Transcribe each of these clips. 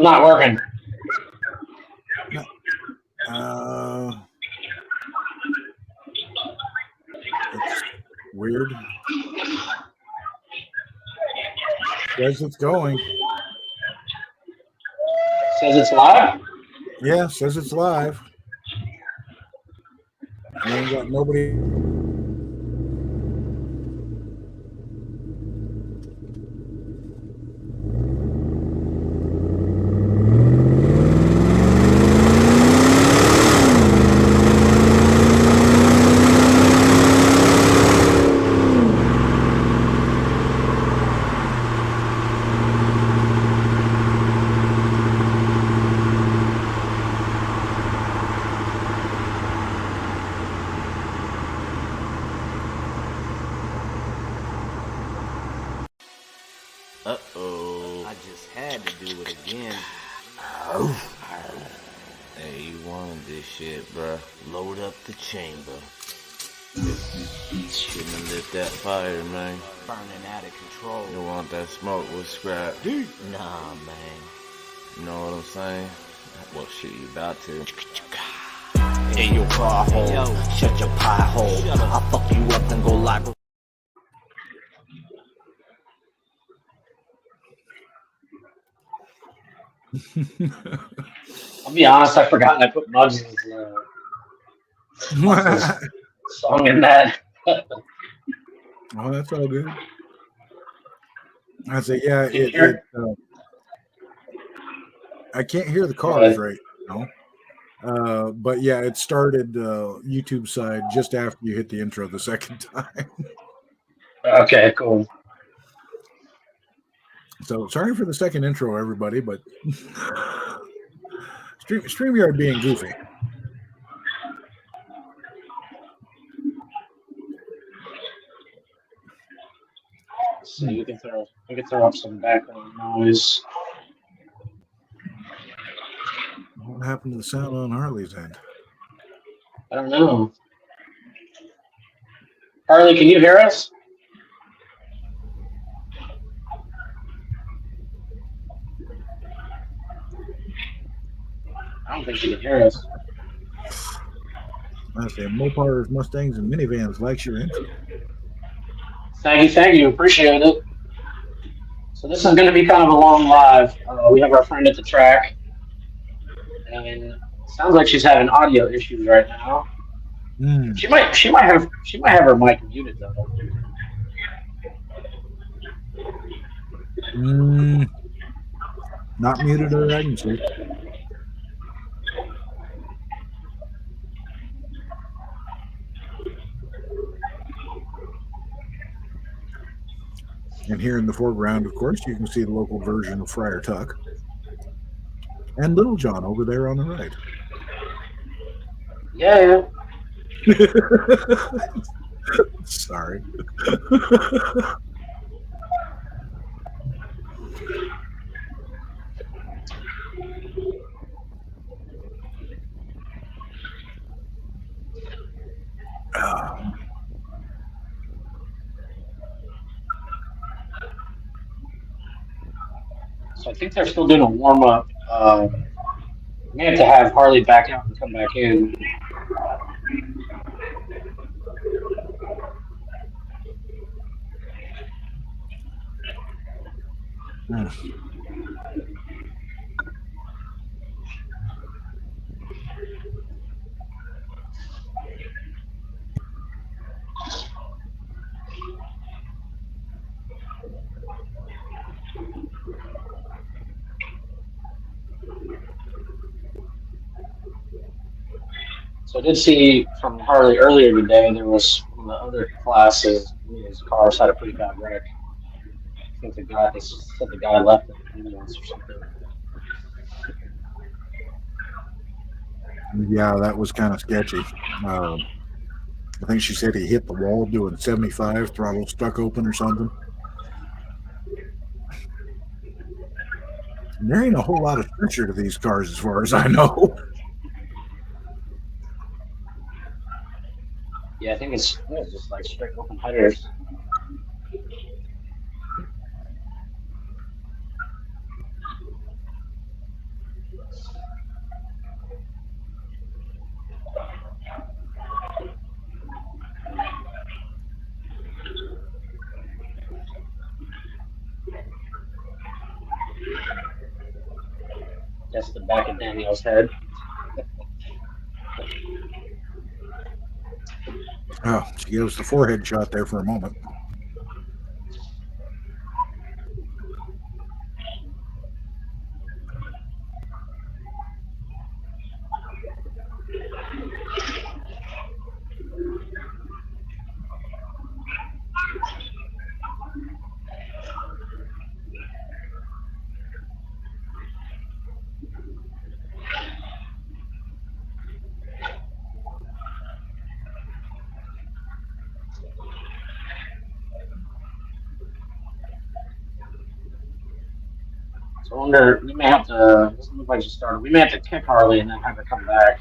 not working. It's weird. Says it's going. Says it's live? Yeah, says it's live. I ain't got nobody. Uh-oh. I just had to do it again. Hey, you wanted this shit, bruh. Load up the chamber. Shouldn't have lit that fire, man. Burning out of control. You want that smoke with scrap? Nah, man. You know what I'm saying? Well, shit, you about to. Hey, yo, car hole. Shut your pie hole. I'll fuck you up and go live. I'll be honest, I forgot I put Muggs' song in that. Oh, that's all good. I say, yeah, I can't hear the cars right now. But yeah, it started YouTube side just after you hit the intro the second time. Okay, cool. So sorry for the second intro, everybody, but StreamYard being goofy. So you can throw up some background noise. What happened to the sound on Harley's end? I don't know. Harley, can you hear us? I don't think she can hear us. I say Mopars, Mustangs, and minivans likes your intro. Thank you. Appreciate it. So this is going to be kind of a long live. We have our friend at the track, and it sounds like she's having audio issues right now. She might have her mic muted though. Not muted or I can see. And here in the foreground, of course, you can see the local version of Friar Tuck. And Little John over there on the right. Yeah. Sorry. So I think they're still doing a warm up. We have to have Harley back out and come back in. So I did see from Harley earlier today there was one of the other classes, his cars had a pretty bad wreck. I think they said the guy left the ambulance or something. Yeah, that was kind of sketchy. I think she said he hit the wall doing 75, throttle stuck open or something. And there ain't a whole lot of structure to these cars as far as I know. Yeah, I think it's just like straight open headers. That's the back of Daniel's head. Oh, she gave us the forehead shot there for a moment. So I wonder, we may have to, it doesn't look like she started, we may have to kick Harley and then have her come back.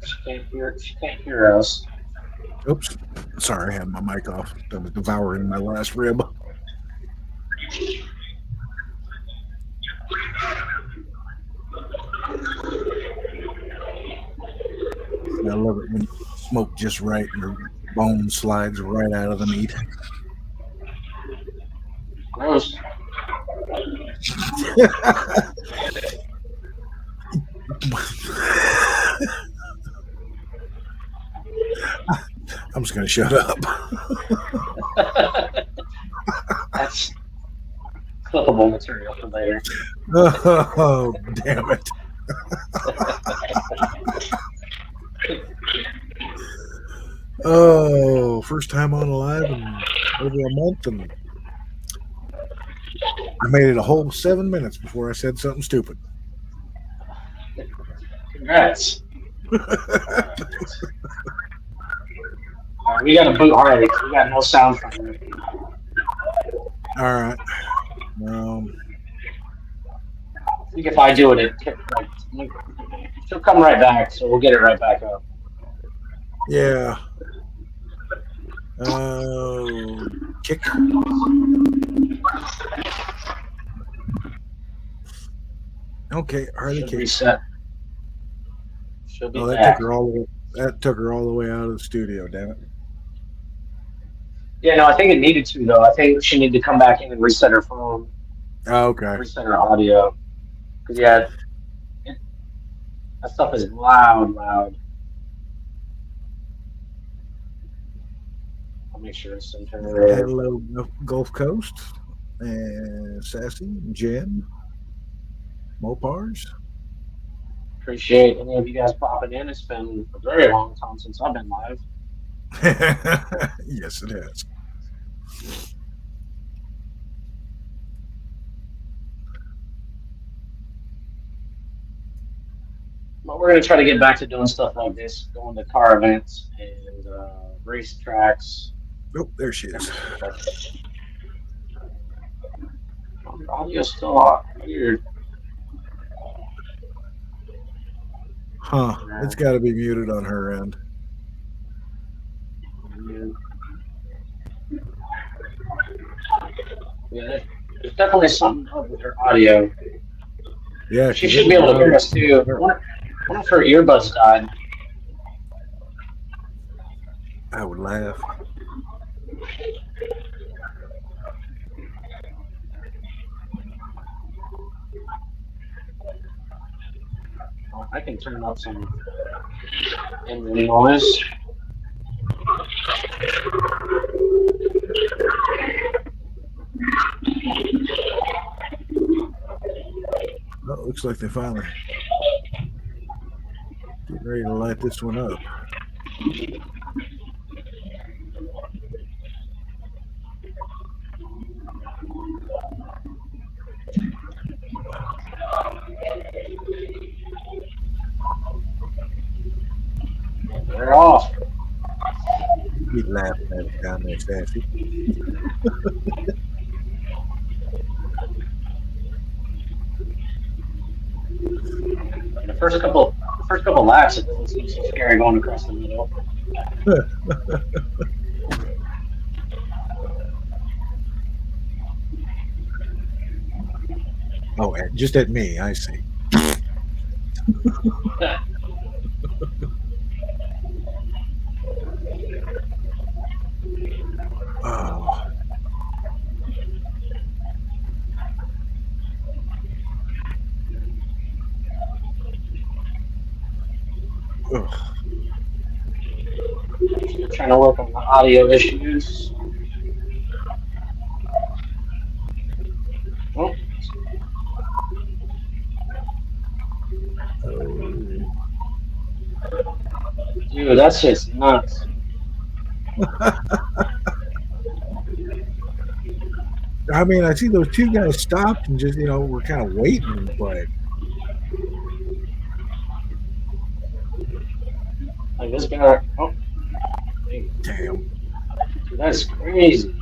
She can't hear us. Oops. Sorry, I had my mic off. I was devouring my last rib. I love it when you smoke just right and the bone slides right out of the meat. Gross. I'm just going to shut up. That's clippable material for later. Oh, damn it. Oh, first time on live in over a month, and I made it a whole 7 minutes before I said something stupid. Congrats. We got to boot Harley. We got no sound from her. All right. I think if I do it, she'll come right back, so we'll get it right back up. Yeah. Kick. Okay, Harley kick. Reset. She'll be that back. took her all the way. That took her all the way out of the studio. Damn it. Yeah, no, I think it needed to though. I think she needed to come back in and reset her phone. Oh, okay. Reset her audio. Because that stuff is loud. I'll make sure it's center. Hello, Gulf Coast, and Sassy, Jen, Mopars. Appreciate any of you guys popping in. It's been a very long time since I've been live. Yes, it has. But we're going to try to get back to doing stuff like this, going to car events and race tracks. Oh, there she is. The audio's still weird. Huh. It's got to be muted on her end. Yeah, there's definitely something up with her audio. Yeah, she should be able to hear us too. One of her earbuds died. I would laugh. Oh, I can turn up some engine noise. Oh, looks like they finally getting ready to light this one up. They're off. Keep laughing at it down there, Sassy. The first couple laps, it doesn't seem so scary going across the middle. Oh, just at me, I see. Oh. Still trying to work on the audio issues. Oh. Dude, that's just nuts. I mean, I see those two guys stopped and just, were kind of waiting, but Like this guy. Oh, damn. dude, that's crazy.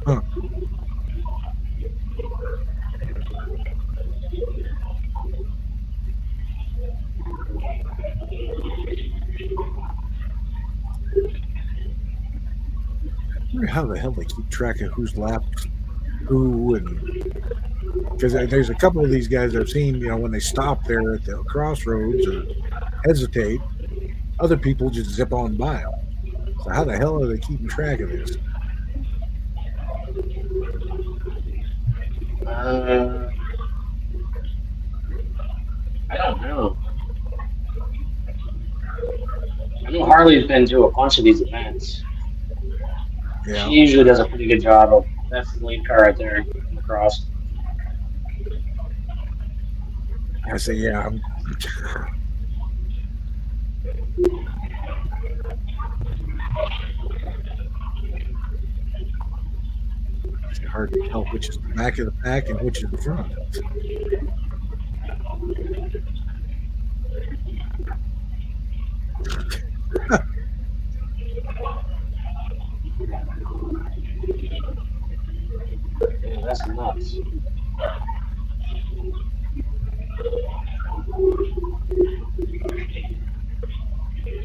Huh. I wonder how the hell they keep track of who's lapped who, and because there's a couple of these guys I've seen, when they stop there at the crossroads or hesitate, other people just zip on by them. So how the hell are they keeping track of this? I don't know. I know Harley's been to a bunch of these events. Yeah. She usually does a pretty good job of that's the lead car right there in the cross. I say, yeah. It's hard to tell which is the back of the pack and which is the front. Yeah, that's nuts.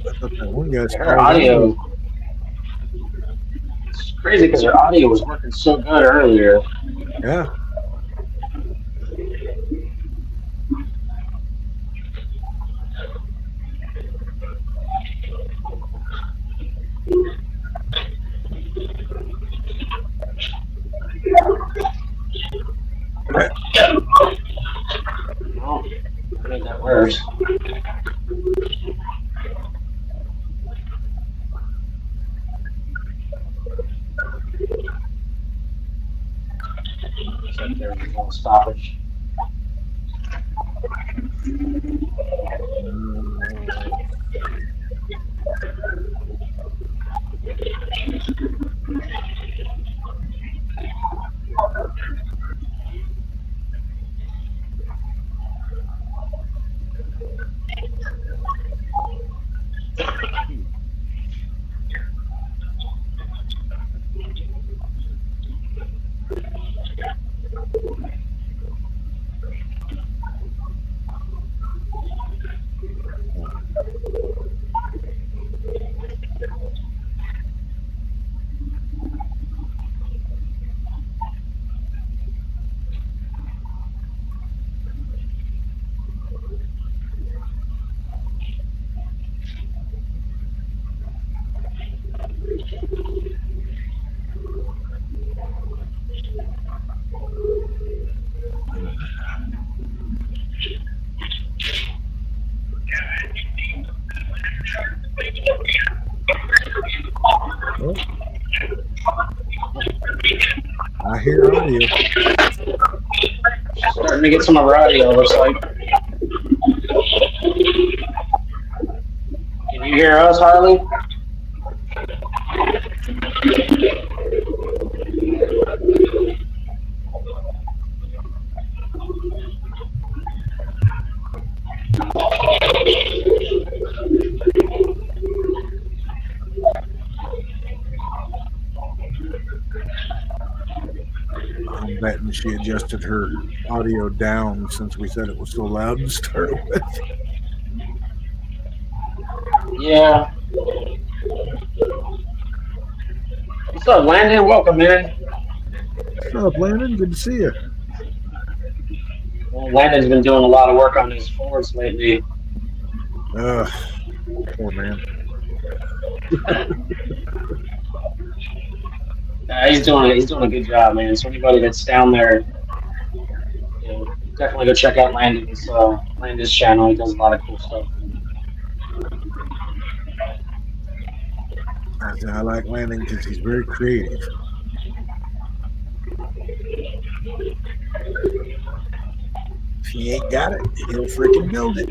I thought that one guy's Her audio. It's crazy because her audio was working so good earlier. Yeah. No, I made that worse. Looks like there's a little stoppage. Oh. I hear audio. Starting to get some of her audio, looks like. Can you hear us, Harley? I'm betting she adjusted her audio down since we said it was so loud to start with. Yeah. What's up, Landon? Welcome, man. What's up, Landon? Good to see you. Well, Landon's been doing a lot of work on his Fords lately. Poor man. He's doing a good job, man. So anybody that's down there, definitely go check out Landon's channel. He does a lot of cool stuff. I like Landon because he's very creative. If he ain't got it, he'll freaking build it.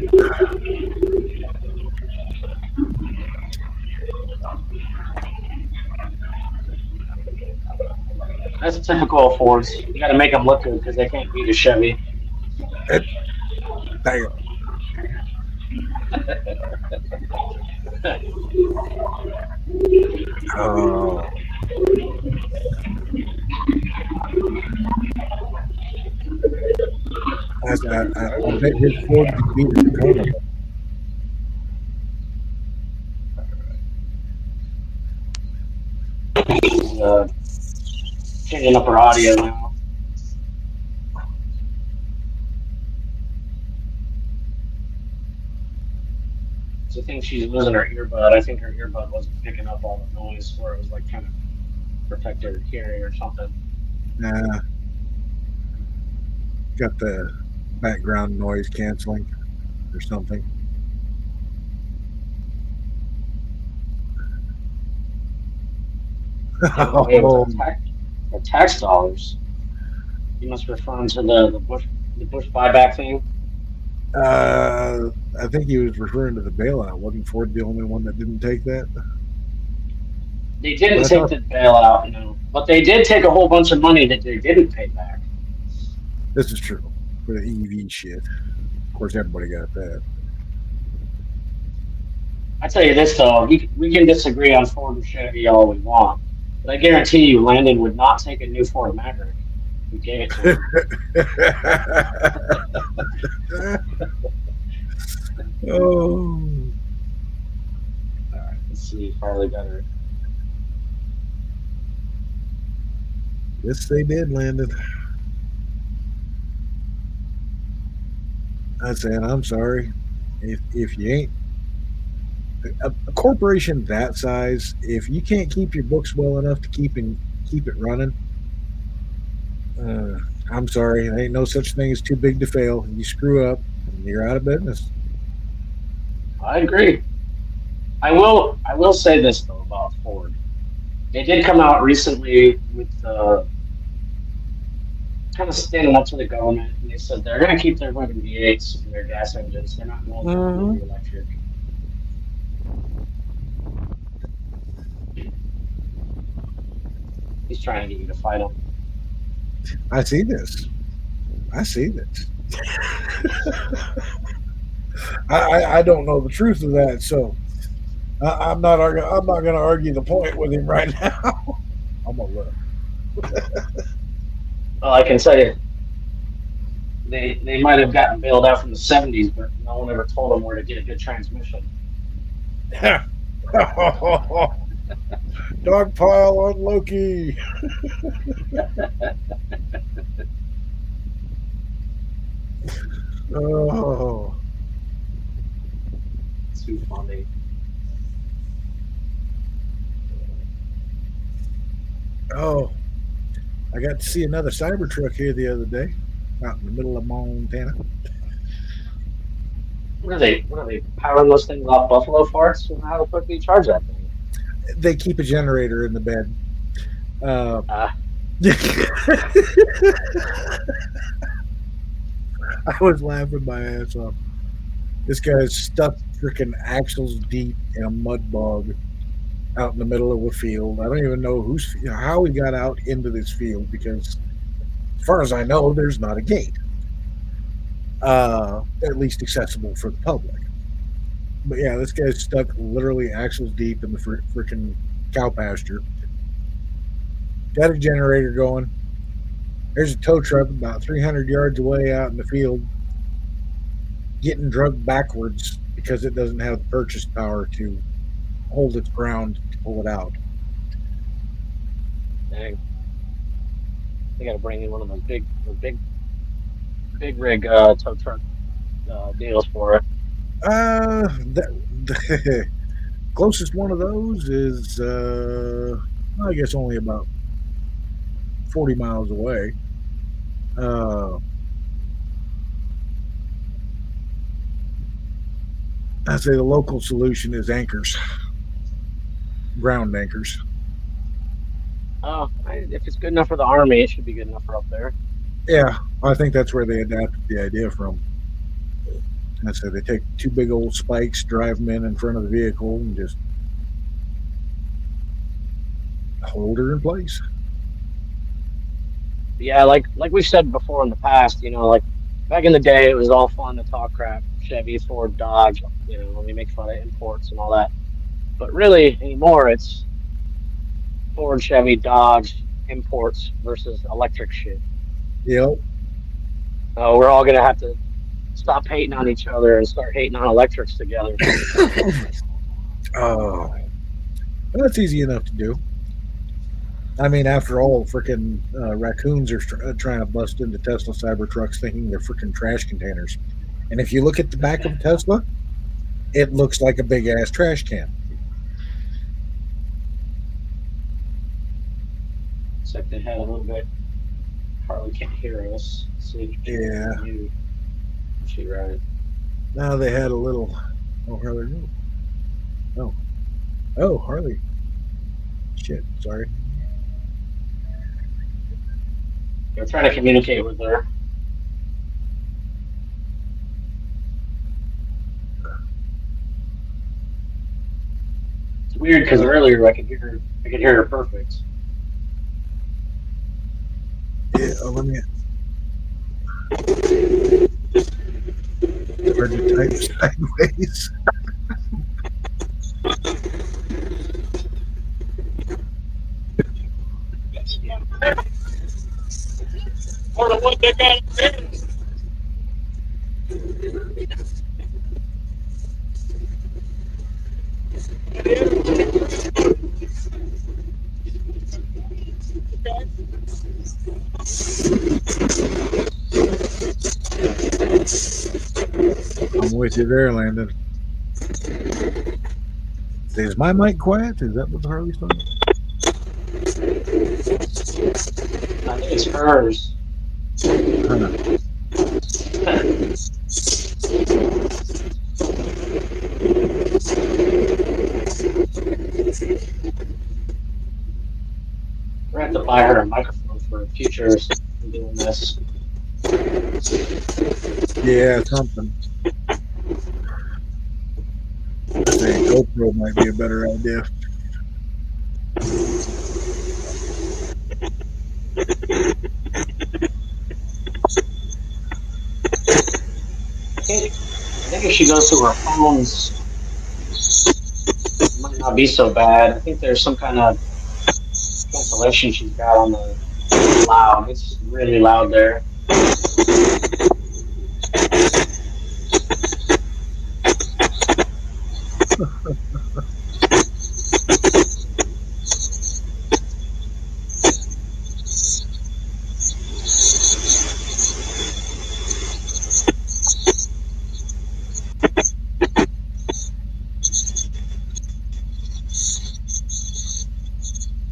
That's typical of Fords. You got to make them look good because they can't beat a Chevy. Damn. Oh. I bet his Ford could beat a Tacoma. Changing up her audio now. So I think she's losing her earbud. I think her earbud wasn't picking up all the noise, or it was like kind of protect her hearing or something. Nah. Got the background noise canceling or something. The tax dollars. You must refer to the Bush buyback thing. I think he was referring to the bailout. Wasn't Ford the only one that didn't take that? They didn't take the bailout, no. But they did take a whole bunch of money that they didn't pay back. This is true. For the EV shit. Of course, everybody got that. I tell you this, though. We can disagree on Ford and Chevy all we want. But I guarantee you, Landon would not take a new Ford Maverick. We gave it to him. Oh. All right, let's see. Farley better. Yes, they did, Landon. I'm saying, I'm sorry. If you ain't a corporation that size, if you can't keep your books well enough to keep it running, I'm sorry. There ain't no such thing as too big to fail. You screw up, and you're out of business. I agree. I will say this though about Ford. They did come out recently with kind of standing up to the government, and they said they're going to keep their fucking V8s and their gas engines. They're not going to be electric. He's trying to get you to fight him. I see this. I don't know the truth of that, so I'm not going to argue the point with him right now. I'm gonna look. Well, I can tell you, they might have gotten bailed out from the '70s, but no one ever told them where to get a good transmission. Dog pile on Loki. Oh, Too funny. Oh, I got to see another Cybertruck here the other day, out in the middle of Montana. What are they powering those things off buffalo farts? How the fuck do you charge that thing? They keep a generator in the bed. I was laughing my ass off. This guy's stuck freaking axles deep in a mud bog out in the middle of a field. I don't even know how he got out into this field, because as far as I know, there's not a gate, at least accessible for the public. But yeah, this guy's stuck literally axles deep in the freaking cow pasture. Got a generator going. There's a tow truck about 300 yards away out in the field getting drugged backwards because it doesn't have the purchase power to hold its ground to pull it out. Dang. They got to bring in one of those big big rig tow truck deals for it? The closest one of those is, I guess, only about 40 miles away. I'd say the local solution is anchors, ground anchors. Oh, if it's good enough for the Army, it should be good enough for up there. Yeah, I think that's where they adapted the idea from. And so they take two big old spikes, drive them in front of the vehicle, and just hold her in place. Yeah, like we've said before in the past, like back in the day, it was all fun to talk crap. Chevy, Ford, Dodge, when we make fun of imports and all that. But really, anymore, it's Ford, Chevy, Dodge, imports versus electric shit. Yep. We're all going to have to stop hating on each other and start hating on electrics together. Oh, that's easy enough to do. I mean, after all, freaking raccoons are trying to bust into Tesla Cybertrucks thinking they're freaking trash containers. And if you look at the back of a Tesla, it looks like a big-ass trash can. Looks like they had a little bit. Harley can't hear us. Let's see. Yeah. She right. Now they had a little. Oh, Harley. No. Oh, Harley. Shit. Sorry. They're trying to communicate with her. It's weird because earlier I could hear her perfect. Yeah. Let me. Hard to type sideways. Or the one that got I'm with you there, Landon. Is my mic quiet? Is that what Harley's talking? I think it's hers. We're going to have to buy her a microphone for futures doing this. Yeah, something. I think GoPro might be a better idea. I think if she goes to her phones, it might not be so bad. I think there's some kind of cancellation she's got on the loud. It's really loud there.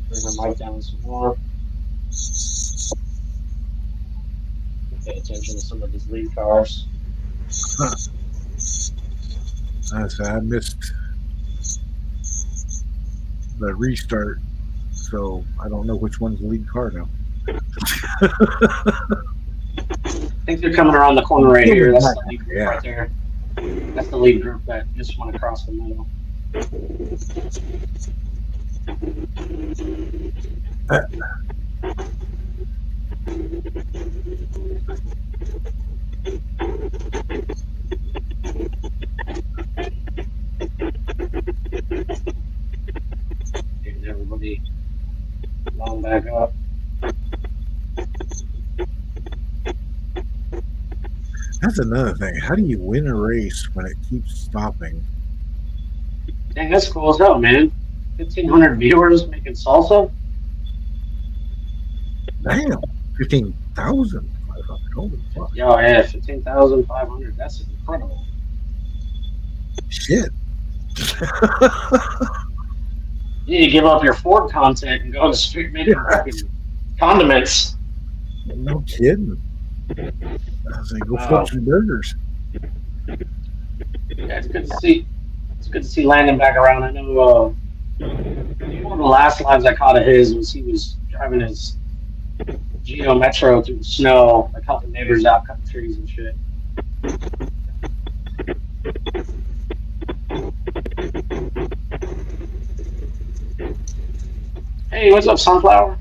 Bring her mic down some more. Pay attention to some of these lead cars. I missed the restart, so I don't know which one's the lead car now. I think they're coming around the corner right here. That's the lead group right there. That's the lead group that just went across the middle. Getting everybody long back up. That's another thing. How do you win a race when it keeps stopping? Dang, that's cool as hell, man. 1,500 viewers making salsa. Damn, 15,500. Holy fuck. Yo, yeah, 15,500. That's incredible. Shit. You need to give up your Ford content and go to street making fucking condiments. No kidding. I was like, go flip some burgers. Yeah, it's good to see. It's good to see Landon back around. I know one of the last lives I caught of his was he was driving his Geo Metro through the snow, like helping neighbors out, cutting trees and shit. Hey, what's up, Sunflower?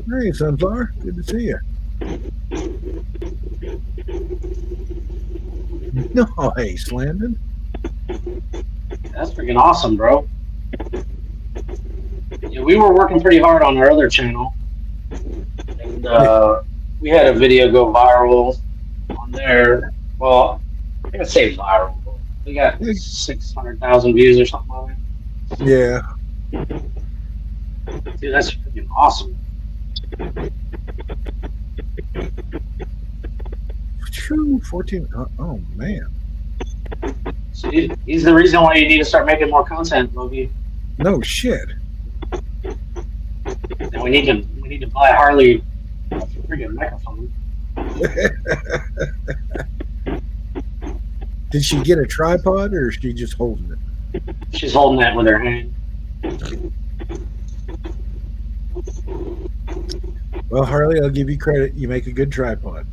Hey, Sunflower. Good to see you. Nice, Landon. That's freaking awesome, bro. Yeah, we were working pretty hard on our other channel, and we had a video go viral on there. Well, I gotta say viral. We got 600,000 views or something like that. Yeah. Dude, that's freaking awesome. True, 14. Oh, man. So he's the reason why you need to start making more content, Logie. No shit. And we need to buy Harley a freaking microphone. Did she get a tripod or is she just holding it? She's holding that with her hand. Well, Harley, I'll give you credit. You make a good tripod.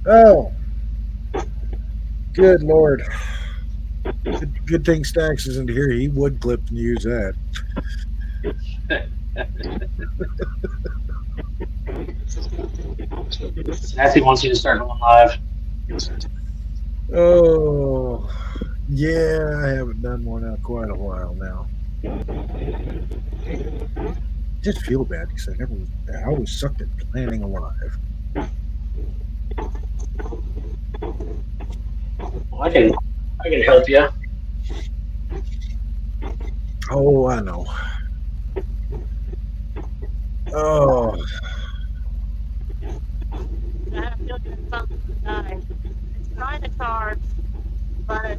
Oh, good Lord. Good thing Stax isn't here. He would clip and use that. Sassy wants you to start going live. Oh, yeah, I haven't done one out quite a while now. Just feel bad because I always sucked at planning a live. Well, I can help you. Oh, I know. Oh. I have a feeling that something's going to die. It's trying to charge, but...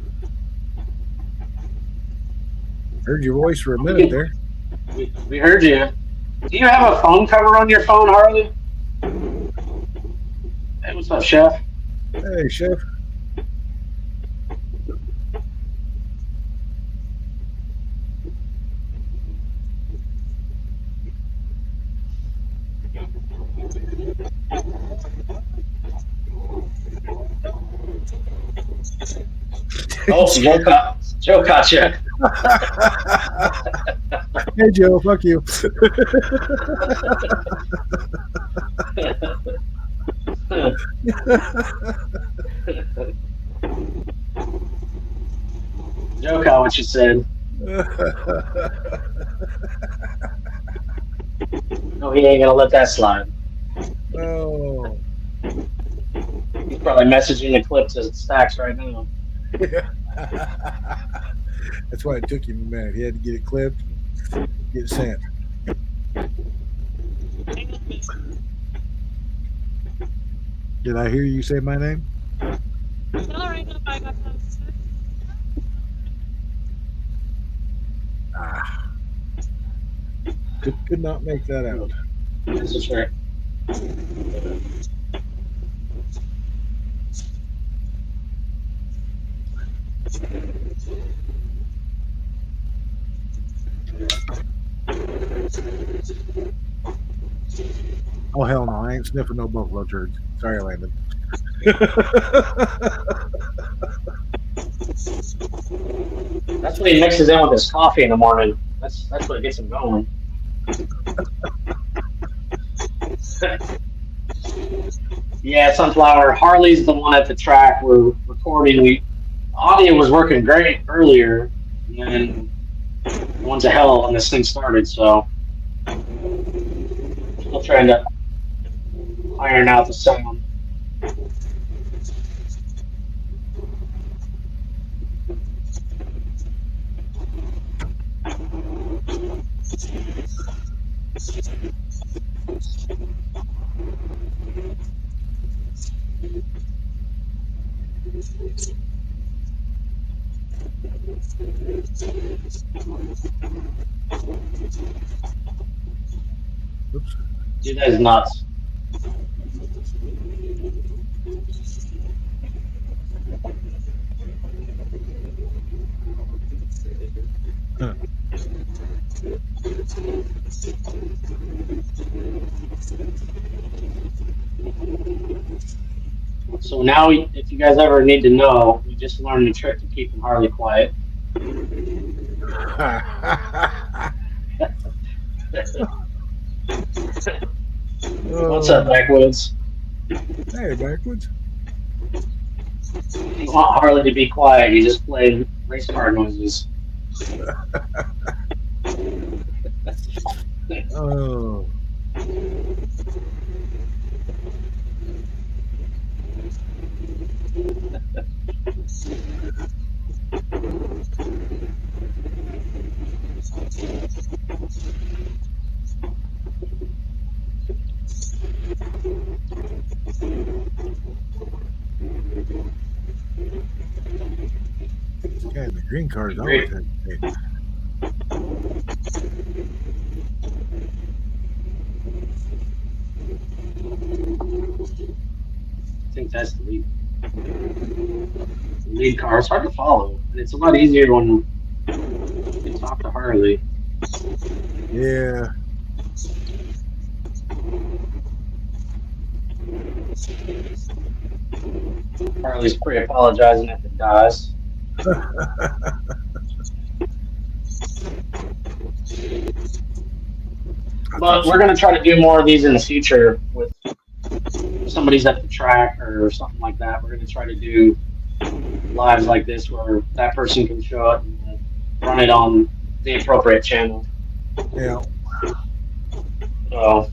Heard your voice for a minute there. We heard you. Do you have a phone cover on your phone, Harley? Hey, what's up, Chef? Hey, Chef. Oh, Joe caught you. Hey, Joe, fuck you. Joe caught what you said. No, he ain't gonna let that slide. Oh. He's probably messaging the clips as it stacks right now. That's why it took him a minute. He had to get it clipped, get it sent. Did I hear you say my name? Ah. Could not make that out. That's for sure. Oh, hell no. I ain't sniffing no buffalo turds. Sorry, Landon. That's what he mixes in with his coffee in the morning. That's what gets him going. Yeah, Sunflower. Harley's the one at the track. We're recording. Audio was working great earlier, and it went to hell when this thing started. So, still trying to iron out the sound. Oops. Dude, that is nuts. Huh. So now, if you guys ever need to know, we just learned a trick to keep Harley quiet. What's up, Backwoods? Hey, Backwards. If you want Harley to be quiet, you just play race car noises. Oh. Yeah, the green cars always Great. hesitate. I think that's the lead. The lead car. It's hard to follow, and it's a lot easier when you can talk to Harley. Yeah. Harley's pre-apologizing if it dies. But we're going to try to do more of these in the future with somebody's at the track or something like that. We're going to try to do lives like this where that person can show up and run it on the appropriate channel. Yeah. So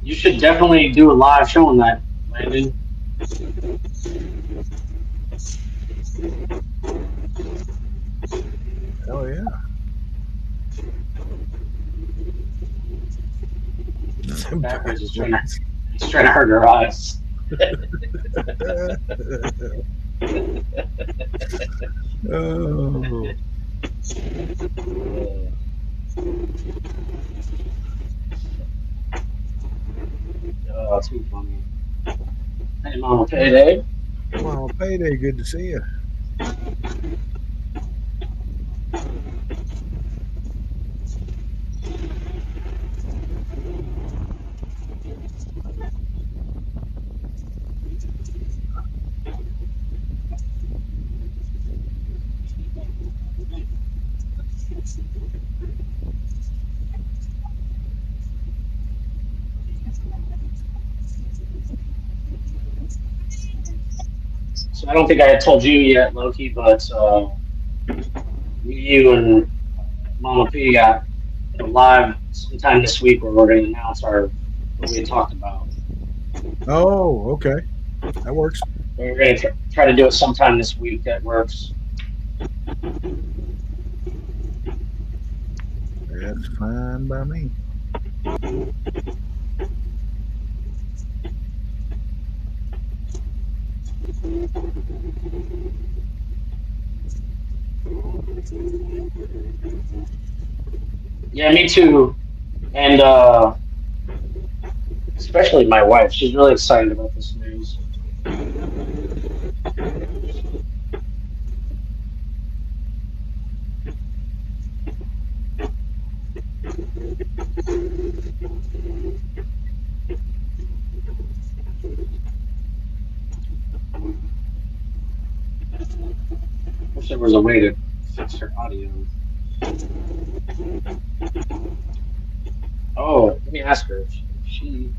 you should definitely do a live showing that, Landon. Oh yeah. Backwards is trying to hurt her eyes. Oh. Oh, too funny. Hey, Mama Payday. Well, Payday, good to see you. So I don't think I had told you yet, Loki, but you and Mama P got a live sometime this week where we're going to announce what we had talked about. Oh, okay. That works. We're going to try to do it sometime this week. That works. That's fine by me. Yeah, me too. And especially my wife. She's really excited about this news. Wish there was a way to fix her audio. Oh, let me ask her if she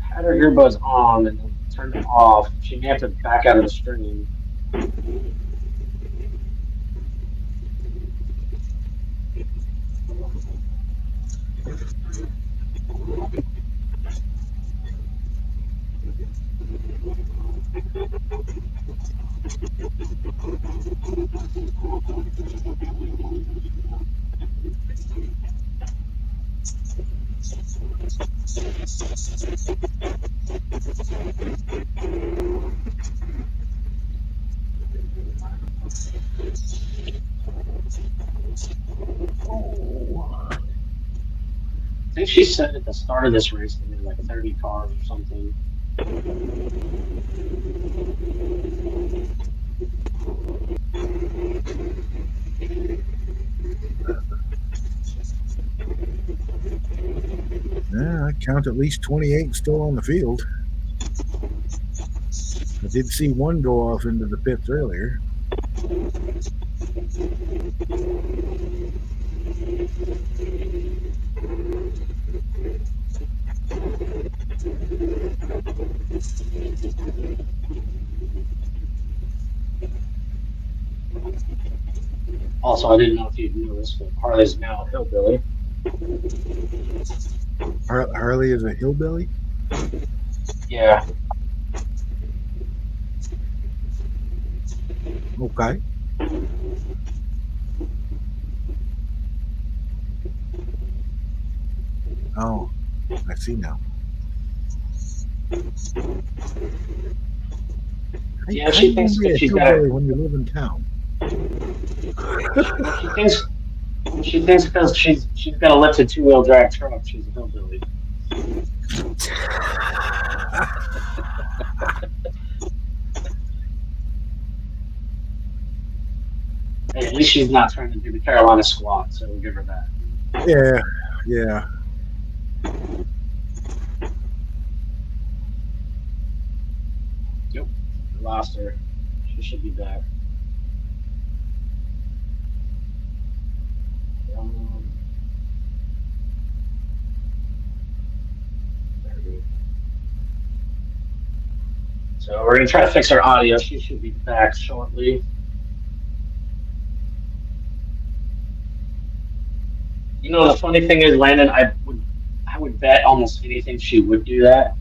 had her earbuds on and then turned them off. She may have to back out of the stream. I think she said at the start of this race they had like 30 cars or something. Yeah, I count at least 28 still on the field. I did see one go off into the pits earlier. Also, I didn't know if you'd noticed, but Harley's now a hillbilly. Harley is a hillbilly? Yeah. Okay. Oh, I see now. Yeah, she thinks be that a she's got hillbilly when you live in town. She thinks because she's got a lifted 2-wheel drive truck, she's a hillbilly. Hey, at least she's not trying to do the Carolina squat, so we'll give her that. Yeah, yeah. Yep, we lost her. She should be back. There we go. So we're gonna try to fix her audio. She should be back shortly. You know, the funny thing is, Landon, I would bet almost anything she would do that.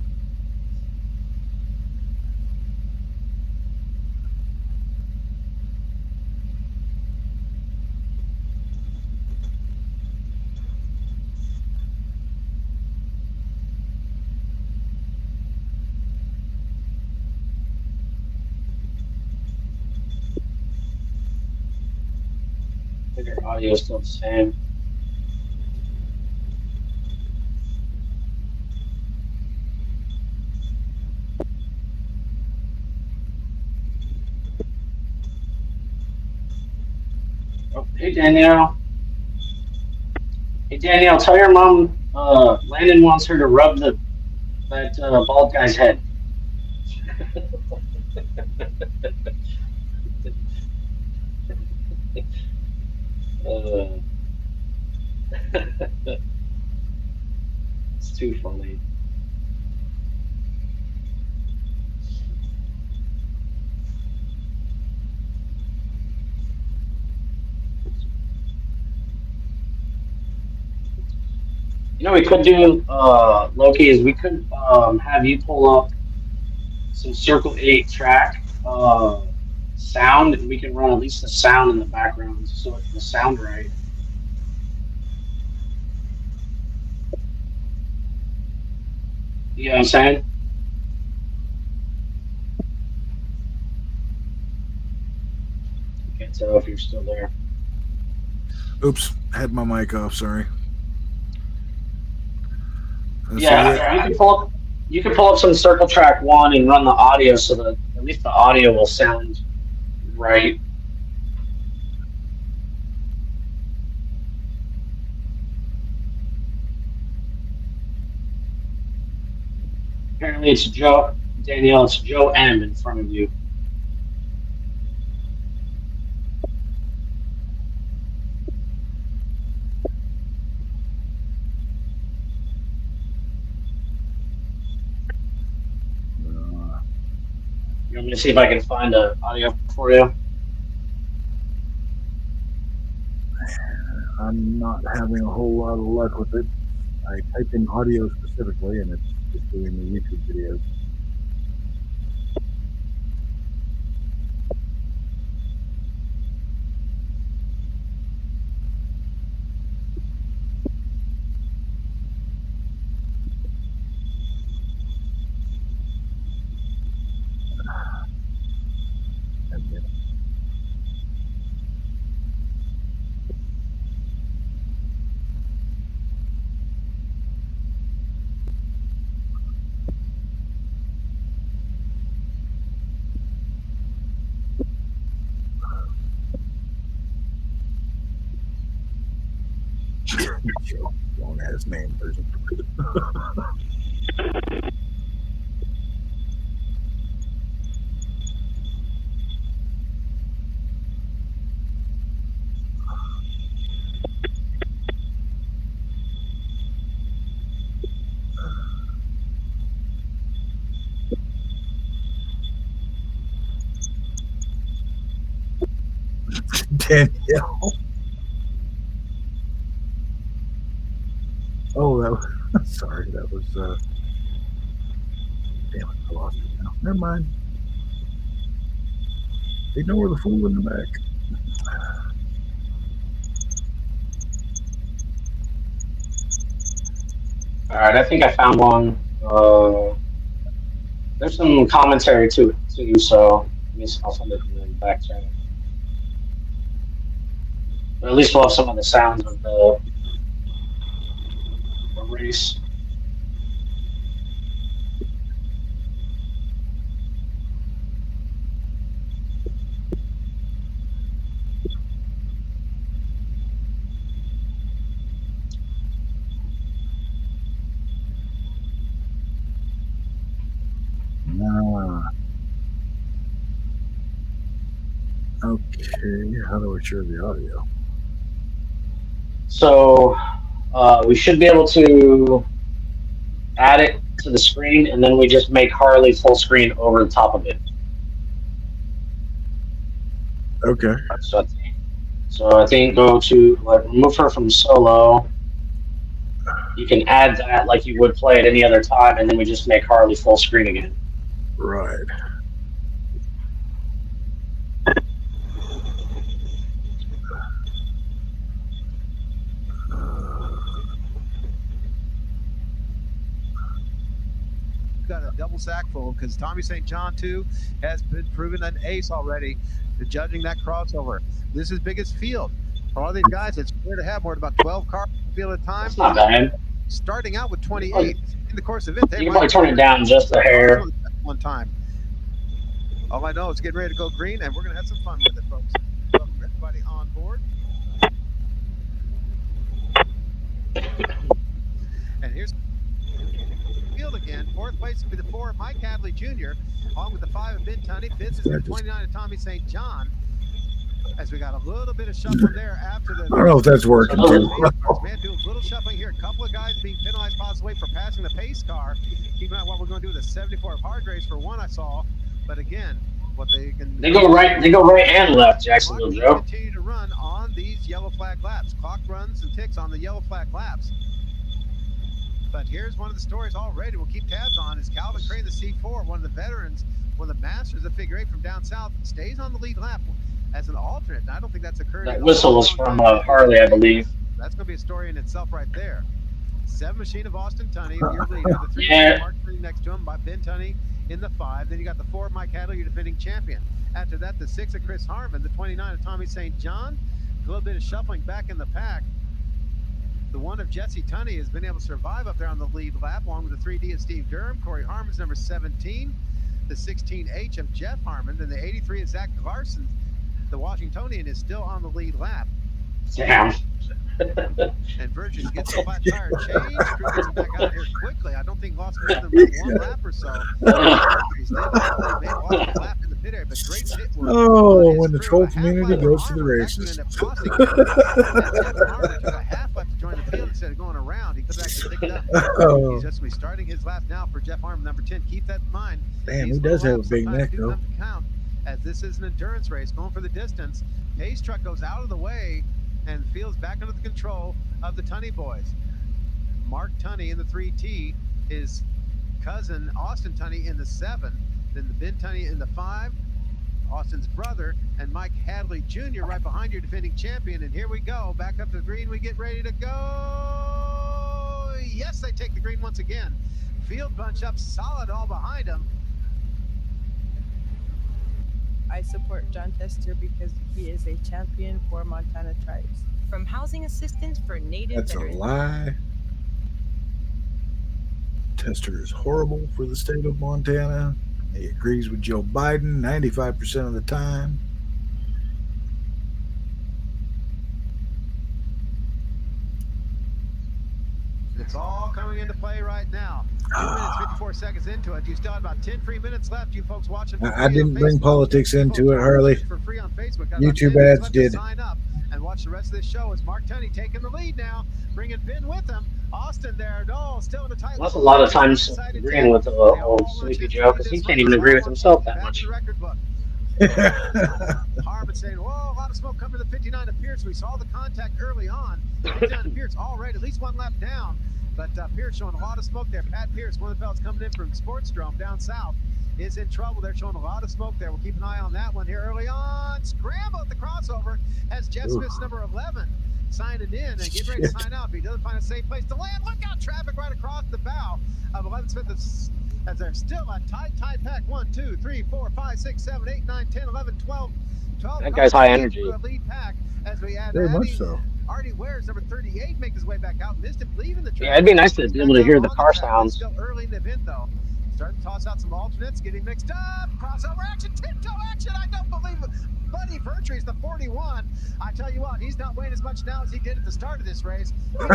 I think her audio is still the same. Oh, hey Danielle. Hey Danielle, tell your mom Landon wants her to rub that bald guy's head. It's too funny. You know, we could do Loki is we could have you pull up some Circle 8 track sound, and we can run at least the sound in the background so it will sound right. You know what I'm saying? Can't tell if you're still there. Oops, had my mic off, sorry. Yeah, you can pull up some Circle Track 1 and run the audio so that at least the audio will sound right. Apparently it's Danielle, it's Joe M in front of you. You want me to see if I can find the audio for you? I'm not having a whole lot of luck with it. I typed in audio specifically, and it's just doing the YouTube videos. Long ass name person. Danielle. Oh, that was, sorry, that was, damn it, I lost it now. Never mind. Ignore the fool in the back. All right, I think I found one. There's some commentary to it too, so I'll send it in the back channel. But at least we'll have some of the sounds of the race. Okay, how do I share the audio? So we should be able to add it to the screen, and then we just make Harley full screen over the top of it. Okay. So I think go to remove her from solo. You can add that like you would play at any other time, and then we just make Harley full screen again. Right. Got a double sack full because Tommy St. John too has been proven an ace already to judging that crossover. This is his biggest field. For all these guys, it's rare to have more than about 12 cars in the field at a time. That's not bad. Starting out with 28 in the course of it. You can probably turn it down just a hair. One time. All I know is getting ready to go green, and we're going to have some fun with it, folks. Welcome everybody on board. And here's field again. Fourth place will be the 4 Mike Hadley Jr. along with the 5 of Ben Tunney. Fifth is the 29 of Tommy St. John. As we got a little bit of shuffling there after the. I don't know if that's working. Man, do a little shuffling here. A couple of guys being penalized possibly for passing the pace car. Keep an eye on what we're going to do with the 74 of Hargraves for one I saw. But again, what they can. They go right and left, Jacksonville Joe. Continue to run on these yellow flag laps. Clock runs and ticks on the yellow flag laps. But here's one of the stories already we'll keep tabs on is Calvin Crane, the C4, one of the veterans, one of the masters of figure 8 from down south, stays on the lead lap as an alternate. And I don't think that's occurred. That whistle was from Harley, I believe. That's going to be a story in itself right there. 7 Machine of Austin Tunney, your leader. The 3 Mark Tunney next to him by Ben Tunney in the 5. Then you got the 4 Mike Hadley, your defending champion. After that, the 6 of Chris Harmon, the 29 of Tommy St. John. A little bit of shuffling back in the pack. The 1 of Jesse Tunney has been able to survive up there on the lead lap, along with the 3D of Steve Durham. Corey Harmon's number 17. The 16H of Jeff Harmon. Then the 83 of Zach Larson. The Washingtonian is still on the lead lap. Damn. And Virgin gets the flat tire change. Crew gets him back out here quickly. I don't think lost more than 1 lap or so. He's made a lap in the pit area, but great pit work. Oh, when the troll community goes to the races. Took a half lap to join the field instead of going around. He could actually pick it up. He's just going to be starting his lap now for Jeff Harmon, number 10. Keep that in mind. Damn, he does have a big neck, though. As this is an endurance race going for the distance. Pace truck goes out of the way and feels back under the control of the Tunney boys. Mark Tunney in the 3T, his cousin Austin Tunney in the 7, then the Ben Tunney in the 5, Austin's brother, and Mike Hadley Jr. right behind your defending champion. And here we go, back up to the green, we get ready to go. Yes, they take the green once again. Field bunch up solid all behind them. I support John Tester because he is a champion for Montana tribes. From housing assistance for native That's veterans. a lie. Tester is horrible for the state of Montana. He agrees with Joe Biden 95% of the time. It's all coming into play right now. 2 minutes, 54 seconds into it. You still have about 10 free minutes left. You folks watching for free I didn't on bring Facebook. politics into it, Folks Harley. for free on Facebook. Got about YouTube 10 minutes ads left to did. sign up and watch the rest of this show. As Mark Tunney taking the lead now, bringing Ben with him. Austin there, no, still in the tight. That's a lot of times agreeing with the old Sleepy Joe because he can't even agree with himself that much. Harmon saying, whoa, a lot of smoke coming to the 59 of Pierce. We saw the contact early on. 59 of Pierce already, at least one lap down. But Pierce showing a lot of smoke there. Pat Pierce, one of the fellas coming in from Sportsdrome down south, is in trouble. They're showing a lot of smoke there. We'll keep an eye on that one here early on. Scramble at the crossover has Jeff Smith's number 11 signing in and getting ready to sign out. If he doesn't find a safe place to land, look out, traffic right across the bow of 11 Smith as they're still a tight pack. 1, 2, 3, 4, 5, 6, 7, 8, 9, 10, 11, 12. That guy's high energy. Lead pack as we add Very much so. Artie Ware's number 38 makes his way back out. Missed him leaving the track. Yeah, it'd be nice to be able to hear the car sounds. Still early in the event, though. Starting to toss out some alternates, getting mixed up. Crossover action, tiptoe action. I don't believe it. Buddy Vertrees, the 41. I tell you what, he's not weighing as much now as he did at the start of this race. He's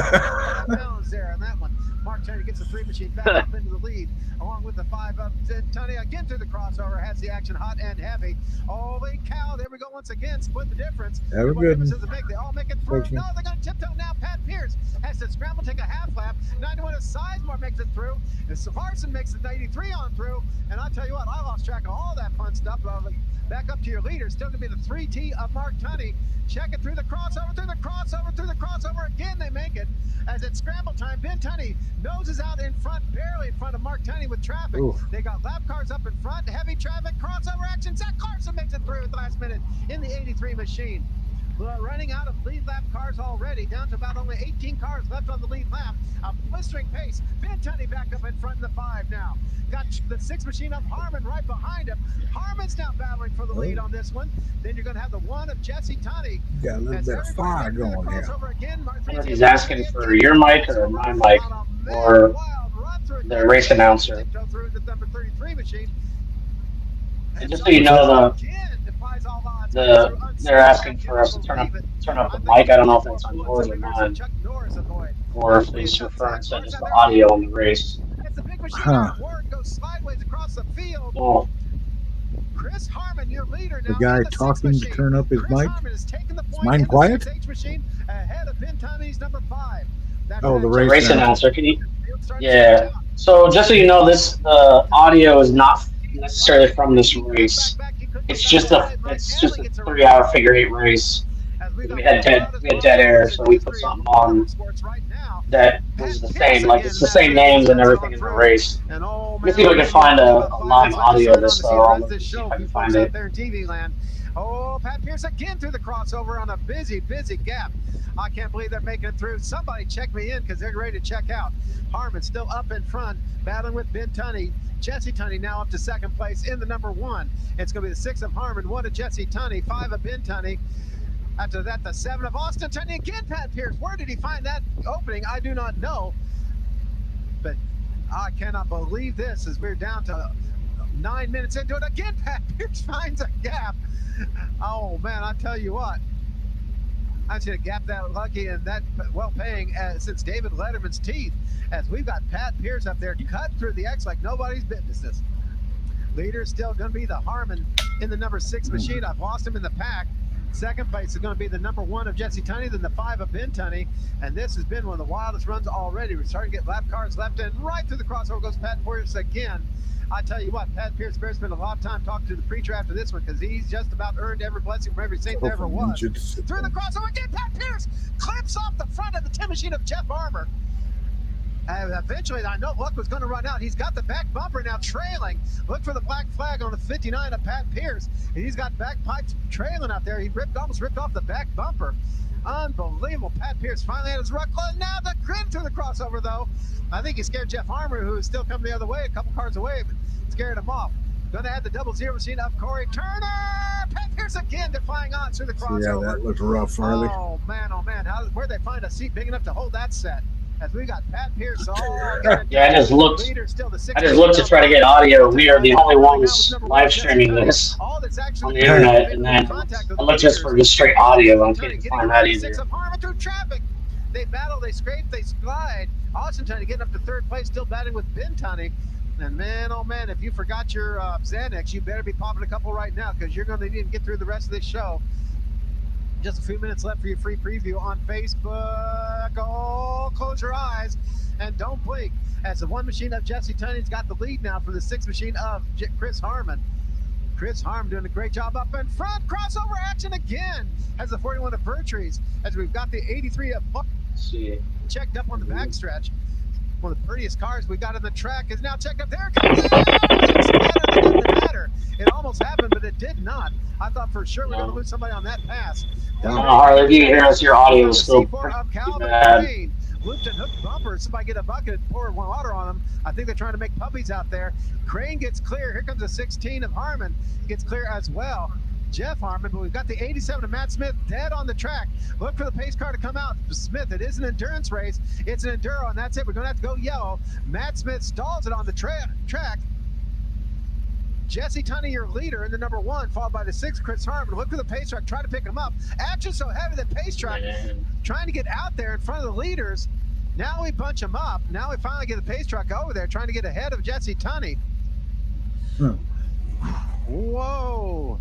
pounds there on that one. Mark Tunney gets the 3 machine back up into the lead, along with the 5 up. Tunney again through the crossover, has the action hot and heavy. Holy cow, there we go once again, split the difference. Have a good one. They all make it through. No, they're going to tiptoe now. Pat Pierce has to scramble, take a half lap. 91 of Sizemore makes it through. And Larson makes the 93 on through. And I tell you what, I lost track of all that fun stuff. Back up to your leader, still going to be the 3T of Mark Tunney. Check it through the crossover, through the crossover, through the crossover. Again, they make it. As it's scramble time, Ben Tunney noses out in front, barely in front of Mark Tunney with traffic. Ooh. They got lap cars up in front, heavy traffic, crossover action. Zach Larson makes it through at the last minute in the 83 machine. Running out of lead lap cars already, down to about only 18 cars left on the lead lap. A blistering pace. Ben Tunney back up in front in the 5 now. Got the 6 machine up, Harmon right behind him. Harmon's now battling for the lead on this one. Then you're going to have the 1 of Jesse Tunney. Got a little bit of fire going here. He's asking for your mic or my mic or the race announcer. And just so you know, they're asking for us to turn up the mic. I don't know if that's on yours or mine, or if he's referring to just the audio on the race. Oh. Chris Harmon, your leader now. The guy talking to turn up his mic. Is mine quiet? Ahead of Ben Tunney's number 5. Oh, the race announcer. Can you? Yeah. So just so you know, the audio is not necessarily from this race. It's just a 3-hour figure 8 race. We had dead air, so we put something on that was the same. Like it's the same names and everything in the race. Let me see if I can find a live audio of this. See if I can find it. Oh, Pat Pierce again through the crossover on a busy gap. I can't believe they're making it through. Somebody check me in because they're ready to check out. Harmon still up in front, battling with Ben Tunney. Jesse Tunney now up to 2nd place in the number 1. It's going to be the 6 of Harmon, 1 of Jesse Tunney, 5 of Ben Tunney. After that, the 7 of Austin Tunney. Again, Pat Pierce. Where did he find that opening? I do not know. But I cannot believe this as we're down to 9 minutes into it. Again, Pat Pierce finds a gap. Oh, man, I tell you what. I've seen a gap that lucky and that well-paying since David Letterman's teeth. As we've got Pat Pierce up there cut through the X like nobody's business. Leader still going to be the Harmon in the number 6 machine. I've lost him in the pack. 2nd place is going to be the number 1 of Jesse Tunney, then the 5 of Ben Tunney. And this has been one of the wildest runs already. We're starting to get lap cars left in. Right through the crossover goes Pat Pierce again. I tell you what, Pat Pierce better spend a lot of time talking to the preacher after this one because he's just about earned every blessing from every saint there ever was. Through the crossover again, Pat Pierce clips off the front of the 10 machine of Jeff Armour. Eventually, I know luck was going to run out. He's got the back bumper now trailing. Look for the black flag on the 59 of Pat Pierce. He's got back pipes trailing out there. He almost ripped off the back bumper. Unbelievable. Pat Pierce finally had his ruck. Now the grid through the crossover, though. I think he scared Jeff Armour, who is still coming the other way, a couple cars away, but scared him off. Going to add the 00 machine up. Corey Turner. Pat Pierce again defying on through the crossover. Yeah, that looked rough, Harley. Oh, man, oh, man. Where'd they find a seat big enough to hold that set? As we got Pat Pierce all yeah, I just looked to try to get audio. We are the only ones live streaming this on the internet, and then I looked just for just straight audio. I can't find that either. They battle, they scrape, they slide. Austin Tunney getting up to third place, still batting with Ben Tunney. And man, oh man, if you forgot your Xanax, you better be popping a couple right now because you're going to need to get through the rest of this show. Just a few minutes left for your free preview on Facebook. Oh, close your eyes and don't blink. As the one machine of Jesse Tunney's got the lead now from the 6 machine of Chris Harmon. Chris Harmon doing a great job up in front. Crossover action again as the 41 of Vertrees. As we've got the 83 of checked up on the backstretch. One of the prettiest cars we got in the track is now checked up. There it comes. It didn't matter. It almost happened, but it did not. I thought for sure we were going to lose somebody on that pass. Harley, if you can hear us, your audio is still bad. Looped and hooked bumper. Somebody get a bucket, pour water on them. I think they're trying to make puppies out there. Crane gets clear. Here comes the 16 of Harmon. Gets clear as well. Jeff Harmon, but we've got the 87 of Matt Smith dead on the track. Look for the pace car to come out. Smith, it is an endurance race. It's an enduro, and that's it. We're going to have to go yellow. Matt Smith stalls it on the track. Jesse Tunney, your leader in the number 1, followed by the 6, Chris Harmon. Look for the pace truck, try to pick him up. Action so heavy that pace truck trying to get out there in front of the leaders. Now we bunch him up. Now we finally get the pace truck over there, trying to get ahead of Jesse Tunney. Whoa.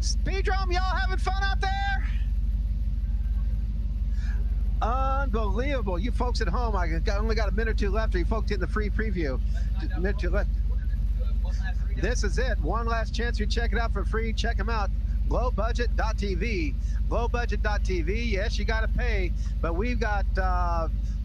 Speedrome, y'all having fun out there? Unbelievable. You folks at home, I only got a minute or two left. Or you folks getting the free preview? A minute or two left. This is it. One last chance to check it out for free. Check them out. Lowbudget.tv. Lowbudget.tv. Yes, you got to pay, but we've got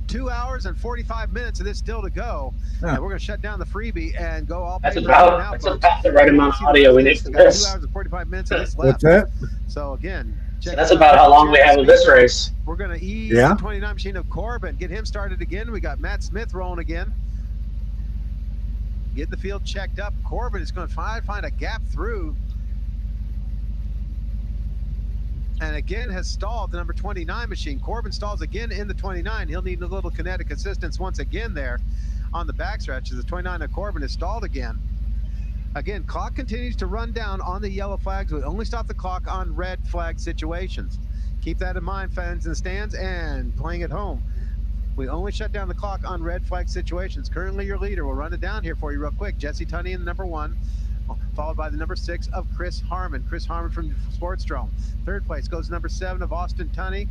2 hours and 45 minutes of this still to go. And we're going to shut down the freebie and go all That's about the right amount of audio we need for this. 2 hours and 45 minutes of this left. What's that? So again, so that's about how long we have of this race. We're going to ease the 29 machine of Corbin, get him started again. We got Matt Smith rolling again. Get the field checked up. Corbin is going to find a gap through. And again has stalled the number 29 machine. Corbin stalls again in the 29. He'll need a little kinetic assistance once again there on the backstretch as the 29 of Corbin is stalled again. Again, clock continues to run down on the yellow flags. We only stop the clock on red flag situations. Keep that in mind, fans in the stands and playing at home. We only shut down the clock on red flag situations. Currently your leader, we'll run it down here for you real quick. Jesse Tunney in the number 1, followed by the number 6 of Chris Harmon. Chris Harmon from Sportsdrome. Third place goes number 7 of Austin Tunney.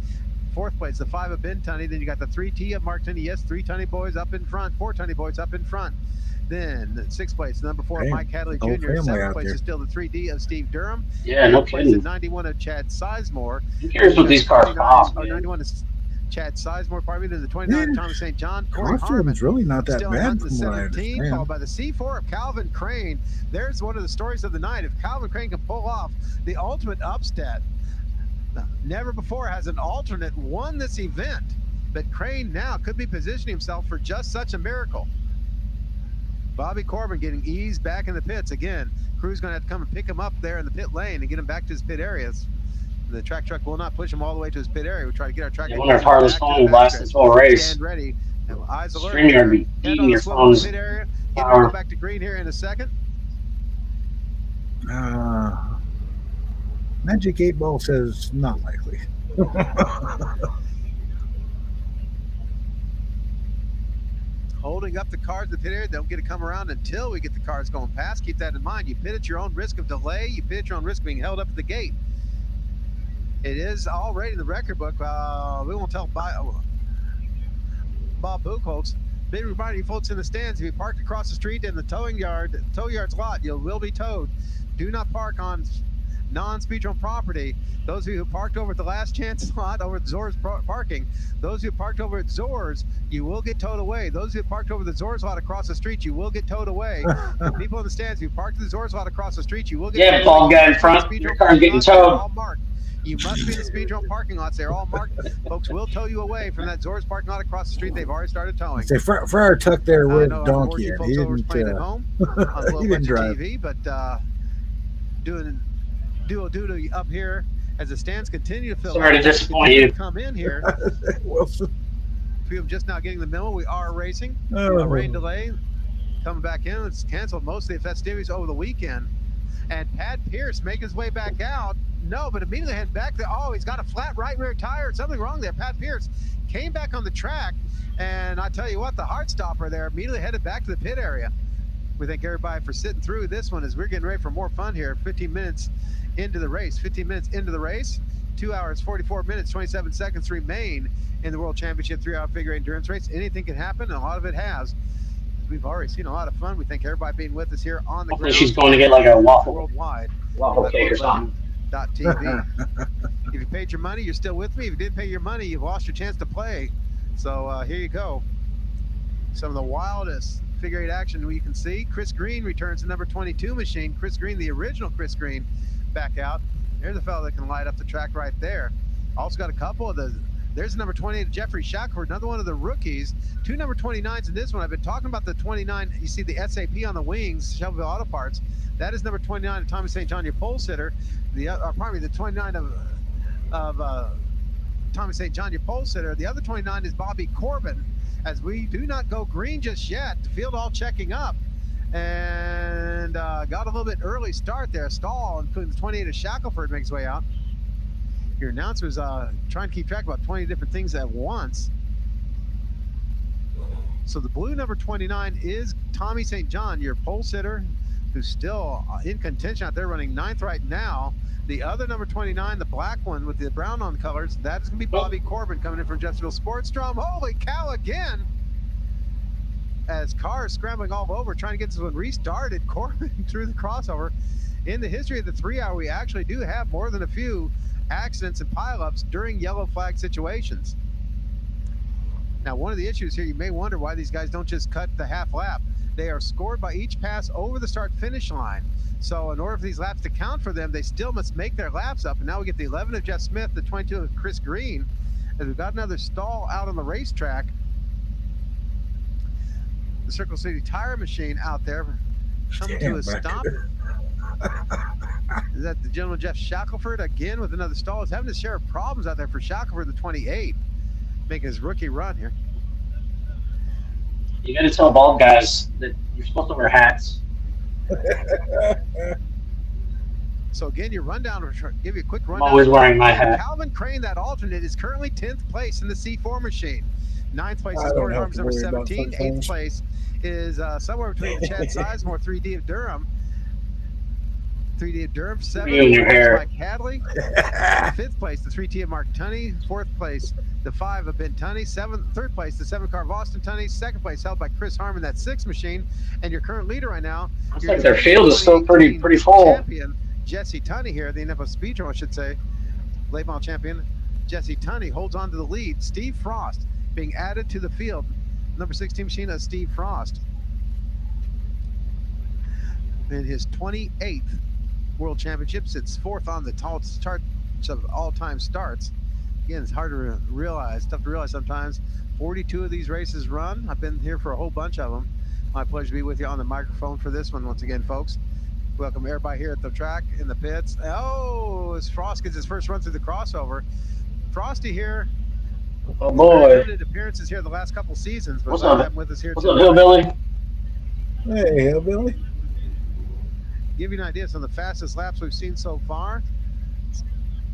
Fourth place, the 5 of Ben Tunney. Then you got the 3T of Mark Tunney. Yes, 3 Tunney boys up in front. 4 Tunney boys up in front. Then the 6th place, number 4 of Mike Hadley Jr. 7th place is still the 3D of Steve Durham. Yeah, no kidding. 91 of Chad Sizemore. Who cares what these cars cost, man? 91 is Chad Sizemore, pardon me. There's the 29 of Thomas St. John. Corey Crossroads Harmon. is really not that Still bad the from what I 17, understand. followed by the C4 of Calvin Crane. There's one of the stories of the night. If Calvin Crane can pull off the ultimate upset, never before has an alternate won this event, but Crane now could be positioning himself for just such a miracle. Bobby Corbin getting eased back in the pits again. Crew's going to have to come and pick him up there in the pit lane and get him back to his pit areas. The track truck will not push him all the way to his pit area. We try to get our track. I wonder if Harley's phone will last this whole race. Stand ready. Eyes alert. StreamYard be eating your phone's pit area. power. Go back to green here in a second. Magic 8 Ball says not likely. Holding up the cars in the pit area. They don't get to come around until we get the cars going past. Keep that in mind. You pit at your own risk of delay. You pit at your own risk of being held up at the gate. It is already in the record book. We won't tell Bob Buchholz. Big reminder, you folks in the stands, if you parked across the street in the tow yard's lot, you will be towed. Do not park on non-Speedrome property. Those of you who parked over at the last chance lot over at Zor's parking, those who parked over at Zor's, you will get towed away. Those who parked over the Zor's lot across the street, you will get towed away. People in the stands, if you parked at the Zor's lot across the street, you will get towed away. Bald guy in front, your car's getting towed. All marked. You must be in the Speedrome parking lots. They're all marked. Folks will tow you away from that Zor's parking lot across the street. They've already stared towing. Say Friar Tuck there with Donkey. He didn't, he didn't drive. TV, but doing duo-duty up here as the stands continue to fill. Sorry to disappoint you. Come in here. Wilson. People just now getting the memo. We are racing. Rain delay. Coming back in. It's canceled most of the festivities over the weekend. And Pat Pierce making his way back out. know, but immediately head back there. Oh, he's got a flat right rear tire. Something wrong there. Pat Pierce came back on the track, and I tell you what, the heart stopper there immediately headed back to the pit area. We thank everybody for sitting through this one as we're getting ready for more fun here. 15 minutes into the race. 15 minutes into the race. 2 hours, 44 minutes, 27 seconds remain in the World Championship 3-hour figure eight endurance race. Anything can happen, and a lot of it has. We've already seen a lot of fun. We thank everybody being with us here on the Hopefully ground. she's going to get like a worldwide waffle cake or something. .tv. If you paid your money, you're still with me. If you didn't pay your money, you've lost your chance to play. So here you go. Some of the wildest figure eight action you can see. Chris Green returns to number 22 machine. Chris Green, the original Chris Green, back out. There's a fellow that can light up the track right there. Also got a couple of there's number 28, Jeffrey Shackelford, another one of the rookies. 2 number 29s in this one. I've been talking about the 29. You see the SAP on the wings, Shelbyville Auto Parts. That is number 29 of Tommy St. John, your pole sitter. The 29 of Tommy St. John, your pole sitter. The other 29 is Bobby Corbin. As we do not go green just yet, the field all checking up. And got a little bit early start there. Stall, including the 28 of Shackelford, makes his way out. Your announcer's trying to keep track of about 20 different things at once. So the blue number 29 is Tommy St. John, your pole sitter, who's still in contention out there, running 9th right now. The other number 29, the black one with the brown on colors, that is going to be Bobby Corbin coming in from Jeffrey Sportstrom. Holy cow again! As cars scrambling all over, trying to get this one restarted, Corbin through the crossover. In the history of the 3-hour, we actually do have more than a few accidents and pileups during yellow flag situations. Now, one of the issues here, you may wonder why these guys don't just cut the half lap. They are scored by each pass over the start-finish line. So in order for these laps to count for them, they still must make their laps up. And now we get the 11 of Jeff Smith, the 22 of Chris Green, as we've got another stall out on the racetrack. The Circle City Tire Machine out there coming to a stop. Is that the gentleman Jeff Shackelford again with another stall? Is having his share of problems out there for Shackelford, the 28, making his rookie run here. You got to tell bald guys that you're supposed to wear hats. So again, your rundown, give you a quick I'm rundown. always wearing my hat. Calvin Crane, that alternate, is currently 10th place in the C4 machine. 9th place is Corey Harms, number 17. 8th place is somewhere between Chad Sizemore, 3D of Durham. 3D of Durham. 7th, Mike Hadley. 5th place, the 3T of Mark Tunney. 4th place, the 5 of Ben Tunney. 3rd place, the 7 car of Austin Tunney. 2nd place held by Chris Harmon, that 6th machine. And your current leader right now. Looks like their field is still pretty full. Champion Jesse Tunney here, the Indianapolis Speedrome, I should say. Late model champion Jesse Tunney holds on to the lead. Steve Frost being added to the field. Number 16 machine is Steve Frost. In his 28th World Championship, sits 4th on the charts of all-time starts. Again, it's hard to realize, tough to realize sometimes. 42 of these races run. I've been here for a whole bunch of them. My pleasure to be with you on the microphone for this one once again, folks. Welcome everybody here at the track, in the pits. Oh, as Frost gets his first run through the crossover. Frosty here. Oh boy. Limited appearances here the last couple seasons, but What's up? with us here What's up, Hillbilly? Hey, Hillbilly. Give you an idea of some of the fastest laps we've seen so far.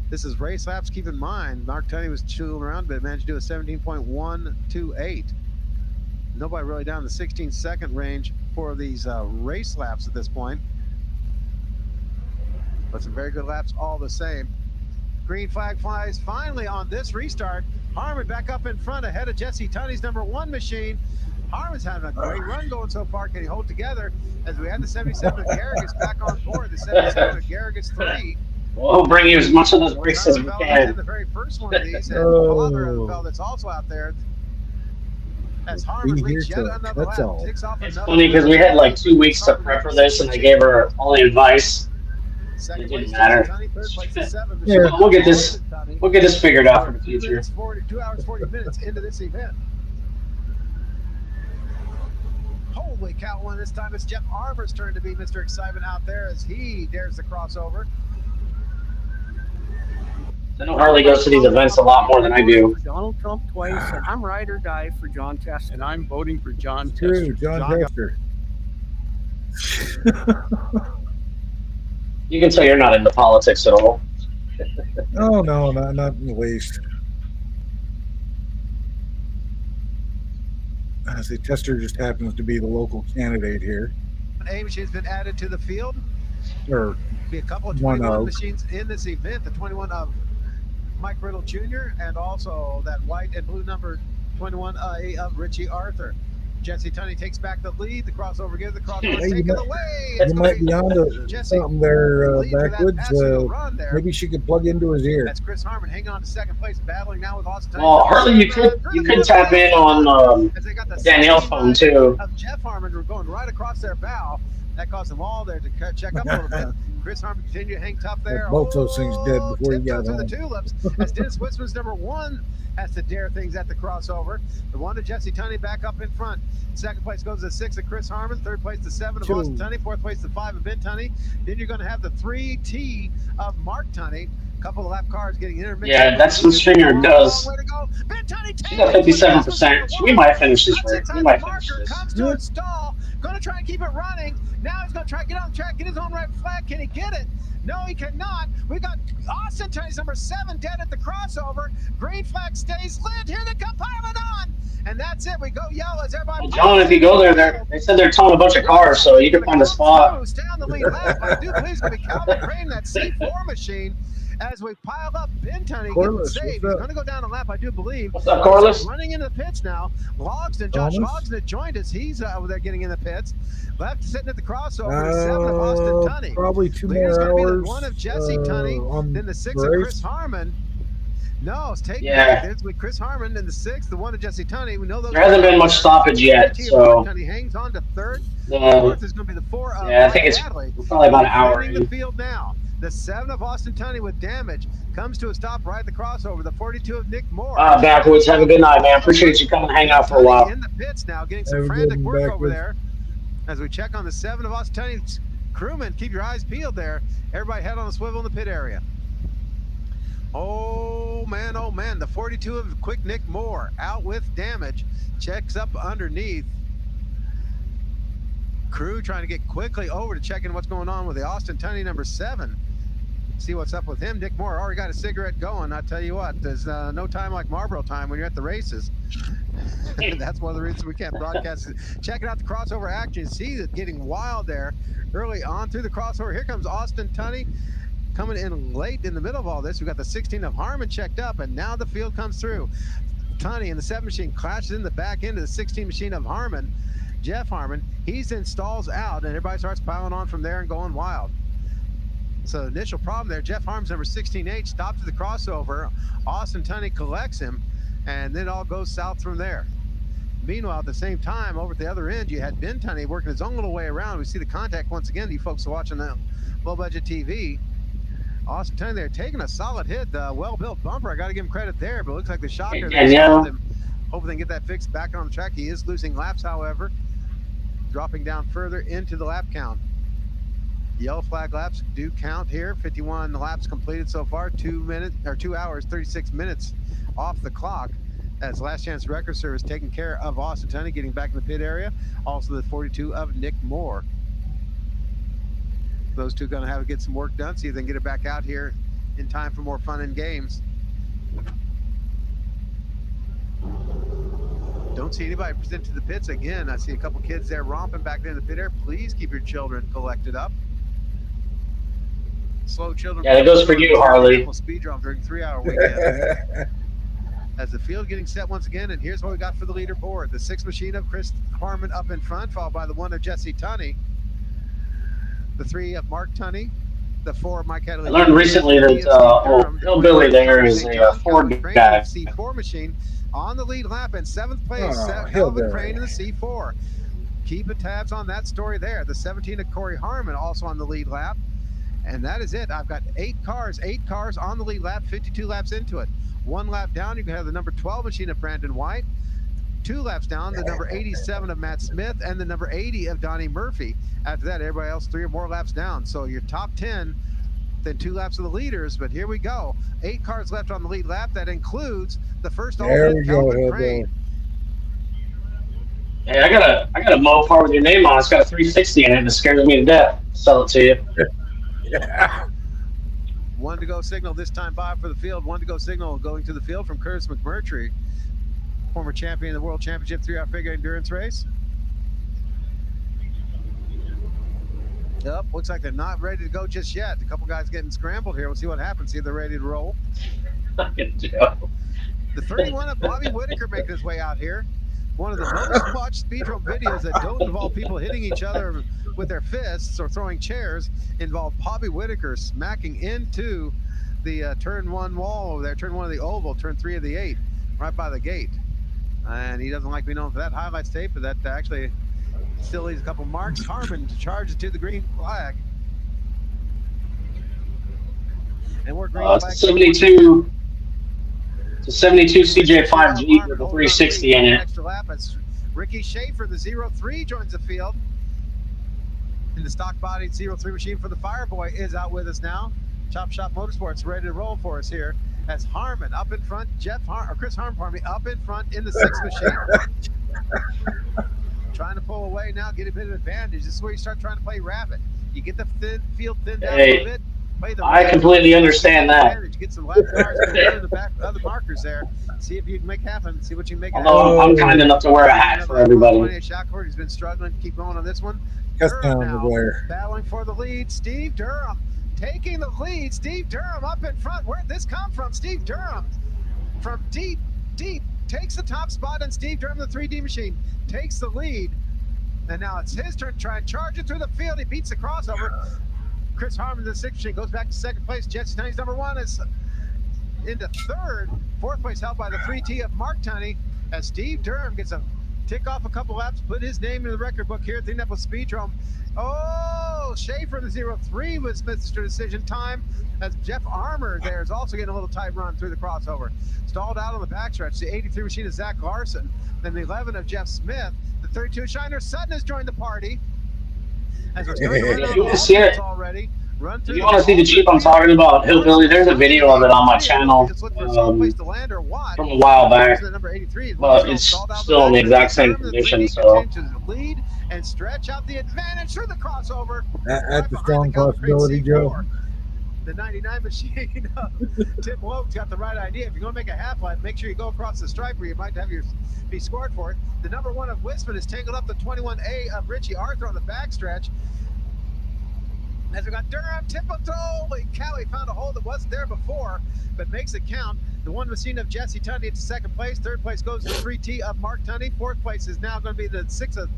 This is race laps. Keep in mind, Mark Tunney was chewing around, but managed to do a 17.128. Nobody really down in the 16-second range for these race laps at this point. But some very good laps all the same. Green flag flies finally on this restart. Harmon back up in front ahead of Jesse Tunney's number 1 machine. Harmon's having a great run going so far. Can he hold together as we had the 77 of Garrigus back on board? The 77 of Garrigus 3. We'll bring you as much of this race as we can. The very first one of these, and father of the fellow that's also out there. As Harmon reached yet another lap, takes off. It's funny because we had like 2 weeks to prep for this, and I gave her all the advice. It didn't matter. Yeah. We'll get this figured out for the future. 2 hours 40 minutes into this event. Holy cow, one this time it's Jeff Armour's turn to be Mr. Excitement out there as he dares the crossover. I know Harley goes to these events a lot more than I do. Donald Trump twice, and I'm ride or die for John Tester. And I'm voting for John True, Tester. John Tester. You can tell you're not into politics at all. Oh no, not in the least. The Tester just happens to be the local candidate here, A machine has been added to the field. or Be a couple of one 21 of. machines in this event. The 21 of Mike Riddle Jr. and also that white and blue number 21A of Richie Arthur. Jesse Tunney takes back the lead. The crossover gives the crossover Hey, taken away. You might be on to Jesse something there, lead for that backwoods. passenger run there. Maybe she could plug into his ear. That's Chris Harmon hanging on to second place, battling now with Austin Tunney. Well, Harley, you could tap in on Danielle's phone too. Of Jeff Harmon were going right across their bow. That caused them all there to check up a little bit. Chris Harmon continued to hang tough there. Both those things dead before he got through home. the tulips as Dennis Wisman's number 1 has to dare things at the crossover. The 1 to Jesse Tunney back up in front. Second place goes to 6 of Chris Harmon. Third place to 7 of Austin Tunney. Fourth place to 5 of Ben Tunney. Then you're going to have the 3T of Mark Tunney. Couple of lap cars getting intermixed. Yeah, that's what Stringer does. She's at 57%. We might finish this race. We might finish this. Comes to a stall. Going to try and keep it running. Now he's going to try to get on the track, get his own right flag. Can he get it? No, he cannot. We got Austin Tunney's number 7 dead at the crossover. Green flag stays lit. Here they come piling on. And that's it. We go yellow as everybody. Well, John, if you go there, they said they're towing a bunch of cars, so you can find a spot. Stay on the lead lap. I do believe it's going to be Calvin Crane, that C4 machine. As we pile up, Ben Tunney getting saved. He's going to go down a lap, I do believe. What's up, Corliss? Running into the pits now. Logsdon, Josh Logsdon joined us. He's over there getting in the pits. Left sitting at the crossover. 7 of Austin Tunney. Probably 2 Leader's more going to hours. be the 1 of Jesse Tunney. Then the 6 of Chris Harmon. No, it's taken. Yeah. It's with Chris Harmon and the 6th, the 1 of Jesse Tunney. We know those. There hasn't been much stoppage yet, so. Tunney hangs on to 3rd. The 4th is going to be the 4 of Yeah, I think it's Hadley. probably about an hour In in. the field now. The 7 of Austin Tunney with damage comes to a stop right at the crossover. The 42 of Nick Moore. Backwoods, have a good night, man. Appreciate you coming and hang out for a while. In the pits now, getting some frantic work over there. As we check on the 7 of Austin Tunney. Crewmen, keep your eyes peeled there. Everybody head on a swivel in the pit area. Oh man, the 42 of Quick Nick Moore out with damage. Checks up underneath. Crew trying to get quickly over to check in what's going on with the Austin Tunney number 7. See what's up with him. Nick Moore already got a cigarette going. I tell you what, there's no time like Marlboro time when you're at the races. That's one of the reasons we can't broadcast. Checking out the crossover action. See it getting wild there early on through the crossover. Here comes Austin Tunney coming in late in the middle of all this. We got the 16 of Harmon checked up, and now the field comes through. Tunney in the 7 machine clashes in the back end of the 16 machine of Harmon. Jeff Harmon, he's then stalls out, and everybody starts piling on from there and going wild. So initial problem there, Jeff Harmon's number 16H stops at the crossover. Austin Tunney collects him, and then it all goes south from there. Meanwhile, at the same time, over at the other end, you had Ben Tunney working his own little way around. We see the contact once again, you folks are watching the low-budget TV. Austin Tunney there taking a solid hit, well-built bumper. I got to give him credit there, but it looks like the shocker there stopped him. Hopefully they can get that fixed back on the track. He is losing laps, however, dropping down further into the lap count. Yellow flag laps do count here. 51 laps completed so far. 2 hours, 36 minutes off the clock. As Last Chance Record Service taking care of Austin Tunney, getting back in the pit area. Also the 42 of Nick Moore. Those two going to have to get some work done, see if they can get it back out here in time for more fun and games. Don't see anybody present to the pits again. I see a couple kids there romping back there in the pit area. Please keep your children collected up. Slow children. Yeah, that goes for you, Harley. Speedrome during 3-hour weekend. As the field getting set once again, and here's what we got for the leaderboard. The 6 machine of Chris Harmon up in front, followed by the 1 of Jesse Tunney. The 3 of Mark Tunney. The 4 of Mike Hadley. I learned recently that Hillbilly there is a Ford guy. C4 machine on the lead lap in 7th place. Calvin Crane in the C4. Keep tabs on that story there. The 17 of Corey Harmon also on the lead lap. And that is it. I've got 8 cars on the lead lap, 52 laps into it. 1 lap down, you can have the number 12 machine of Brandon White. 2 laps down, the number 87 of Matt Smith and the number 80 of Donnie Murphy. After that, everybody else 3 or more laps down. So your top 10, then 2 laps of the leaders. But here we go. 8 cars left on the lead lap. That includes the first alternate, Calvin Crane. Hey, I got a Mopar with your name on it. It's got a 360 in it, and it scares me to death. Sell it to you. Yeah. One to go signal this time by for the field. One to go signal going to the field from Curtis McMurtry, former champion of the World Championship 3-hour figure endurance race. Yep, looks like they're not ready to go just yet. A couple guys getting scrambled here. We'll see what happens. See if they're ready to roll. The 31 of Bobby Whitaker making his way out here. One of the most watched Speedrome videos that don't involve people hitting each other with their fists or throwing chairs involve Bobby Whitaker smacking into the turn 1 wall over there, turn 1 of the oval, turn 3 of the 8, right by the gate. And he doesn't like being known for that highlights tape, but that actually still leaves a couple marks. Harmon charges to the green flag. And we're green flag. 72. It's a 72 CJ5 Jeep with a 360 in it. Extra lap as Ricky Schaefer, the 03, joins the field. And the stock body 03 machine for the Fireboy is out with us now. Chop Shop Motorsports ready to roll for us here. As Harmon up in front, Chris Harmon, pardon me, up in front in the 6 machine. Trying to pull away now, get a bit of advantage. This is where you start trying to play rabbit. You get the field thinned down a little bit. I completely understand that. Get some lap cars in the back, other markers there. See if you can make happen. See what you can make happen. Although I'm kind enough to wear a hat for everybody. Shackleford, he's been struggling to keep going on this one. Battling for the lead. Steve Durham taking the lead. Steve Durham up in front. Where'd this come from? Steve Durham from deep takes the top spot, and Steve Durham, the 3D machine, takes the lead. And now it's his turn to try and charge it through the field. He beats the crossover. Chris Harmon, the 6th machine, goes back to 2nd place. Jesse Tunney's number 1 is into 3rd. 4th place held by the 3T of Mark Tunney as Steve Durham gets a tick off a couple laps, put his name in the record book here at the Indianapolis Speedrome. Oh, Schaefer, the 03, was Mr. Decision time as Jeff Armour there is also getting a little tight run through the crossover. Stalled out on the backstretch. The 83 machine is Zach Larson. Then the 11 of Jeff Smith. The 32 Shiner Sutton has joined the party. As we're starting to run you see it already. If you want to see the Jeep I'm talking about, Hillbilly, there's a video of it on my channel from a while back. But it's still in the exact same condition, so. Lead and stretch out the advantage through the crossover. At the strong possibility, Joe. The 99 machine. Tim Loeb's got the right idea. If you're going to make a half lap, make sure you go across the stripe where you might have be scored for it. The number 1 of Wisman is tangled up the 21A of Richie Arthur on the backstretch. As we got Durham, holy cow, he found a hole that wasn't there before, but makes it count. The 1 machine of Jesse Tunney to 2nd place. 3rd place goes to the 3T of Mark Tunney. 4th place is now going to be the 6 of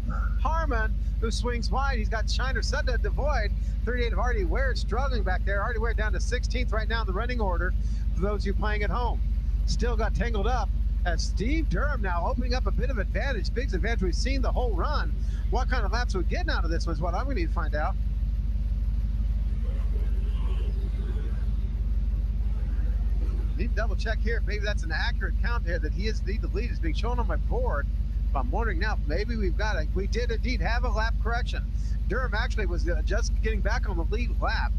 Harmon, who swings wide. He's got Shiner Sutton at the void. 38 of Artie Ware struggling back there. Artie Ware down to 16th right now in the running order for those of you playing at home. Still got tangled up as Steve Durham now opening up a bit of advantage. Big advantage we've seen the whole run. What kind of laps we're getting out of this one is what I'm going to need to find out. Need to double check here. Maybe that's an accurate count here that he is the lead is being shown on my board. But I'm wondering now, maybe we did indeed have a lap correction. Durham actually was just getting back on the lead lap.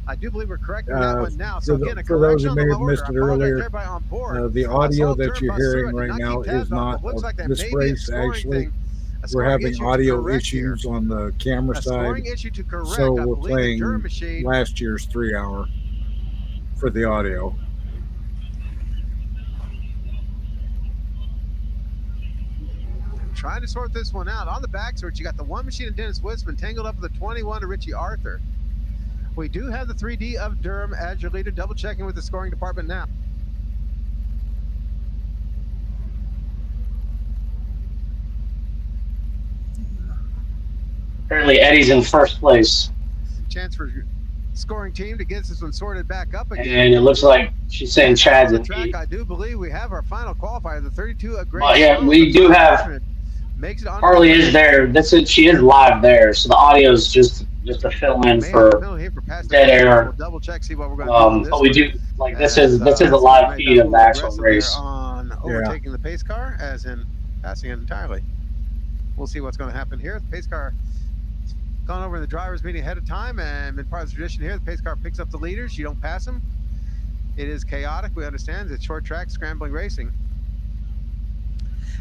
I do believe we're correcting that one now. So again, a for those correction who on may the have missed it earlier, the audio that you're hearing right now is not of this race. Actually, we're having audio issues on the camera side, so we're playing last year's 3-hour for the audio. Trying to sort this one out. On the backstretch, you got the 1 machine of Dennis Wisman tangled up with the 21 of Richie Arthur. We do have the 3D of Durham as your leader. Double checking with the scoring department now. Apparently Eddie's in 1st place. Chance for scoring team to get this one sorted back up again. And it looks like she's saying Chad's in track. I do believe we have our final qualifier, the 32 of Great. Well, yeah, we do have. Harley is there. She is live there, so the audio is just to fill in for dead air. We'll double check, see what we're going to do. But we do this is a live feed of the actual race. On overtaking the pace car, as in passing it entirely. We'll see what's going to happen here. The pace car gone over in the driver's meeting ahead of time, and been part of the tradition here. The pace car picks up the leaders. You don't pass them. It is chaotic. We understand it's short track scrambling racing.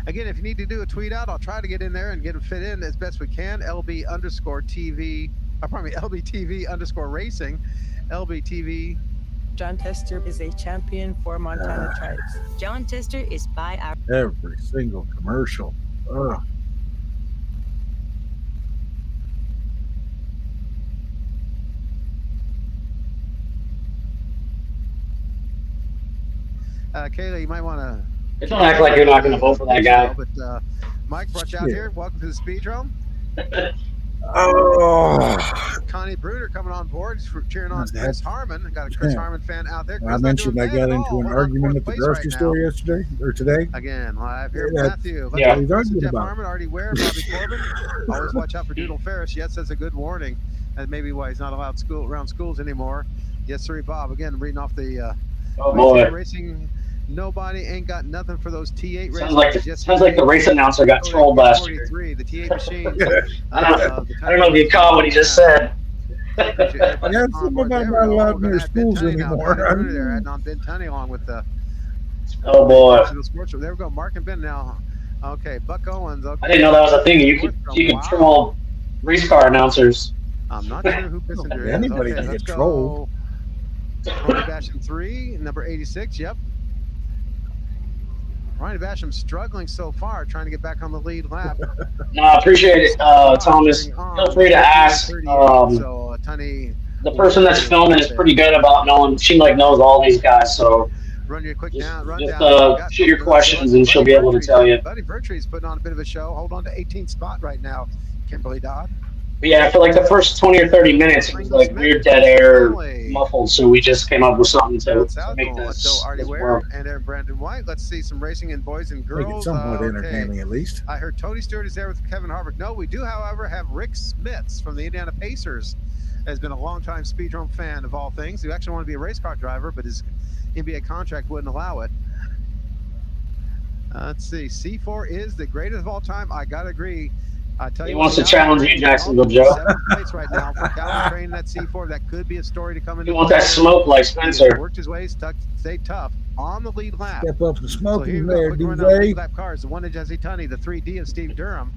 Again, if you need to do a tweet out, I'll try to get in there and get them fit in as best we can. LB_TV, LBTV_racing, LBTV John Tester is a champion for Montana tribes. John Tester is by our Every single commercial. Ugh. Kayla, you might want to. Don't act like you're not going to vote for that guy. But Mike brought you out here. Welcome to the Speedrome. Oh, Connie Bruder coming on board, cheering on Chris Harmon. I got a Chris Harmon fan out there. I mentioned I got into an argument at the grocery store yesterday or today. Again, live here, Matthew. Yeah. Jeff Harmon already aware. Bobby Corbin. Always watch out for Doodle Ferris. Yes, that's a good warning. And maybe why he's not allowed around schools anymore. Yes, sir, Bob. Again, reading off the Oh boy. Racing. Nobody ain't got nothing for those T8 races. Sounds like the race announcer got trolled last year. The T8 machines. I don't know if you caught what he just said. Yeah, some of them are not allowed in their schools anymore. They're adding on Ben Tunney along with the. Oh boy. There we go. Mark and Ben now. Okay, Buck Owens. Okay. I didn't know that was a thing. You could troll race car announcers. I'm not sure who Kissinger is. Anybody can get trolled. Ronnie Basham 3, number 86. Yep. Ronnie Basham struggling so far, trying to get back on the lead lap. No, I appreciate it, Thomas. Feel free to ask. Tunney, the person that's filming is pretty good about knowing. She knows all these guys, so run your quick just down. shoot your questions and she'll be able to tell you. Buddy Bertry's putting on a bit of a show. Hold on to 18th spot right now, Kimberly Dodd. But yeah, for like the first 20 or 30 minutes, it was like weird dead air, muffled. So we just came up with something to make this work. And Aaron Brandon White. Let's see some racing in boys and girls. Make it somewhat entertaining, at least. I heard Tony Stewart is there with Kevin Harvick. No, we do, however, have Rick Smits from the Indiana Pacers. Has been a longtime Speedrome fan of all things. Who actually wanted to be a race car driver, but his NBA contract wouldn't allow it. Let's see. C4 is the greatest of all time. I gotta agree. He wants to challenge you, Jacksonville Joe. 7th place right now for Calvin Crane, that C4. That could be a story to come in. He wants that smoke like Spencer. Worked his way, stayed tough on the lead lap. Step up the smoking there, DJ. Lap cars. The 1 of Jesse Tunney, the 3D of Steve Durham,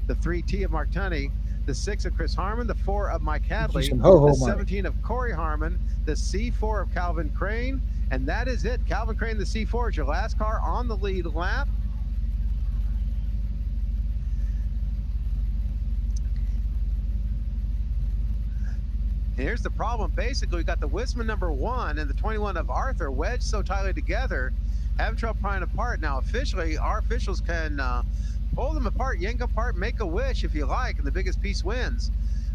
the 3T of Mark Tunney, the 6 of Chris Harmon, the 4 of Mike Hadley, the 17 of Corey Harmon, the C4 of Calvin Crane, and that is it. Calvin Crane, the C4 is your last car on the lead lap. Here's the problem. Basically, we got the Wisman number 1 and the 21 of Arthur wedged so tightly together, having trouble prying them apart. Now, officially, our officials can pull them apart, yank them apart, make a wish if you like, and the biggest piece wins.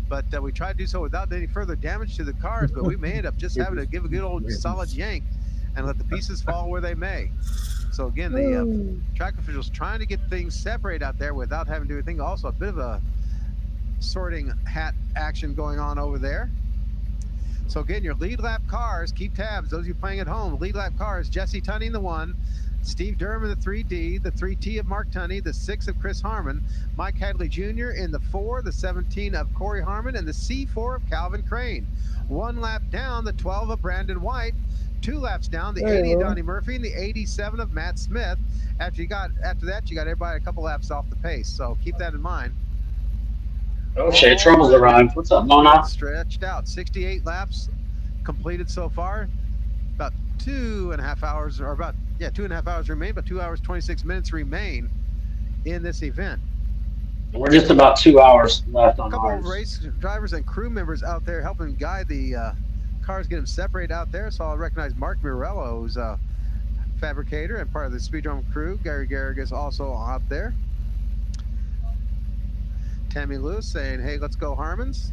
But we tried to do so without any further damage to the cars, but we may end up just having to give a good old solid yank and let the pieces fall where they may. So again, the track officials trying to get things separated out there without having to do anything. Also, a bit of a sorting hat action going on over there. So again, your lead lap cars, keep tabs, those of you playing at home, lead lap cars, Jesse Tunney in the 1, Steve Durham in the 3D, the 3T of Mark Tunney, the 6 of Chris Harmon, Mike Hadley Jr. in the 4, the 17 of Corey Harmon, and the C4 of Calvin Crane. 1 lap down, the 12 of Brandon White, 2 laps down, the 80 of Donnie Murphy, and the 87 of Matt Smith. After that, you got everybody a couple laps off the pace, so keep that in mind. Oh shit, trouble's arrived. What's up, Mona? Stretched out, 68 laps completed so far. About 2.5 hours, or about 2.5 hours remain, but 2 hours 26 minutes remain in this event. We're just about 2 hours left on ours. A couple ours. of race drivers and crew members out there helping guide the cars, get them separated out there. So I'll recognize Mark Morello, who's a fabricator and part of the Speedrome crew. Gary Garrick is also out there. Tammy Lewis saying, hey, let's go Harmons.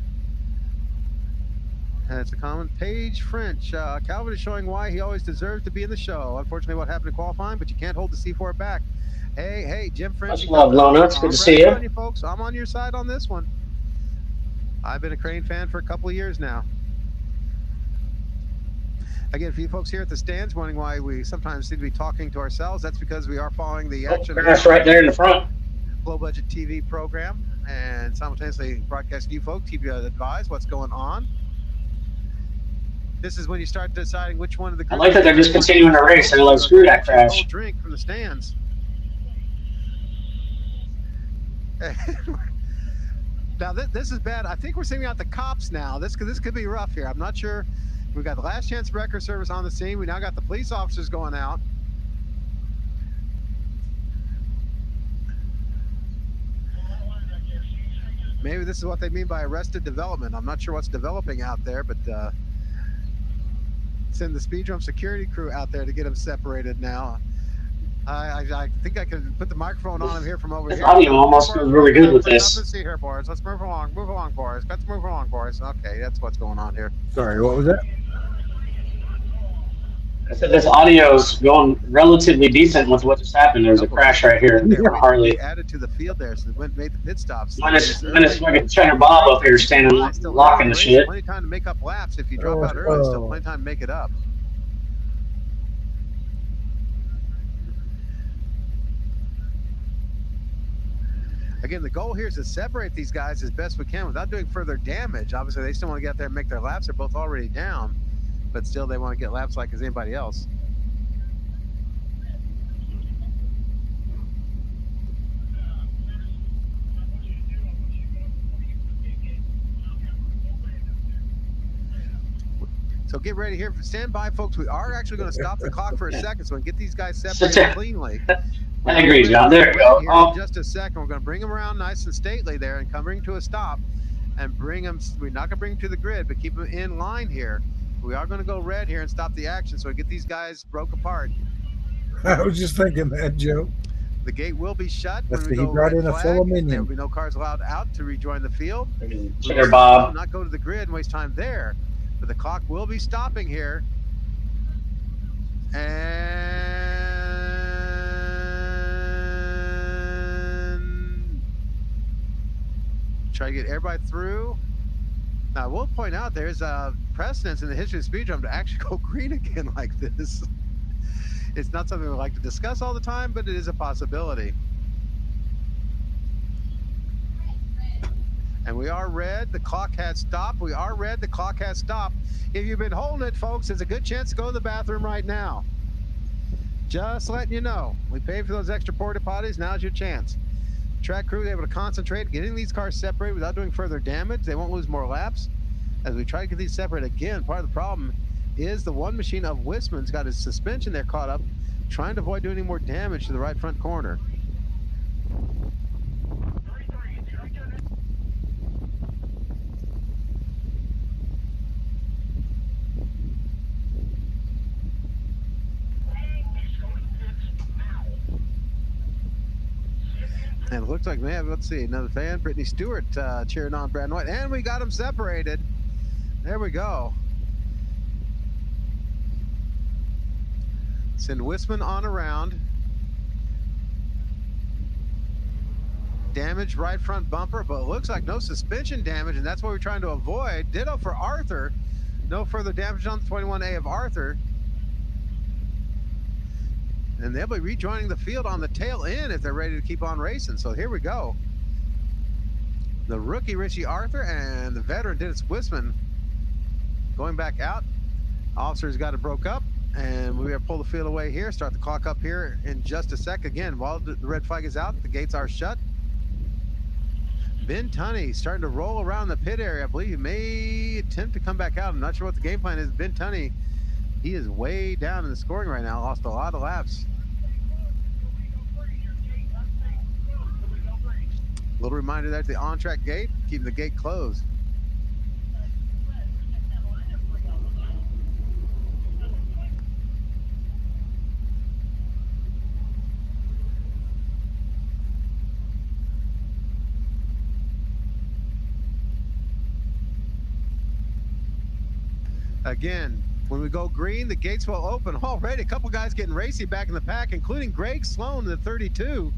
And it's a comment. Paige French. Calvin is showing why he always deserves to be in the show. Unfortunately, what happened in qualifying, but you can't hold the C4 back. Hey, Jim French. Much love, Lona. It's good to see you. On you folks. I'm on your side on this one. I've been a Crane fan for a couple of years now. Again, for you folks here at the stands wondering why we sometimes seem to be talking to ourselves, that's because we are following the action. That's right there in the front. Low budget TV program and simultaneously broadcasting you folks, keep you advised what's going on. This is when you start deciding which one of the groups. I like that they're just continuing the race. They're like, screw that crash. Drink from the stands. Now this is bad. I think we're sending out the cops now. This could be rough here. I'm not sure We've got the last chance record service on the scene. We now got the police officers going out. Maybe this is what they mean by arrested development. I'm not sure what's developing out there, but send the Speedrome security crew out there to get them separated now. I think I can put the microphone on him here from over This here. audio almost goes really good with Let's this. see here, boys. Let's move along, boys. Let's move along, boys. Okay, that's what's going on here. Sorry, what was that? I said this audio's going relatively decent with what just happened. There's a crash right here. Harley. Added to the field there, so they made the pit stops. Minus fucking China Bob up here standing locking the shit. Plenty of time to make up laps. If you drop out early, still plenty of time to make it up. Again, the goal here is to separate these guys as best we can without doing further damage. Obviously, they still want to get out there and make their laps. They're both already down, but still they want to get laps like as anybody else. So get ready here. Stand by, folks. We are actually going to stop the clock for a second so we can get these guys separated cleanly. I agree, John. There we go. In just a second, we're going to bring them around nice and stately there and coming to a stop and bring them. We're not going to bring them to the grid, but keep them in line here. We are going to go red here and stop the action so we get these guys broke apart. I was just thinking that, Joe. The gate will be shut. That's when we he go brought red in a flag. fellow minion. There will be no cars allowed out to rejoin the field. Cheddar Bob. Not go to the grid and waste time there. But the clock will be stopping here. And try to get everybody through. Now, we'll point out there's a precedence in the history of Speedrome to actually go green again like this. It's not something we like to discuss all the time, but it is a possibility. And we are red. The clock has stopped. We are red. The clock has stopped. If you've been holding it, folks, there's a good chance to go to the bathroom right now. Just letting you know. We paid for those extra porta potties. Now's your chance. Track crew, able to concentrate, getting these cars separated without doing further damage. They won't lose more laps. As we try to get these separated again, part of the problem is the one machine of Wisman's got his suspension there caught up, trying to avoid doing any more damage to the right front corner. And it looks like we have, let's see, another fan, Brittany Stewart cheering on Brandon White. And we got them separated. There we go. Send Wisman on around. Damage right front bumper, but it looks like no suspension damage, and that's what we're trying to avoid. Ditto for Arthur. No further damage on the 21A of Arthur. And they'll be rejoining the field on the tail end if they're ready to keep on racing. So here we go. The rookie Richie Arthur and the veteran Dennis Wisman going back out. Officers got it broke up, and we have pull the field away here. Start the clock up here in just a sec. Again, while the red flag is out, the gates are shut. Ben Tunney starting to roll around the pit area. I believe he may attempt to come back out. I'm not sure what the game plan is. Ben Tunney, he is way down in the scoring right now. Lost a lot of laps. Little reminder there at the on-track gate, keeping the gate closed. Again, when we go green, the gates will open. Already a couple guys getting racy back in the pack, including Greg Sloan, the 32.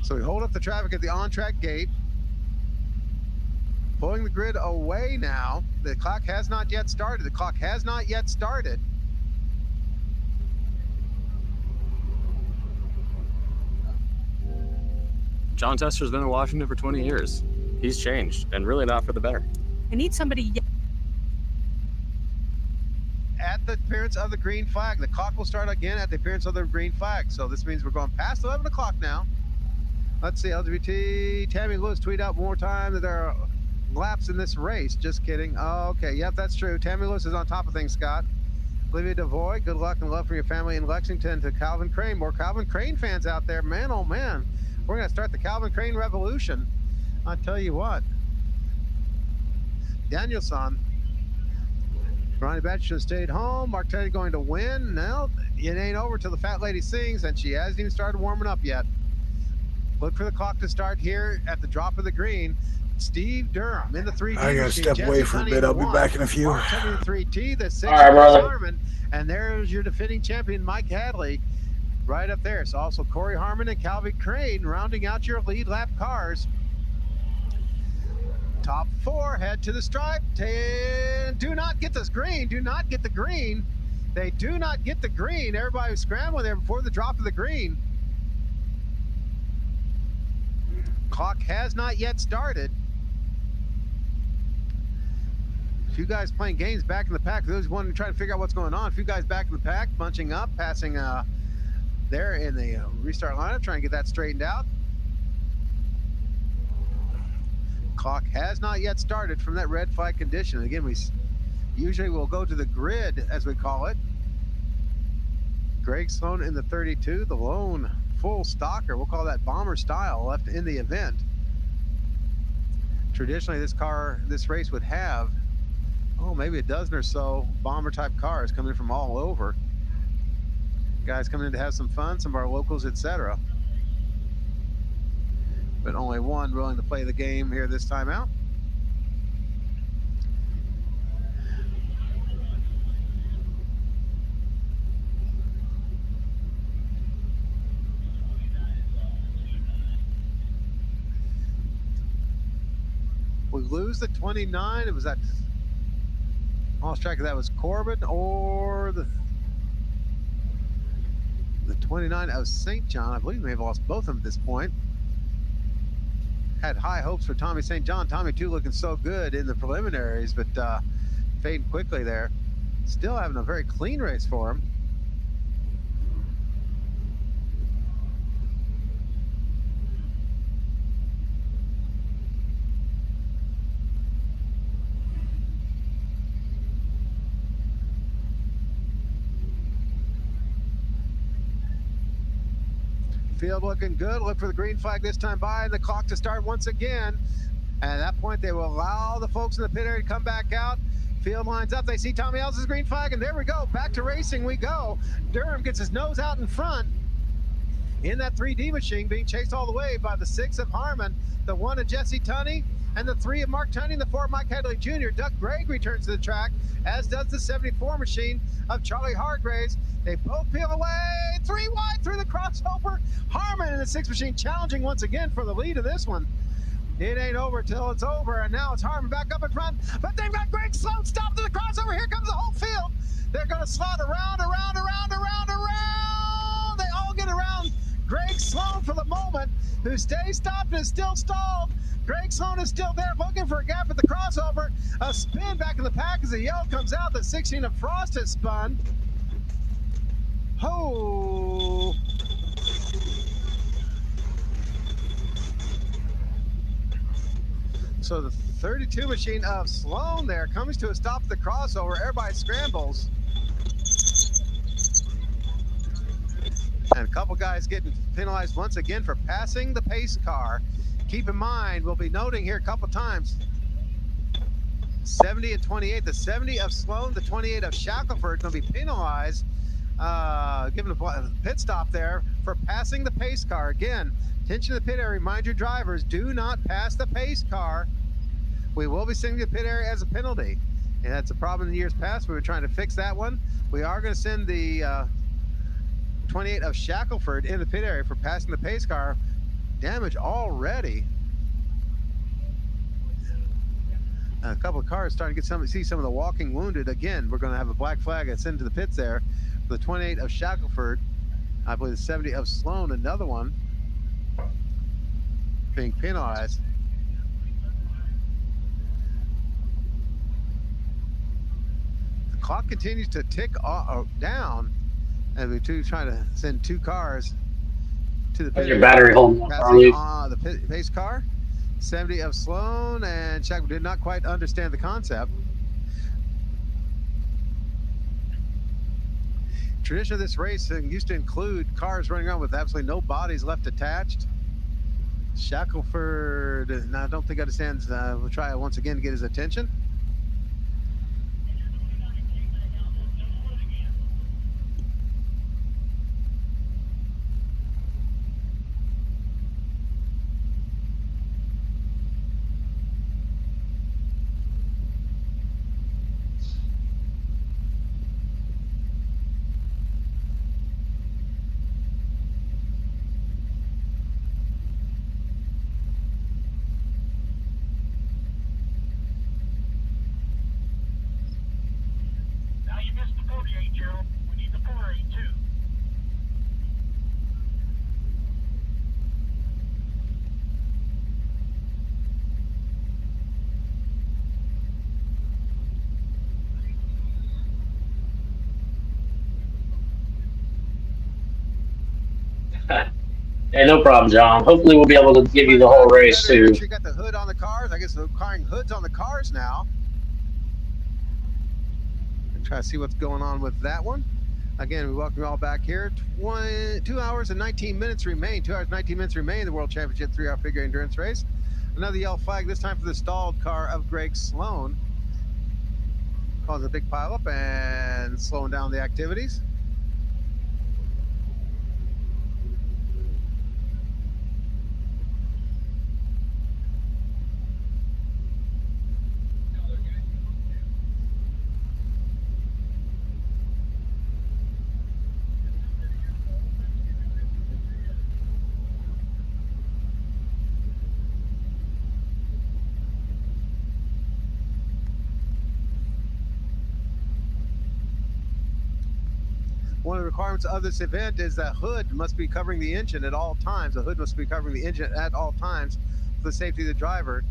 So we hold up the traffic at the on-track gate. Pulling the grid away now. The clock has not yet started. The clock has not yet started. John Tester's been in Washington for 20 years. He's changed, and really not for the better. I need somebody. at the appearance of the green flag. The clock will start again at the appearance of the green flag. So this means we're going past 11 o'clock now. Let's see, LGBT. Tammy Lewis tweet out one more time that there are laps in this race. Just kidding. Oh, okay, yep, that's true. Tammy Lewis is on top of things, Scott. Olivia Devoy, good luck and love for your family in Lexington. To Calvin Crane. More Calvin Crane fans out there. Man, oh man. We're going to start the Calvin Crane revolution. I'll tell you what. Danielson. Ronnie Batch should have stayed home. Mark Teddy going to win. No, it ain't over till the fat lady sings, and she hasn't even started warming up yet. Look for the clock to start here at the drop of the green. Steve Durham in the 3D. I gotta step away for a bit. I'll be back in a few. Mark Teddy in the 3T, the 6 All right, brother. Harmon, and there's your defending champion, Mike Hadley, right up there. So also Corey Harmon and Calvin Crane rounding out your lead lap cars. Top 4 head to the stripe. Do not get this green. Do not get the green. They do not get the green. Everybody was scrambling there before the drop of the green. Clock has not yet started. A few guys playing games back in the pack. Those who want to try to figure out what's going on. A few guys back in the pack, bunching up, passing there in the restart lineup, trying to get that straightened out. Clock has not yet started from that red flag condition. Again, we usually will go to the grid, as we call it. Greg Sloan in the 32, the lone full stalker. We'll call that bomber style left in the event. Traditionally, this race would have, maybe a dozen or so bomber type cars coming in from all over. Guys coming in to have some fun, some of our locals, etc. But only one willing to play the game here this time out. We lose the 29. It was that. I lost track of that. Was Corbin or the 29 of St. John? I believe we may have lost both of them at this point. Had high hopes for Tommy St. John. Tommy too looking so good in the preliminaries, but fading quickly there. Still having a very clean race for him. Field looking good. Look for the green flag this time by, and the clock to start once again. And at that point, they will allow the folks in the pit area to come back out. Field lines up. They see Tommy Ellis's green flag, and there we go. Back to racing we go. Durham gets his nose out in front in that 3D machine, being chased all the way by the 6 of Harmon, the 1 of Jesse Tunney, and the 3 of Mark Tunney, and the 4 of Mike Hadley Jr. Doug Gregg returns to the track, as does the 74 machine of Charlie Hargraves. They both peel away, 3 wide through the crossover. Harmon in the 6 machine challenging once again for the lead of this one. It ain't over till it's over, and now it's Harmon back up in front, but they've got Greg Sloan stopped to the crossover. Here comes the whole field. They're going to slot around. They all get around Greg Sloan for the moment, who stays stopped and is still stalled. Greg Sloan is still there looking for a gap at the crossover. A spin back in the pack as the yell comes out. The 16 of Frost has spun. Oh. So the 32 machine of Sloan there comes to a stop at the crossover. Everybody scrambles. And a couple guys getting penalized once again for passing the pace car. Keep in mind, we'll be noting here a couple times, 70 and 28. The 70 of Sloan, the 28 of Shackelford going to be penalized, given a pit stop there for passing the pace car. Again, attention to the pit area. Remind your drivers, do not pass the pace car. We will be sending the pit area as a penalty. And that's a problem in years past. We were trying to fix that one. We are going to send the 28 of Shackelford in the pit area for passing the pace car. Damage already. A couple of cars starting to see some of the walking wounded. Again, we're going to have a black flag that's into the pits there. For the 28 of Shackelford, I believe the 70 of Sloan, another one being penalized. The clock continues to tick down as we trying to send 2 cars to the pit. Your battery holding up, Passing the pace car. 70 of Sloan, and Shaq did not quite understand the concept. Tradition of this race used to include cars running around with absolutely no bodies left attached. Shackelford, I don't think understands. We'll try once again to get his attention. Hey, no problem, John. Hopefully we'll be able to give you the whole race, too. You got the hood on the cars. I guess they're requiring hoods on the cars now. And try to see what's going on with that one. Again, we welcome you all back here. 2 hours and 19 minutes remain. 2 hours and 19 minutes remain in the World Championship 3-hour figure endurance race. Another yellow flag, this time for the stalled car of Greg Sloan. Causing a big pileup and slowing down the activities. One of the requirements of this event is that hood must be covering the engine at all times. The hood must be covering the engine at all times for the safety of the driver.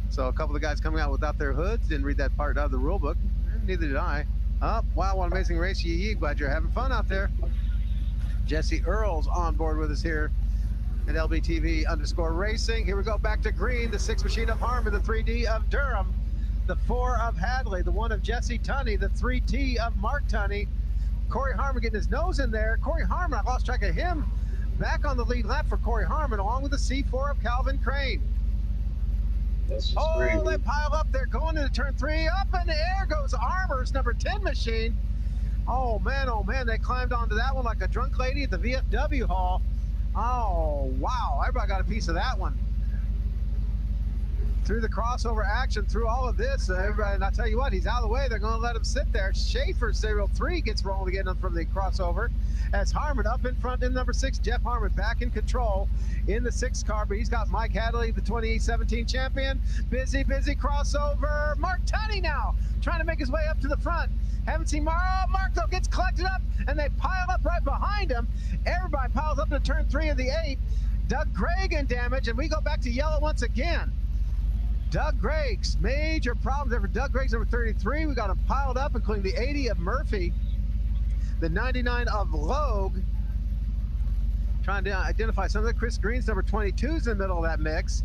So a couple of guys coming out without their hoods, didn't read that part out of the rule book. Neither did I. Oh, wow, what an amazing race. Yee, glad you're having fun out there. Jesse Earls on board with us here at LBTV_racing. Here we go, back to green, the 6 machine of Harmon, the 3D of Durham, the 4 of Hadley, the 1 of Jesse Tunney, the 3T of Mark Tunney. Corey Harmon getting his nose in there. Corey Harmon, I lost track of him. Back on the lead lap for Corey Harmon, along with the C4 of Calvin Crane. Oh, crazy. They pile up. They're going into turn 3. Up in the air goes Armour's number 10 machine. Oh, man, they climbed onto that one like a drunk lady at the VFW hall. Oh, wow. Everybody got a piece of that one. Through the crossover action, through all of this, everybody, and I tell you what, he's out of the way. They're going to let him sit there. Schaefer's serial 3 gets rolled again from the crossover as Harmon up in front in number 6. Jeff Harmon back in control in the 6 car, but he's got Mike Hadley, the 2017 champion. Busy crossover. Mark Tunney now trying to make his way up to the front. Haven't seen Mark. Oh, Mark, though, gets collected up, and they pile up right behind him. Everybody piles up to turn 3 of the 8. Doug Gregg in damage, and we go back to yellow once again. Doug Gregg's major problems there for Doug Gregg's number 33. We got him piled up, including the 80 of Murphy, the 99 of Logue. Trying to identify some of the Chris Green's number 22's in the middle of that mix.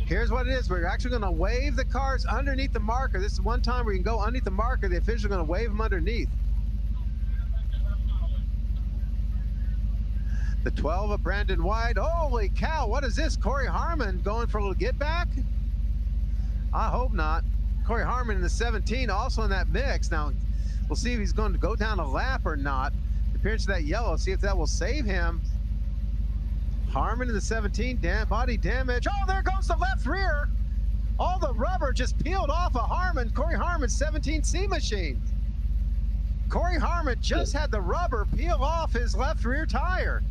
Here's what it is. We're actually going to wave the cars underneath the marker. This is one time where you can go underneath the marker. The officials are going to wave them underneath. The 12 of Brandon White. Holy cow, what is this? Corey Harmon going for a little get back? I hope not. Corey Harmon in the 17 also in that mix. Now, we'll see if he's going to go down a lap or not. The appearance of that yellow, see if that will save him. Harmon in the 17, body damage. Oh, there goes the left rear. All the rubber just peeled off of Harmon. Corey Harmon's 17C machine. Corey Harmon just had the rubber peel off his left rear tire.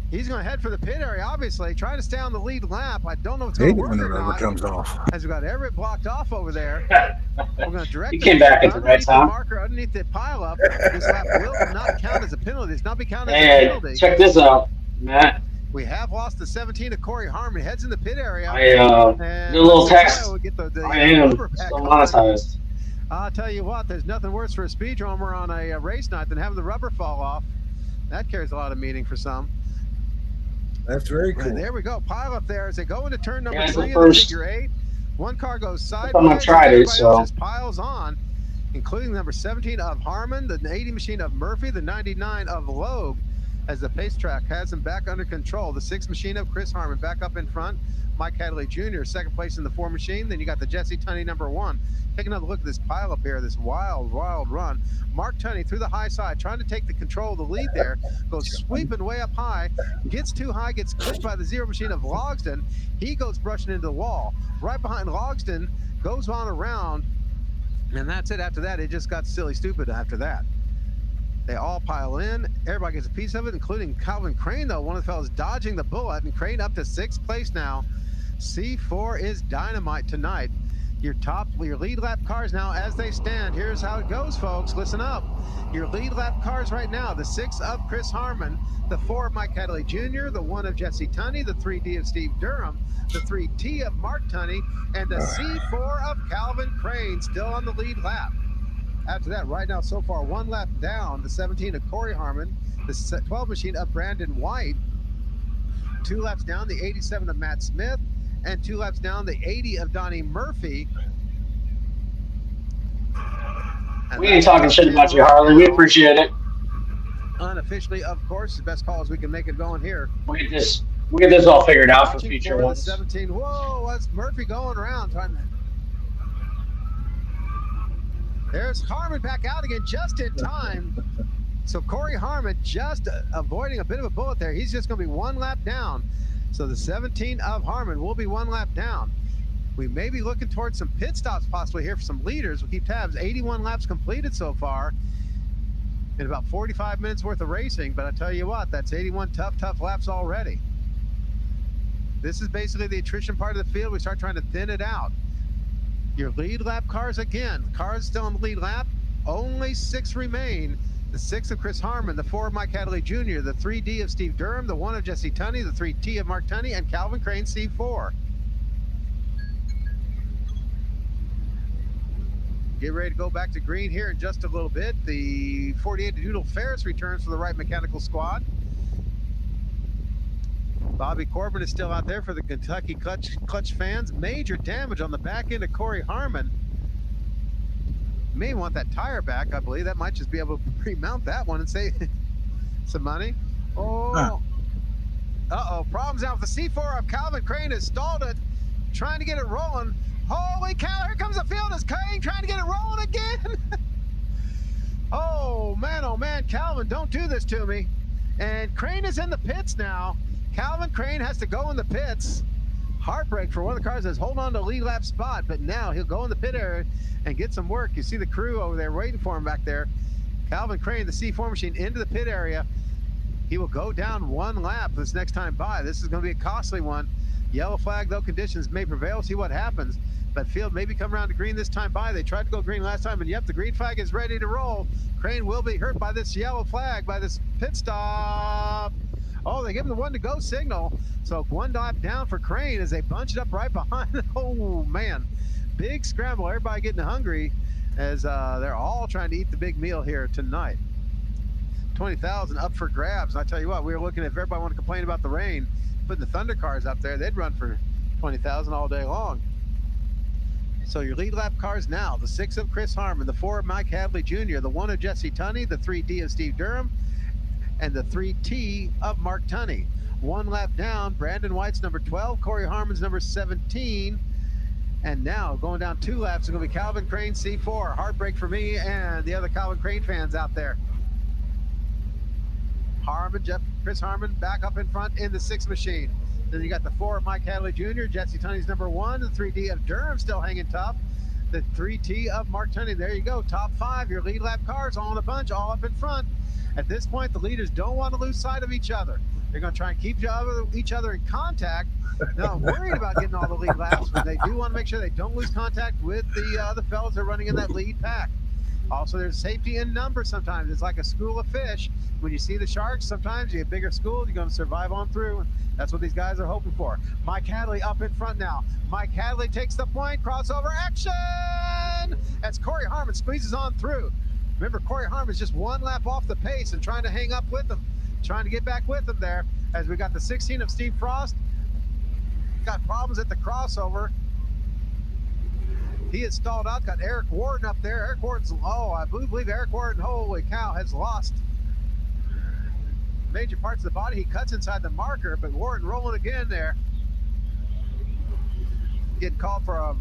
He's going to head for the pit area, obviously, trying to stay on the lead lap. I don't know if it's going to work or not. Comes off. As we've got Everett blocked off over there. We're going to direct he came back at the right time. Marker underneath the pileup. This lap will not count as a penalty. It's not be counted as a penalty. Check this out, Matt. We have lost the 17 of Corey Harmon. Heads in the pit area. I did a little text. I am so monetized. I'll tell you what, there's nothing worse for a speedromer on a race night than having the rubber fall off. That carries a lot of meaning for some. That's very cool. And there we go. Pile up there as they go into turn number Yeah, it's 3 the in the first figure 8. One car goes time I've sideways. tried it, Everybody else so just piles on, including number 17 of Harmon, the 80 machine of Murphy, the 99 of Loeb, as the pace track has him back under control. The 6 machine of Chris Harmon back up in front. Mike Hadley Jr. second place in the 4 machine. Then you got the Jesse Tunney number 1. Take another look at this pile up here, this wild run. Mark Tunney through the high side, trying to take the control of the lead there. Goes sweeping way up high, gets too high, gets clipped by the 0 machine of Logsdon. He goes brushing into the wall. Right behind Logsdon, goes on around, and that's it. After that, it just got silly stupid after that. They all pile in. Everybody gets a piece of it, including Calvin Crane, though. One of the fellas dodging the bullet, and Crane up to 6th place now. C4 is dynamite tonight. Your lead lap cars now as they stand. Here's how it goes, folks. Listen up. Your lead lap cars right now, the 6 of Chris Harmon, the 4 of Mike Hadley Jr., the 1 of Jesse Tunney, the 3D of Steve Durham, the 3T of Mark Tunney, and the C4 of Calvin Crane still on the lead lap. After that, right now, so far, 1 lap down, the 17 of Corey Harmon, the 12 machine of Brandon White, 2 laps down, the 87 of Matt Smith, and 2 laps down, the 80 of Donnie Murphy. And we ain't talking shit about you, Harley. We appreciate it. Unofficially, of course, the best call as we can make it going here. We'll get this all figured out for future the ones. 17. Whoa, that's Murphy going around trying to. There's Harmon back out again just in time. So Corey Harmon just avoiding a bit of a bullet there. He's just going to be 1 lap down. So the 17 of Harmon will be 1 lap down. We may be looking towards some pit stops possibly here for some leaders. We'll keep tabs. 81 laps completed so far in about 45 minutes worth of racing. But I tell you what, that's 81 tough laps already. This is basically the attrition part of the field. We start trying to thin it out. Your lead lap cars again. Cars still on the lead lap. Only 6 remain. The 6 of Chris Harmon, the 4 of Mike Hadley Jr., the 3D of Steve Durham, the 1 of Jesse Tunney, the 3T of Mark Tunney, and Calvin Crane C4. Get ready to go back to green here in just a little bit. The 48 Doodle Ferris returns for the Wright Mechanical Squad. Bobby Corbin is still out there for the Kentucky Clutch fans. Major damage on the back end of Corey Harmon. May want that tire back, I believe. That might just be able to remount that one and save some money. Oh, uh-oh, problems out with the C4 of Calvin Crane has stalled it, trying to get it rolling. Holy cow, here comes the field as Crane trying to get it rolling again. Oh man, Calvin, don't do this to me. And Crane is in the pits now. Calvin Crane has to go in the pits. Heartbreak for one of the cars that's holding on to a lead lap spot, but now he'll go in the pit area and get some work. You see the crew over there waiting for him back there. Calvin Crane, the C4 machine, into the pit area. He will go down 1 lap this next time by. This is going to be a costly one. Yellow flag, though, conditions may prevail. See what happens. But field maybe come around to green this time by. They tried to go green last time, and yep, the green flag is ready to roll. Crane will be hurt by this yellow flag, by this pit stop. Oh, they give him the 1 to go signal. So 1 lap down for Crane as they bunch it up right behind. Oh, man. Big scramble. Everybody getting hungry as they're all trying to eat the big meal here tonight. 20,000 up for grabs. I tell you what, we were looking at if everybody wanted to complain about the rain, putting the Thunder cars up there, they'd run for 20,000 all day long. So your lead lap cars now, the 6 of Chris Harmon, the 4 of Mike Hadley Jr., the 1 of Jesse Tunney, the 3D of Steve Durham, and the 3T of Mark Tunney. 1 lap down, Brandon White's number 12, Corey Harmon's number 17, and now going down 2 laps is going to be Calvin Crane C4. Heartbreak for me and the other Calvin Crane fans out there. Chris Harmon back up in front in the 6 machine. Then you got the 4 of Mike Hadley Jr., Jesse Tunney's number 1, the 3D of Durham still hanging tough, the 3T of Mark Tunney. There you go, top 5, your lead lap cars all in a bunch, all up in front. At this point, the leaders don't want to lose sight of each other. They're going to try and keep each other in contact. They're not worried about getting all the lead laps, but they do want to make sure they don't lose contact with the fellas that are running in that lead pack. Also, there's safety in numbers sometimes. It's like a school of fish. When you see the sharks, sometimes you get bigger school, you're going to survive on through. That's what these guys are hoping for. Mike Hadley up in front now. Mike Hadley takes the point, crossover action! As Corey Harmon squeezes on through. Remember, Corey Harmon's just one lap off the pace and trying to hang up with him, trying to get back with him there. As we got the 16 of Steve Frost. Got problems at the crossover. He is stalled out. Got Eric Warden up there. Eric Warden's, I believe Eric Warden, holy cow, has lost major parts of the body. He cuts inside the marker, but Warden rolling again there. Getting called for a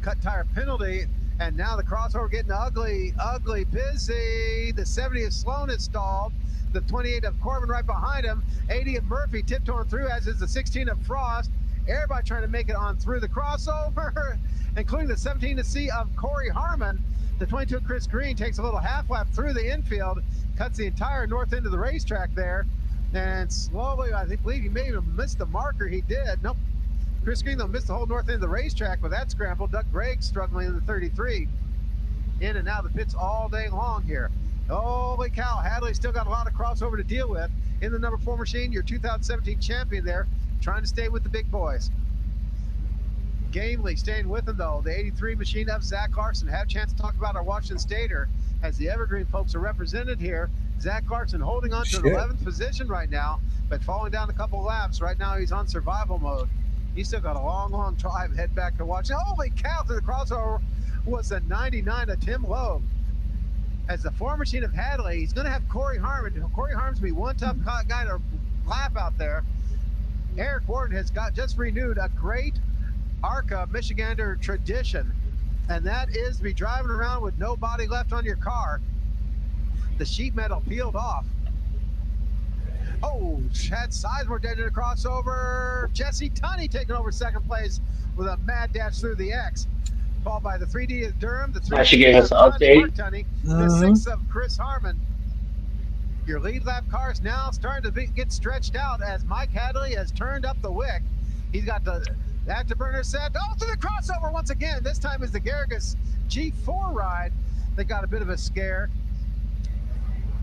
cut tire penalty, and now the crossover getting ugly busy. The 70 of Sloan is stalled. The 28 of Corbin right behind him. 80 of Murphy tiptoeing through, as is the 16 of Frost. Everybody trying to make it on through the crossover, including the 17 to C of Corey Harmon. The 22 of Chris Green takes a little half lap through the infield, cuts the entire north end of the racetrack there, and slowly, I believe he may have missed the marker. He did. Nope. Chris Green, though, missed the whole north end of the racetrack with that scramble. Doug Gregg struggling in the 33. In and out of the pits all day long here. Holy cow, Hadley still got a lot of crossover to deal with. In the number 4 machine, your 2017 champion there, trying to stay with the big boys. Gamely staying with him, though. The 83 machine of Zach Larson. Had a chance to talk about our Washington Stater as the Evergreen folks are represented here. Zach Larson holding on to an 11th position right now, but falling down a couple laps. Right now he's on survival mode. He's still got a long drive, head back to Washington. Holy cow, through the crossover was the 99 of Tim Loeb. As the 4 machine of Hadley, he's going to have Corey Harmon. Corey Harmon's be one tough guy to lap out there. Eric Warden has just renewed a great ARCA Michigander tradition, and that is to be driving around with no body left on your car. The sheet metal peeled off. Oh, Chad Sizemore dead in a crossover. Jesse Tunney taking over second place with a mad dash through the X. Followed by the 3D of Durham, the 3D should give us an update. Tunney, the 6 of Chris Harmon. Your lead lap car is now starting to get stretched out as Mike Hadley has turned up the wick. He's got the afterburner set. Oh, through the crossover once again. This time is the Garrigus G4 ride. They got a bit of a scare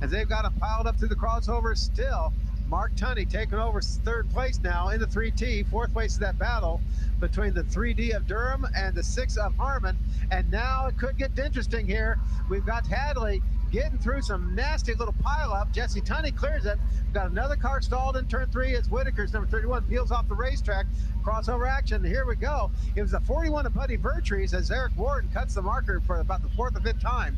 as they've got him piled up through the crossover still. Mark Tunney taking over 3rd place now in the 3T. 4th place is that battle between the 3D of Durham and the 6 of Harmon. And now it could get interesting here. We've got Hadley getting through some nasty little pileup. Jesse Tunney clears it. We've got another car stalled in turn 3 as Whitaker's number 31 peels off the racetrack. Crossover action. Here we go. It was the 41 of Buddy Vertrees as Eric Warden cuts the marker for about the 4th or 5th time.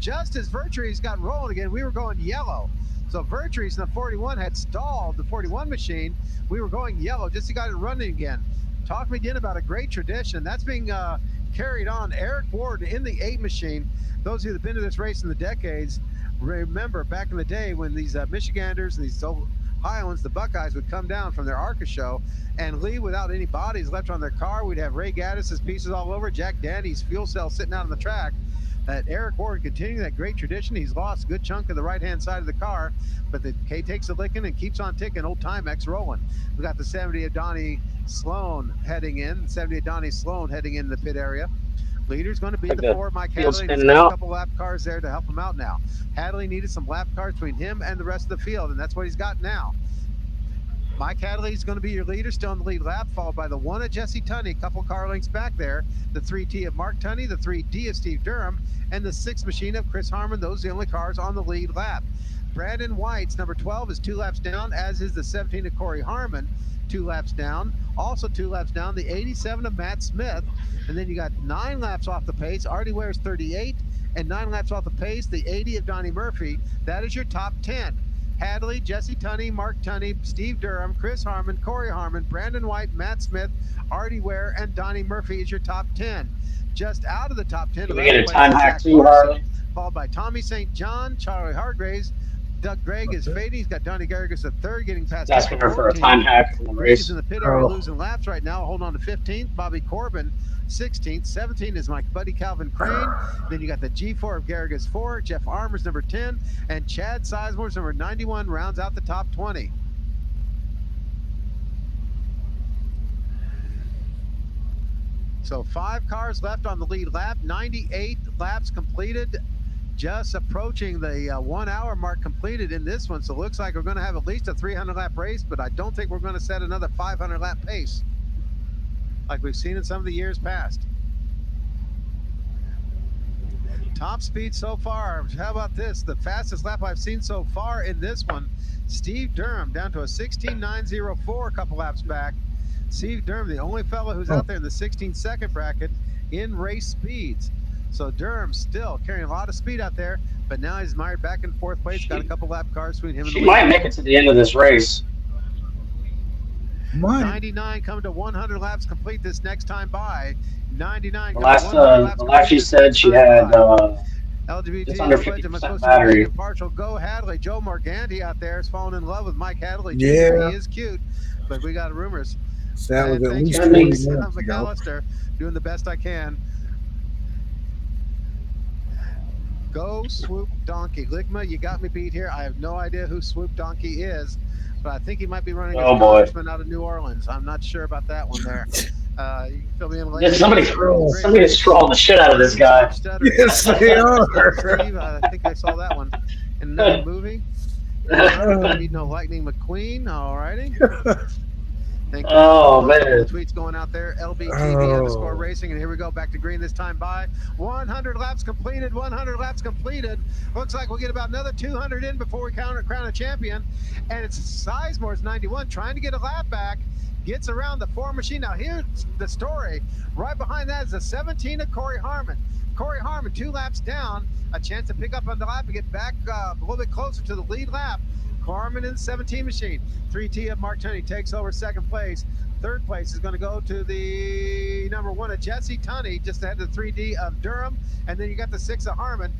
Just as Vertrees got rolling again, we were going yellow. So Vertrees in the 41 had stalled the 41 machine. We were going yellow just to got it running again. Talk to me again about a great tradition. That's being carried on. Eric Warden in the 8 machine. Those of you that have been to this race in the decades, remember back in the day when these Michiganders and these Ohioans, the Buckeyes, would come down from their ARCA show and leave without any bodies left on their car. We'd have Ray Gaddis's pieces all over, Jack Danny's fuel cell sitting out on the track. Eric Warden continuing that great tradition. He's lost a good chunk of the right-hand side of the car, but the K takes a licking and keeps on ticking. Old Timex rolling. We got the 70 of Donnie Sloan heading in. 70 of Donnie Sloan heading in the pit area. Leader's going to be the 4, Mike Hadley. He's got a couple lap cars there to help him out now. Hadley needed some lap cars between him and the rest of the field, and that's what he's got now. Mike Hadley is going to be your leader, still in the lead lap, followed by the 1 of Jesse Tunney, a couple car lengths back there, the 3T of Mark Tunney, the 3D of Steve Durham, and the 6 machine of Chris Harmon. Those are the only cars on the lead lap. Brandon White's number 12 is 2 laps down, as is the 17 of Corey Harmon, 2 laps down. Also 2 laps down, the 87 of Matt Smith, and then you got 9 laps off the pace. Artie Ware's 38, and 9 laps off the pace, the 80 of Donnie Murphy. That is your top 10. Hadley, Jesse Tunney, Mark Tunney, Steve Durham, Chris Harmon, Corey Harmon, Brandon White, Matt Smith, Artie Ware, and Donnie Murphy is your top 10. Just out of the top 10, can we get a time hack too, Harley? Followed by Tommy St. John, Charlie Hargraves. Doug Gregg is fading. He's got Donnie Garrigus at 3rd, getting past. Asking her for a time hack in the race. He's in the pit area, losing laps right now, holding on to 15th. Bobby Corbin, 16th. 17 is my buddy Calvin Crane. Then you got the G4 of Garrigus 4. Jeff Armour's number 10. And Chad Sizemore's number 91 rounds out the top 20. So 5 cars left on the lead lap. 98 laps completed just approaching the 1 hour mark completed in this one. So it looks like we're going to have at least a 300 lap race, but I don't think we're going to set another 500 lap pace like we've seen in some of the years past. Top speed so far. How about this? The fastest lap I've seen so far in this one, Steve Durham down to a 16.904 a couple laps back. Steve Durham, the only fellow who's out there in the 16-second bracket in race speeds. So Durham still carrying a lot of speed out there, but now he's mired back in fourth place. Got a couple lap cars between him and the She might make it to the end of this race. 99 coming to 100 laps complete this next time by. 99. The last she said she had just under 50% battery. Partial go Hadley. Joe Morganti out there is falling in love with Mike Hadley. Yeah. He is cute, but we got rumors. That was at least 40 minutes ago. McAllister doing the best I can. Go Swoop Donkey. Ligma, you got me beat here. I have no idea who Swoop Donkey is, but I think he might be running a congressman out of New Orleans. I'm not sure about that one there. You can fill me in later. Yeah, somebody's trolling the shit out of this guy. Yes, they are. Steve, I think I saw that one in another movie. No Lightning McQueen. All righty. Thank you. Oh, man. Tweets going out there. LBTV _racing. And here we go. Back to green this time by. 100 laps completed. 100 laps completed. Looks like we'll get about another 200 in before we crown a champion. And it's Sizemore's 91 trying to get a lap back. Gets around the 4 machine. Now here's the story. Right behind that is the 17 of Corey Harmon. Corey Harmon 2 laps down. A chance to pick up on the lap and get back a little bit closer to the lead lap. Harmon in the 17 machine. 3T of Mark Tunney takes over second place. Third place is going to go to the number 1 of Jesse Tunney, just ahead of the 3D of Durham. And then you got the 6 of Harmon.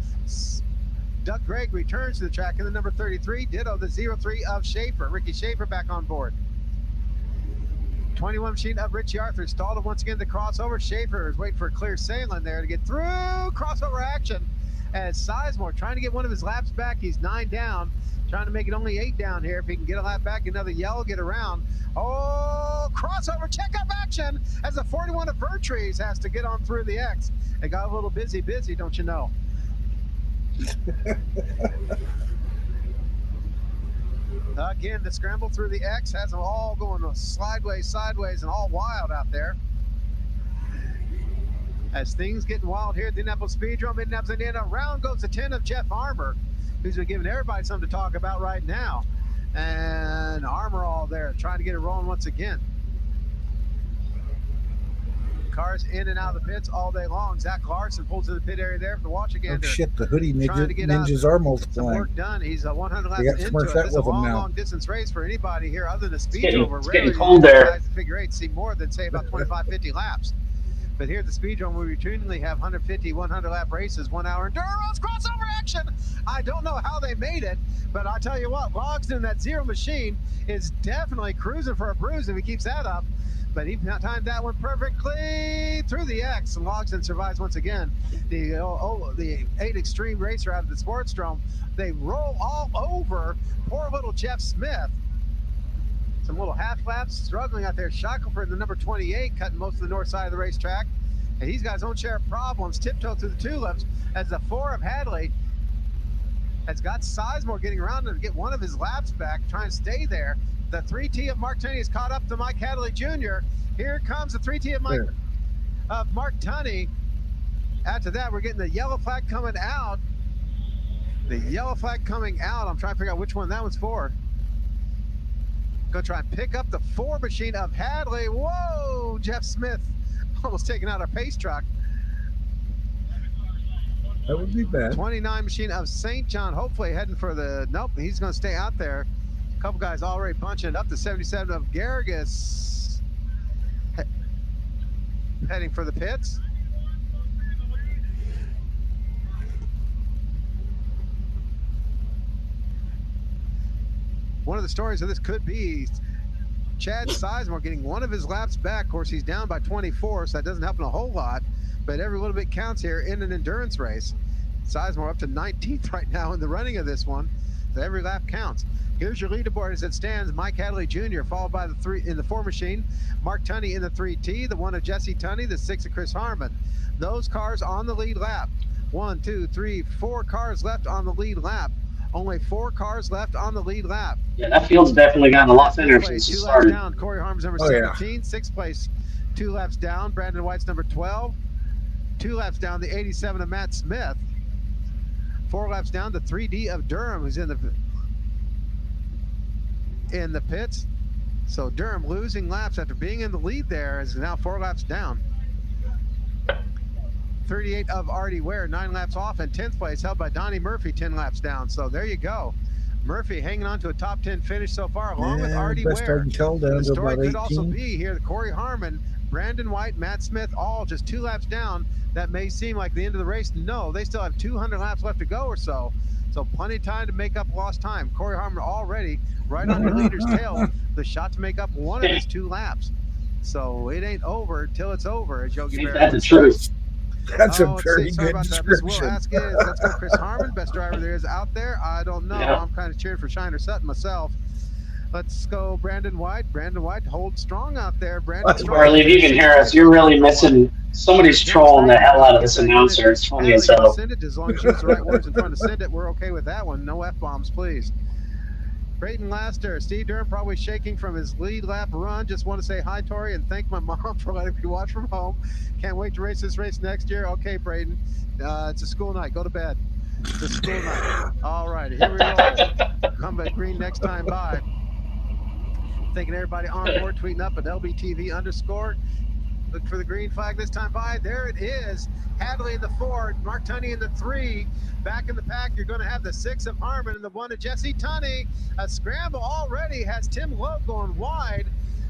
Doug Gregg returns to the track in the number 33. Ditto the 03 of Schaefer. Ricky Schaefer back on board. 21 machine of Richie Arthur stalled it once again the crossover. Schaefer is waiting for a clear sailing there to get through crossover action. As Sizemore trying to get one of his laps back. He's 9 down. Trying to make it only 8 down here. If he can get a lap back, another yellow, get around. Oh, crossover checkup action as the 41 of Vertrees has to get on through the X. They got a little busy, don't you know? Again, the scramble through the X has them all going sideways, and all wild out there. As things getting wild here at the Indianapolis Speedrome, Indianapolis, Indiana. Round goes the 10 of Jeff Armour, who's been giving everybody something to talk about right now. And Armour all there, trying to get it rolling once again. Cars in and out of the pits all day long. Zach Larson pulls to the pit area there for the watch again. Oh shit, the hoodie ninjas are multiplying. Some work done. He's 100 laps into it. This is a long distance race for anybody here other than the Speedrome. It's getting cold there. Guys in figure 8 see more than, say, about 25, 50 laps. But here at the Speedrome, we routinely have 150, 100 lap races, 1 hour enduros, crossover action. I don't know how they made it, but I'll tell you what, Logsdon, that 0 machine, is definitely cruising for a bruise if he keeps that up. But he timed that one perfectly through the X, and Logsdon survives once again. The 8 Extreme Racer out of the Sportsdrome, they roll all over poor little Jeff Smith. Some little half laps struggling out there. Shackelford, the number 28, cutting most of the north side of the racetrack. And he's got his own share of problems. Tiptoe through the tulips as the 4 of Hadley has got Sizemore getting around to get one of his laps back, trying to stay there. The 3T of Mark Tunney is caught up to Mike Hadley Jr. Here comes the 3T of Mark Tunney. After that, we're getting the yellow flag coming out. The yellow flag coming out. I'm trying to figure out which one that one's for. Gonna try and pick up the 4 machine of Hadley. Whoa, Jeff Smith almost taking out our pace truck. That would be bad. 29 machine of St. John, hopefully heading for the, nope, he's gonna stay out there. A couple guys already punching up to 77 of Garrigus. Heading for the pits. One of the stories of this could be Chad Sizemore getting one of his laps back. Of course, he's down by 24, so that doesn't happen a whole lot, but every little bit counts here in an endurance race. Sizemore up to 19th right now in the running of this one, so every lap counts. Here's your leaderboard as it stands. Mike Hadley Jr. followed by the 3 in the 4 machine. Mark Tunney in the 3T, the 1 of Jesse Tunney, the 6 of Chris Harmon. Those cars on the lead lap. 1, 2, 3, 4 cars left on the lead lap. Only 4 cars left on the lead lap. Yeah, that field's definitely gotten a lot thinner Place, since it 2 laps started. down. Corey Harm's number 17. 6th place, 2 laps down. Brandon White's number 12. 2 laps down, the 87 of Matt Smith. 4 laps down, the 3D of Durham, who's in the pits. So Durham losing laps after being in the lead there is now 4 laps down. 38 of Artie Ware, 9 laps off, and 10th place held by Donnie Murphy, 10 laps down. So there you go. Murphy hanging on to a top 10 finish so far, along with Artie Ware. The story could also be here, the Corey Harmon, Brandon White, Matt Smith, all just 2 laps down. That may seem like the end of the race. No, they still have 200 laps left to go or so. So plenty of time to make up lost time. Corey Harmon already right on your leader's tail, the shot to make up one of his 2 laps. So it ain't over till it's over, as Yogi Berra. That's the truth. That's a very good description. We'll ask is, let's go Chris Harmon, best driver there is out there. I don't know. Yeah. I'm kind of cheering for Shiner Sutton myself. Let's go Brandon White. Brandon White holds strong out there. Harley, if you can hear us, you're really missing. Somebody's trolling the hell out of this announcer. It's funny as hell. Send it as long as you use the right words in front of send it. We're okay with that one. No F-bombs, please. Brayton Laster, Steve Durham probably shaking from his lead lap run. Just want to say hi, Tori, and thank my mom for letting me watch from home. Can't wait to race this race next year. Okay, Brayton, it's a school night. Go to bed. It's a school night. All right, here we go. Come back green next time by. Thanking everybody on board, tweeting up at LBTV_. Look for the green flag this time by. There it is. Hadley in the 4, Mark Tunney in the 3. Back in the pack, you're going to have the 6 of Harmon and the 1 of Jesse Tunney. A scramble already has Tim Loeb going wide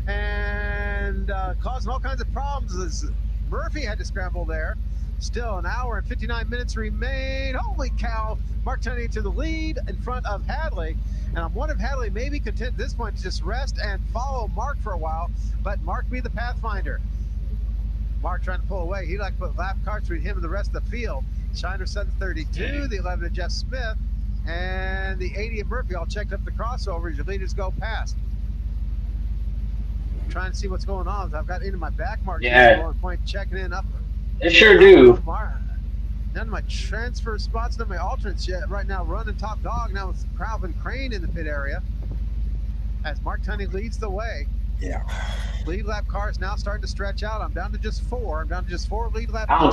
and causing all kinds of problems as Murphy had to scramble there. Still an hour and 59 minutes remain. Holy cow. Mark Tunney to the lead in front of Hadley. And I'm wondering if Hadley may be content at this point to just rest and follow Mark for a while. Let Mark be the pathfinder. Mark trying to pull away. He'd like to put lap cars between him and the rest of the field. Shiner Sutton 32, the 11 of Jeff Smith, and the 80 of Murphy all checked up the crossovers. Your leaders go past. I'm trying to see what's going on. I've got into my back mark. Yeah. Point checking in up. They sure do. None of my transfer spots, none of my alternates yet. Right now, running top dog now with Calvin Crane in the pit area as Mark Tunney leads the way. Yeah. Lead lap cars now starting to stretch out. I'm down to just 4. I'm down to just 4 lead lap. I don't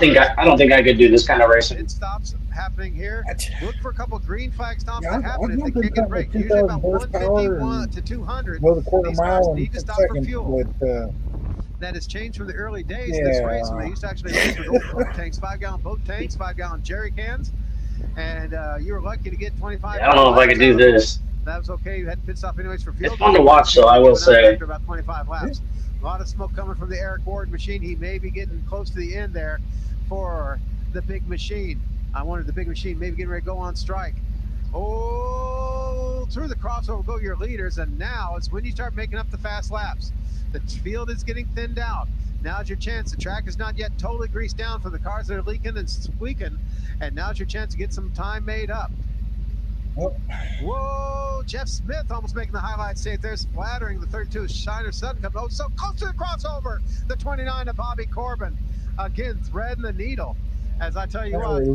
think I could do this kind of racing. It stops happening here. Look for a couple of green flag stops that happen if they can't get a break. Usually about 151 to 200. Go the quarter mile need to stop for fuel. That has changed from the early days of this race when they used to actually race with old boat tanks, 5-gallon boat tanks, 5-gallon jerry cans, and you were lucky to get 25. Yeah, I don't know if I could do this. That was okay. You had to pit stop anyways for fuel. It's fun to watch, though, I will say. After about 25 laps. A lot of smoke coming from the Eric Ward machine. He may be getting close to the end there for the big machine. I wondered the big machine maybe getting ready to go on strike. Oh, through the crossover go your leaders, and now it's when you start making up the fast laps. The field is getting thinned out. Now's your chance. The track is not yet totally greased down for the cars that are leaking and squeaking, and now's your chance to get some time made up. Whoa, Jeff Smith almost making the highlight save there, splattering the 32. Shiner Sutton comes, oh, so close to the crossover. The 29 of Bobby Corbin, again, threading the needle. As I tell you what,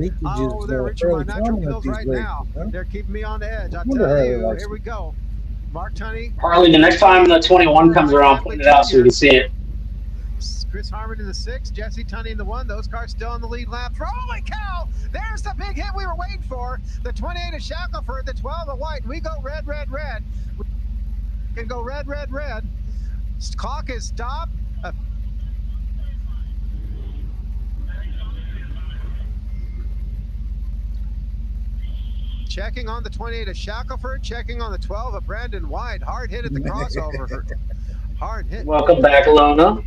they're reaching my nitro pills right now. They're keeping me on the edge. I tell you, here we go. Mark Tunney. Harley, the next time the 21 comes around, put it out so we can see it. Chris Harmon in the 6, Jesse Tunney in the 1. Those cars still on the lead lap. Holy cow! There's the big hit we were waiting for. The 28 of Shackelford, the 12 of White. We go red, red, red. We can go red, red, red. Clock is stopped. Checking on the 28 of Shackelford, checking on the 12 of Brandon White. Hard hit at the crossover. Hard hit. Welcome back, Lona.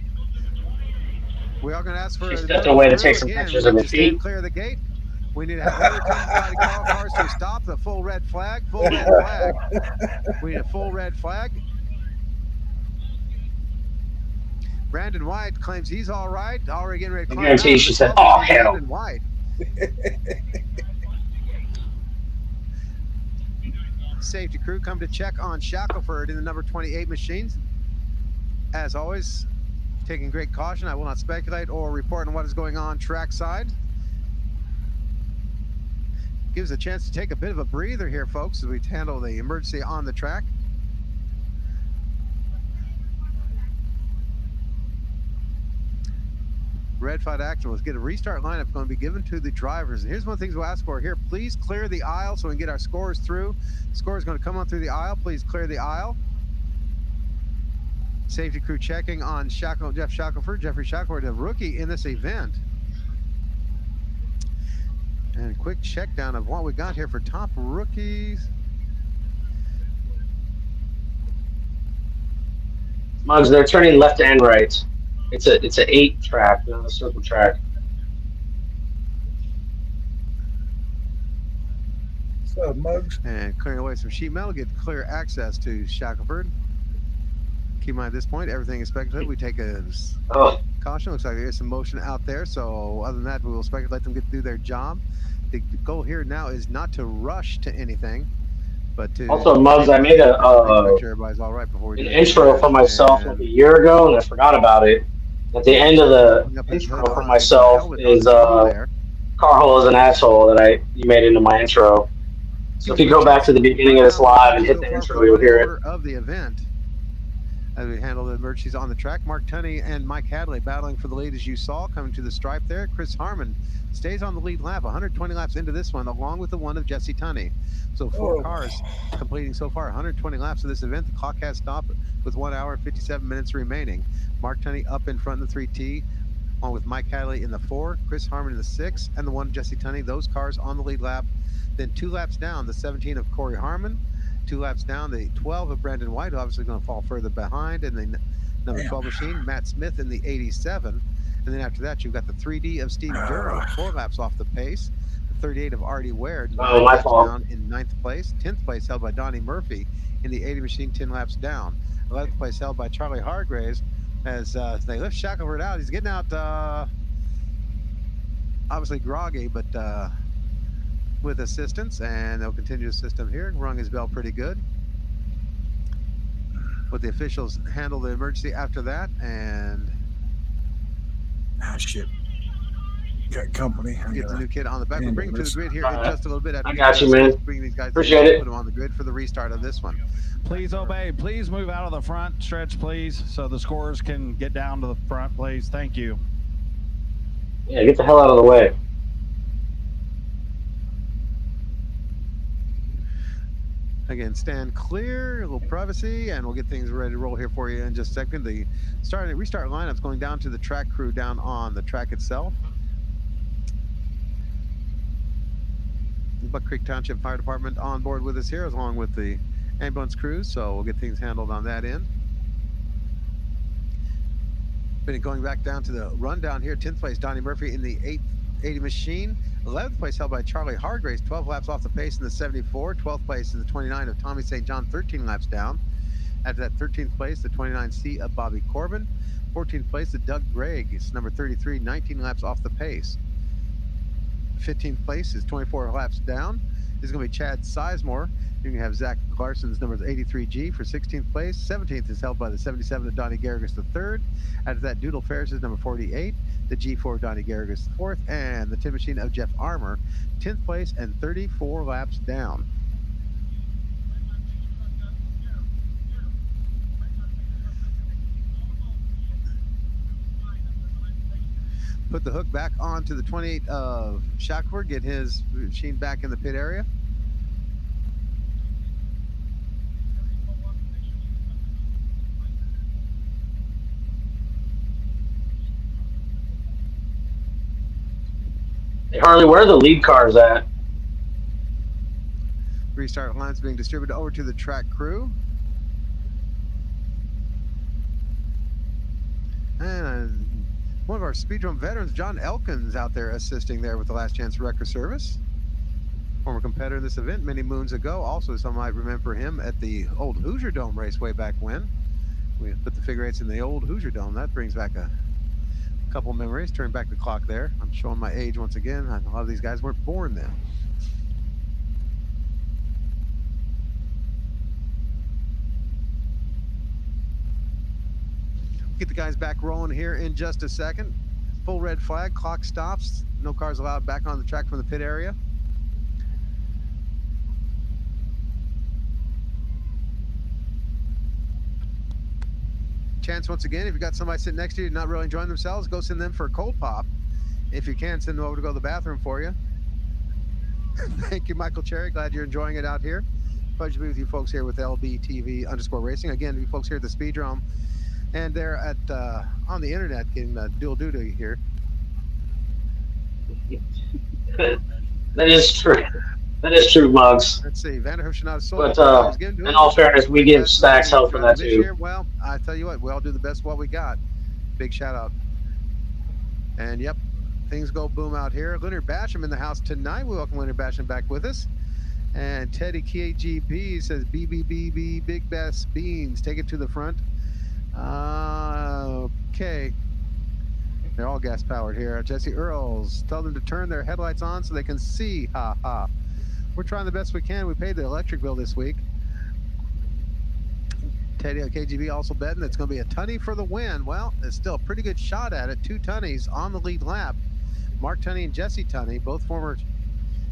We are going to ask for She stepped away to take some pictures of her feet. Clear the gate. We need to have every cars to stop. The full red flag. Full red flag. We need a full red flag. Brandon White claims he's all right. Already getting ready to climb. I guarantee she said, "Oh hell." Brandon White. Safety crew come to check on Shackelford in the number 28 machines. As always, taking great caution. I will not speculate or report on what is going on trackside. Gives a chance to take a bit of a breather here, folks, as we handle the emergency on the track. Red flag action. Let's get a restart lineup going to be given to the drivers. And here's one of the things we'll ask for here. Please clear the aisle so we can get our scores through. Score is going to come on through the aisle. Please clear the aisle. Safety crew checking on Jeff Shackelford. Jeffrey Shackelford, a rookie in this event. And a quick check down of what we got here for top rookies. Mugs, they're turning left and right. It's a 8 track, not a circle track. So, Mugs. And clearing away some sheet metal, get clear access to Shackelford. Keep in mind at this point, everything is speculative. We take a caution. Looks like there's some motion out there. So other than that, we will let them get through their job. The goal here now is not to rush to anything, but to also, Mugs, I made make sure everybody's all right before we do an intro for myself like a year ago, and I forgot about it. At the end of the intro for myself is Carl is an asshole that you made into my intro. So if you go back to the beginning of this live and hit the intro, you'll hear it. Of the event, as we handle the emergencies on the track, Mark Tunney and Mike Hadley battling for the lead, as you saw, coming to the stripe there. Chris Harmon stays on the lead lap, 120 laps into this one, along with the one of Jesse Tunney. So 4 cars completing so far 120 laps of this event. The clock has stopped with 1 hour and 57 minutes remaining. Mark Tunney up in front in the 3T, along with Mike Hadley in the 4, Chris Harmon in the 6, and the one Jesse Tunney. Those cars on the lead lap. Then 2 laps down, the 17 of Corey Harmon. 2 laps down, the 12 of Brandon White, obviously going to fall further behind. And the number 12 machine, Matt Smith in the 87. And then after that, you've got the 3D of Steve Durham, 4 laps off the pace. The 38 of Artie Ware, 9 laps down in 9th place. 10th place held by Donnie Murphy in the 80 machine, 10 laps down. 11th place held by Charlie Hargraves as they lift Shackelford out. He's getting out, obviously groggy, but with assistance, and they'll continue to assist him here. Rung his bell pretty good. But the officials handle the emergency after that, and shit. Got company. Get the new kid on the back. We'll bring him to the grid here in just a little bit. After I got you, man. Bring these guys Appreciate it. Put them on the grid for the restart of this one. Please obey. Please move out of the front stretch, please, so the scorers can get down to the front, please. Thank you. Yeah, get the hell out of the way. Again, stand clear, a little privacy, and we'll get things ready to roll here for you in just a second. The restart lineup's going down to the track crew down on the track itself. Buck Creek Township Fire Department on board with us here, along with the ambulance crews, so we'll get things handled on that end. Been going back down to the rundown here. 10th place, Donnie Murphy in the 880 machine. 11th place held by Charlie Hargraves, 12 laps off the pace in the 74. 12th place is the 29 of Tommy St. John, 13 laps down. After that, 13th place, the 29C of Bobby Corbin. 14th place, the Doug Gregg, it's number 33, 19 laps off the pace. 15th place is 24 laps down. This is going to be Chad Sizemore. You're going to have Zach Larson's number 83G for 16th place. 17th is held by the 77 of Donnie Garrigus III. After that, Doodle Ferris is number 48. The G4 of Donnie Garrigus IV. And the 10 machine of Jeff Armour, 10th place and 34 laps down. Put the hook back onto the 28 of Shackelford, get his machine back in the pit area. Hey, Harley, where are the lead cars at? Restart lines being distributed over to the track crew. And one of our Speedrome veterans, John Elkins, out there assisting there with the Last Chance Wrecker Service. Former competitor in this event many moons ago. Also, some might remember him at the old Hoosier Dome race way back when. We put the figure eights in the old Hoosier Dome. That brings back a couple memories. Turn back the clock there. I'm showing my age once again. A lot of these guys weren't born then. Get the guys back rolling here in just a second. Full red flag, clock stops. No cars allowed back on the track from the pit area. chance once again, if you got somebody sitting next to you not really enjoying themselves, go send them for a cold pop. If you can, send them over to go to the bathroom for you. Thank you, Michael Cherry. Glad you're enjoying it out here. Pleasure to be with you folks here with LBTV_racing. Again, you folks here at the Speedrome, and they're at on the internet getting dual duty here. That is true. That is true, Mugs. Let's see. Vanderhoof should not have sold. But in all fairness, we give Stacks help for that too. Well, I tell you what, we all do the best what we got. Big shout out. And yep, things go boom out here. Leonard Basham in the house tonight. We welcome Leonard Basham back with us. And Teddy KGB says BBBB Big Best Beans. Take it to the front. Okay. They're all gas powered here. Jesse Earls, tell them to turn their headlights on so they can see. Ha ha. We're trying the best we can. We paid the electric bill this week. Teddy KGB also betting it's going to be a Tunney for the win. Well, it's still a pretty good shot at it. 2 Tunneys on the lead lap. Mark Tunney and Jesse Tunney, both former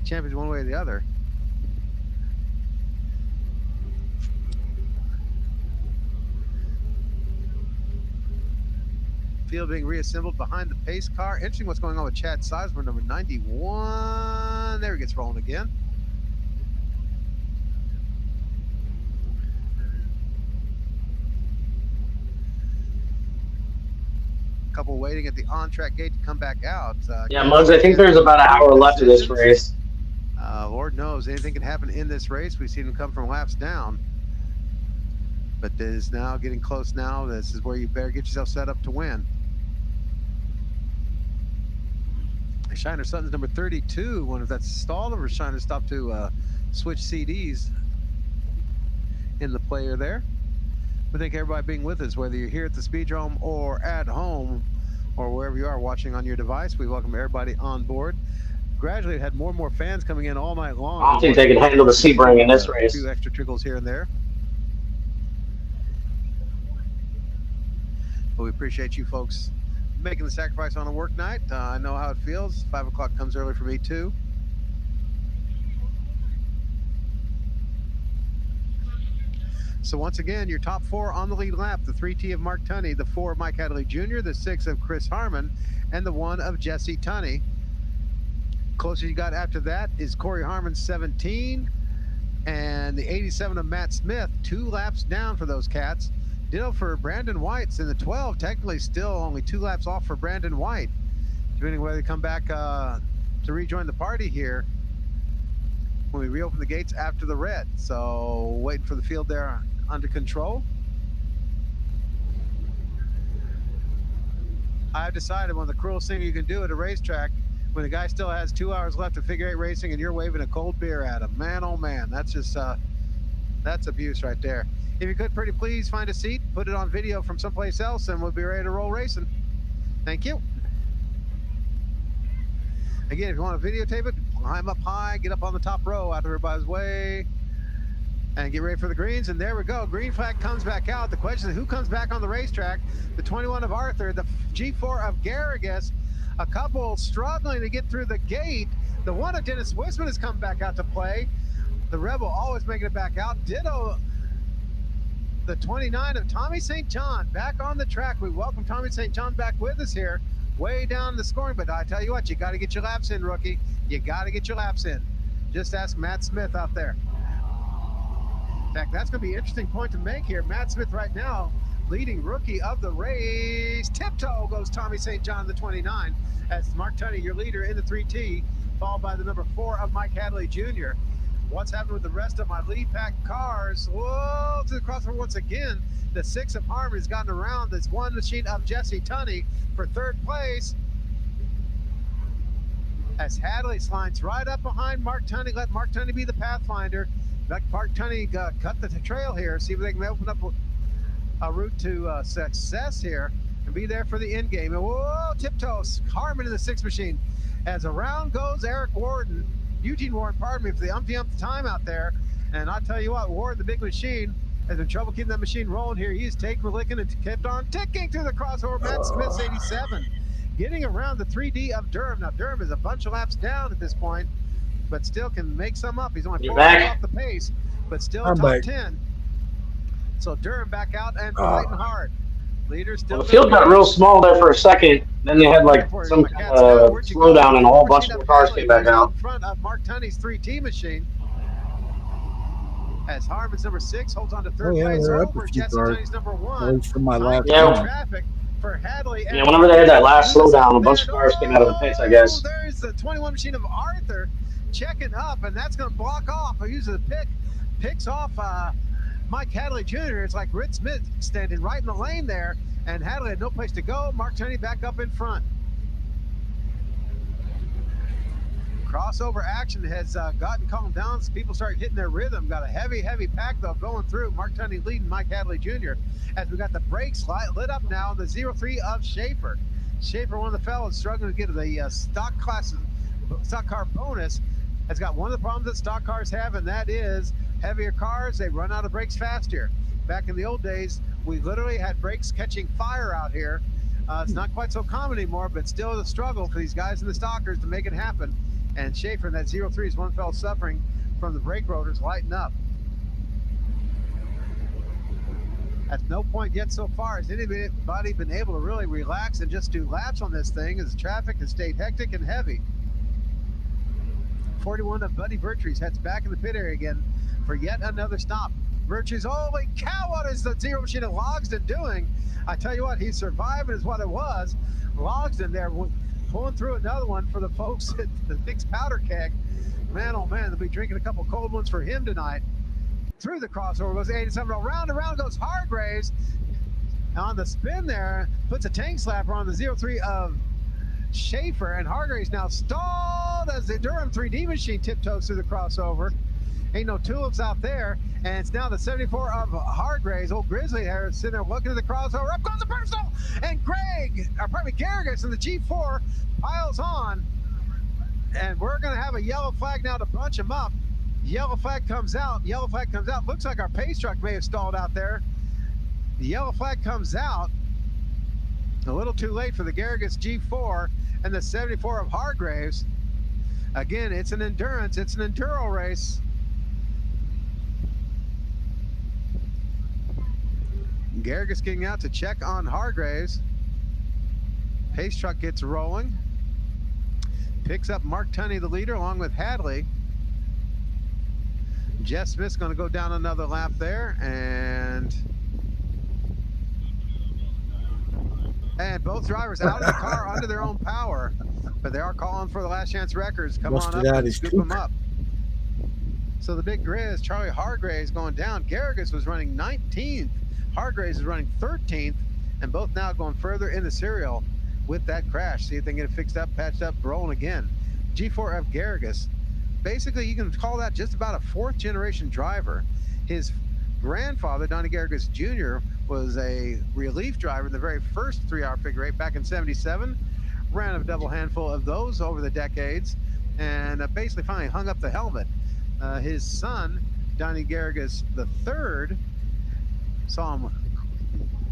champions one way or the other. Field being reassembled behind the pace car. Interesting what's going on with Chad Sizemore, number 91. There he gets rolling again. Couple waiting at the on-track gate to come back out. Yeah, Muggs, I think there's about an hour left of this race. Lord knows, anything can happen in this race. We've seen them come from laps down. But it is now getting close now. This is where you better get yourself set up to win. Shiner Sutton's number 32. Wonder if that's stalled or Shiner stopped to switch CDs in the player there. We thank everybody being with us, whether you're here at the Speedrome or at home or wherever you are watching on your device. We welcome everybody on board. Gradually, we've had more and more fans coming in all night long. I don't think they can handle the Sebring in this race. A few extra trickles here and there. But we appreciate you folks making the sacrifice on a work night. I know how it feels. 5 o'clock comes early for me too. So once again, your top 4 on the lead lap: the 3T of Mark Tunney, the 4 of Mike Hadley Jr., the 6 of Chris Harmon, and the 1 of Jesse Tunney. Closest you got after that is Corey Harmon's 17, and the 87 of Matt Smith, 2 laps down for those cats. Ditto for Brandon White's in the 12, technically still only 2 laps off for Brandon White, depending whether they come back to rejoin the party here when we reopen the gates after the red. So waiting for the field there under control. I've decided one of the cruelest things you can do at a racetrack when the guy still has 2 hours left of figure 8 racing and you're waving a cold beer at him. Man, oh man, that's just, that's abuse right there. If you could, pretty please find a seat, put it on video from someplace else, and we'll be ready to roll racing. Thank you. Again, if you want to videotape it, climb up high, get up on the top row out of everybody's way, and get ready for the greens. And there we go. Green flag comes back out. The question is, who comes back on the racetrack? The 21 of Arthur, the G4 of Garrigus. A couple struggling to get through the gate. The 1 of Dennis Wisman has come back out to play. The Rebel always making it back out. Ditto the 29 of Tommy St. John back on the track. We welcome Tommy St. John back with us here, way down the scoring. But I tell you what, you got to get your laps in, rookie. You got to get your laps in. Just ask Matt Smith out there. In fact, that's going to be an interesting point to make here. Matt Smith right now, leading rookie of the race. Tiptoe goes Tommy St. John, the 29, as Mark Tunney, your leader in the 3T, followed by the number 4 of Mike Hadley Jr. What's happened with the rest of my lead pack cars? Whoa, to the crossover once again. The 6 of Harmon has gotten around this 1 machine of Jesse Tunney for 3rd place. As Hadley slides right up behind Mark Tunney. Let Mark Tunney be the pathfinder. Let Mark Tunney cut the trail here. See if they can open up a route to success here and be there for the end game. And whoa, tiptoes. Harmon in the 6 machine. As around goes Eric Warden. Eugene Warren, pardon me, for the umpty-umpty time out there. And I'll tell you what, Warren, the big machine, has been trouble keeping that machine rolling here. He's taken a licking and kept on ticking through the crossover. Matt Smith's 87. Getting around the 3D of Durham. Now, Durham is a bunch of laps down at this point, but still can make some up. He's only 4 laps off the pace, but still top 10. So Durham back out and fighting hard. Leader still. Well, the field got real small there for a second. Then they had like some kind of slowdown, and a whole bunch of cars came back out. In front of Mark Tunney's 3T machine. As Harmon's number 6 holds on to third place over Jesse Tunney's number 1. From my last traffic for Hadley. Yeah, whenever they had that last slowdown, a bunch of cars came out of the pits, I guess. There's the 21 machine of Arthur checking up, and that's going to block off. He uses a pick, picks off Mike Hadley Jr. It's like Ritz Smith standing right in the lane there, and Hadley had no place to go. Mark Tunney back up in front. Crossover action has gotten calmed down. So people start hitting their rhythm. Got a heavy pack, though, going through. Mark Tunney leading Mike Hadley Jr. As we got the brakes lit up now on the 03 of Schaefer. Schaefer, one of the fellows struggling to get the stock car bonus, has got one of the problems that stock cars have, and that is heavier cars, they run out of brakes faster. Back in the old days, we literally had brakes catching fire out here. It's not quite so common anymore, but still a struggle for these guys in the stockers to make it happen. And Schaefer in that 03 is one fellow suffering from the brake rotors lighting up. At no point yet so far has anybody been able to really relax and just do laps on this thing, as traffic has stayed hectic and heavy. 41 of Buddy Vertrees heads back in the pit area again for yet another stop. Vertrees, holy cow, what is the 0 machine of Logsdon doing? I tell you what, he's surviving is what it was. Logsdon there pulling through another one for the folks at the Nick's Powder Keg. Man, oh man, they'll be drinking a couple cold ones for him tonight. Through the crossover goes 87, round and round goes Hargraves. On the spin there, puts a tank slapper on the 03 of Schaefer, and Hargraves now stalled as the Durham 3D machine tiptoes through the crossover. Ain't no tulips out there, and it's now the 74 of Hargraves, old Grizzly hair, sitting there looking at the crossover. Up goes the personal, and Garrigus in the G4 piles on, and we're going to have a yellow flag now to bunch him up. Yellow flag comes out. Looks like our pace truck may have stalled out there. The yellow flag comes out. A little too late for the Garrigus G4 and the 74 of Hargraves. Again, it's an endurance. It's an enduro race. Garrigus getting out to check on Hargraves. Pace truck gets rolling. Picks up Mark Tunney, the leader, along with Hadley. Jeff Smith's going to go down another lap there, and both drivers out of the car under their own power, but they are calling for the last chance records. Come on up and scoop them up. So the big Grizz, Charlie Hargraves, going down. Garrigus was running 19th. Hargraves is running 13th, and both now going further in the serial with that crash. See if they can get it fixed up, patched up, rolling again. G4 of Garrigus. Basically, you can call that just about a 4th generation driver. His grandfather, Donnie Garrigus Jr., was a relief driver in the very first 3-hour figure 8 back in '77. Ran a double handful of those over the decades, and basically finally hung up the helmet. His son, Donnie Garrigus III, saw him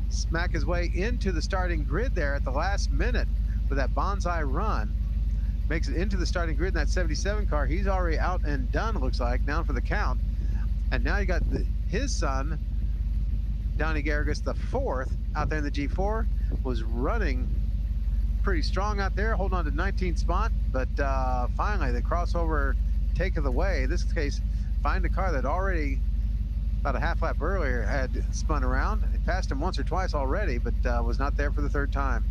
smack his way into the starting grid there at the last minute with that bonsai run. Makes it into the starting grid in that 77 car. He's already out and done, looks like, down for the count. And now you got his son, Donnie Garrigus the 4th, out there in the G4, was running pretty strong out there, holding on to 19th spot. But finally, the crossover take of the way. In this case, find a car that already, about a half lap earlier, had spun around. It passed him once or twice already, but was not there for the 3rd time.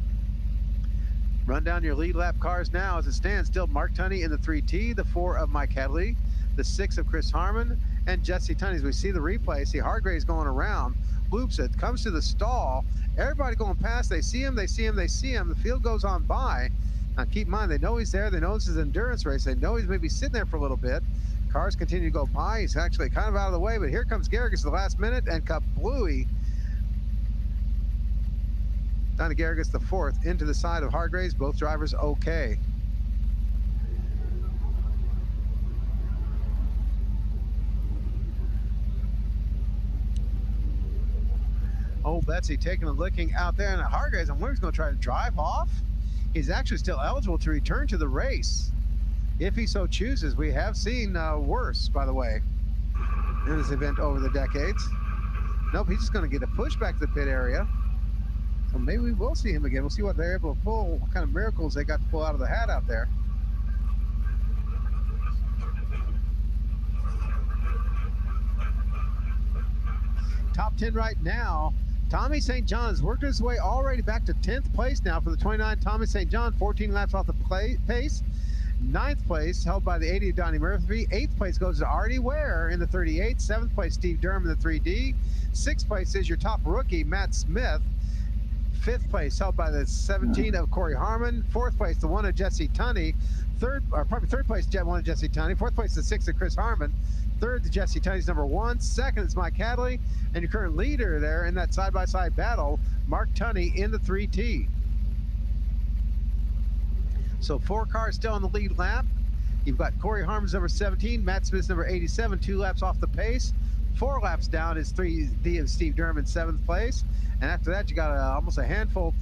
Run down your lead lap cars now as it stands. Still Mark Tunney in the 3T, the 4 of Mike Hadley, the 6 of Chris Harmon, and Jesse Tunney. As we see the replay, see Hargraves going around, loops it, comes to the stall. Everybody going past, they see him. The field goes on by. Now keep in mind, they know he's there. They know this is an endurance race. They know he's maybe sitting there for a little bit. Cars continue to go by. He's actually kind of out of the way, but here comes Garrigus at the last minute, and kablooey. Donnie Garrigus the 4th into the side of Hargraves. Both drivers okay. Oh, Betsy taking a looking out there, and Hargraves, and he's going to try to drive off. He's actually still eligible to return to the race if he so chooses. We have seen worse, by the way, in this event over the decades. Nope, he's just going to get a push back to the pit area. So maybe we will see him again. We'll see what they're able to pull, what kind of miracles they got to pull out of the hat out there. Top 10 right now. Tommy St. John has worked his way already back to 10th place now for the 29 Tommy St. John, 14 laps off the pace. 9th place held by the 80 of Donnie Murphy. 8th place goes to Artie Ware in the 38. 7th place Steve Durham in the 3D. 6th place is your top rookie Matt Smith. 5th place held by the 17 of Corey Harmon. 4th place the 1 of Jesse Tunney. Third place 1 of Jesse Tunney. 4th place the 6 of Chris Harmon. 3rd, the Jesse Tunney's number 1. 2nd is Mike Hadley. And your current leader there in that side-by-side battle, Mark Tunney in the 3T. So 4 cars still on the lead lap. You've got Corey Harmon's number 17, Matt Smith's number 87, 2 laps off the pace. 4 laps down is 3D of Steve Durham in 7th place. And after that, you got almost a handful.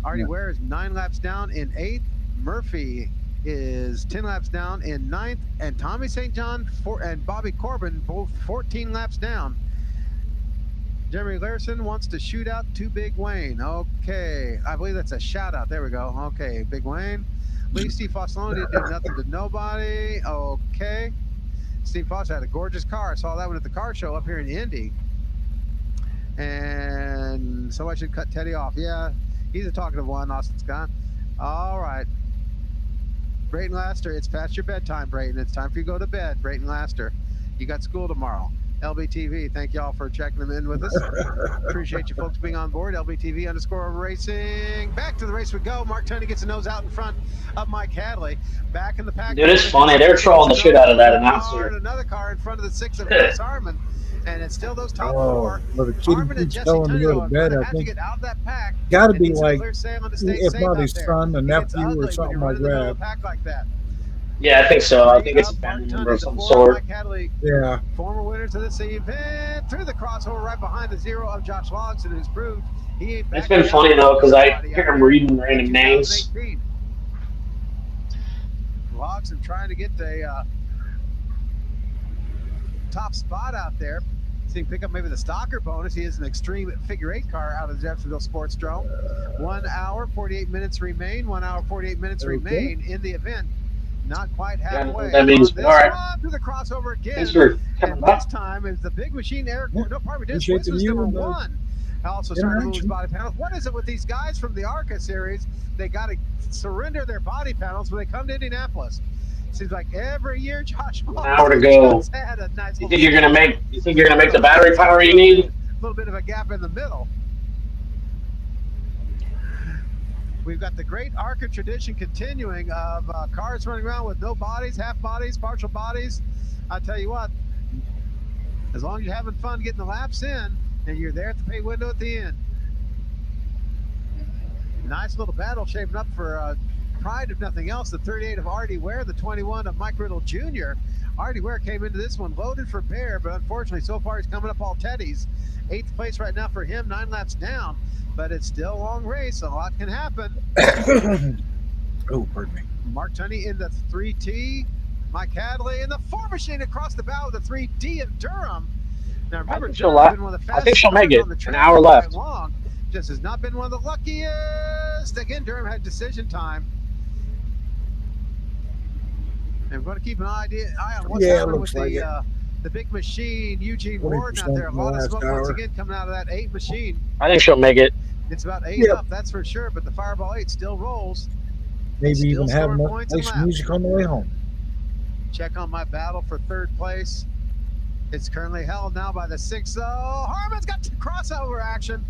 Artie Ware is 9 laps down in 8th. Murphy is 10 laps down in 9th. And Tommy St. John and Bobby Corbin both 14 laps down. Jeremy Larson wants to shoot out to Big Wayne. Okay, I believe that's a shout out. There we go. Okay, Big Wayne. Lee Steve Fossalone did nothing to nobody. Okay. Steve Foss had a gorgeous car. I saw that one at the car show up here in Indy. And so I should cut Teddy off. Yeah, he's a talkative one, Austin Scott. All right. Brayton Laster, it's past your bedtime, Brayton. It's time for you to go to bed, Brayton Laster. You got school tomorrow. LBTV, thank y'all for checking them in with us. Appreciate you folks being on board. LBTV_racing. Back to the race we go. Mark Tunney gets a nose out in front of Mike Hadley. Back in the pack. Dude, it's funny. They're trolling the shit out of that announcer. Another car in front of the 6 of Chris Harmon. And it's still those top 4. Well, the kid Harmon and keeps Jesse telling him to go to bed. I have to think get out of that pack. got to And be he's like, over there saying on the stage, if safe not out his there. son, a It gets nephew, ugly or when something you're like running the middle of that. the pack like that. Yeah, I think so. I think it's a family member of some sort. Mike Hadley, Yeah. former winners of this event, through the crossover right behind the 0 of Josh Logson, who's proved he ain't It's been funny, though, because I hear him reading random names. Logson trying to get a top spot out there. So he can pick up maybe the stalker bonus. He has an extreme figure 8 car out of the Jeffersonville Sports Drome. 1 hour, 48 minutes remain. 1 hour, 48 minutes remain in the event. Not quite halfway. Yeah, that means, this all right. one through the crossover again. Thanks for coming And back. this time is the big machine Eric. No, pardon me. This Appreciate the was view number and the 1. Also starting to move his interaction. body panels. What is it with these guys from the ARCA series? They got to surrender their body panels when they come to Indianapolis. Seems like every year, Josh. 1 hour to go. Had a nice You think you're gonna make? You think you're gonna make the battery power you need? A little bit of a gap in the middle. We've got the great ARCA tradition continuing of cars running around with no bodies, half bodies, partial bodies. I'll tell you what, as long as you're having fun getting the laps in and you're there at the pay window at the end. Nice little battle shaping up for pride, if nothing else. The 38 of Artie Ware, the 21 of Mike Riddle Jr. Artie Ware came into this one loaded for bear, but unfortunately so far he's coming up all Teddy's. 8th place right now for him, 9 laps down. But it's still a long race. A lot can happen. Oh, pardon me. Mark Tunney in the 3T. Mike Hadley in the 4 machine across the bow with the 3D of Durham. Now remember, Durham's been one of the fastest. I think she'll make it. On the track An hour for left. quite long. Just has not been one of the luckiest. Again, Durham had decision time. And we're going to keep an eye on what's happening with the big machine, Eugene Warden out there. A lot of smoke once again coming out of that 8 machine. I think she'll make it. It's about 8 up, that's for sure, but the Fireball 8 still rolls. Maybe Still even have scoring points and nice laps. music on the way home. Check on my battle for 3rd place. It's currently held now by the 6. Harmon's got crossover action.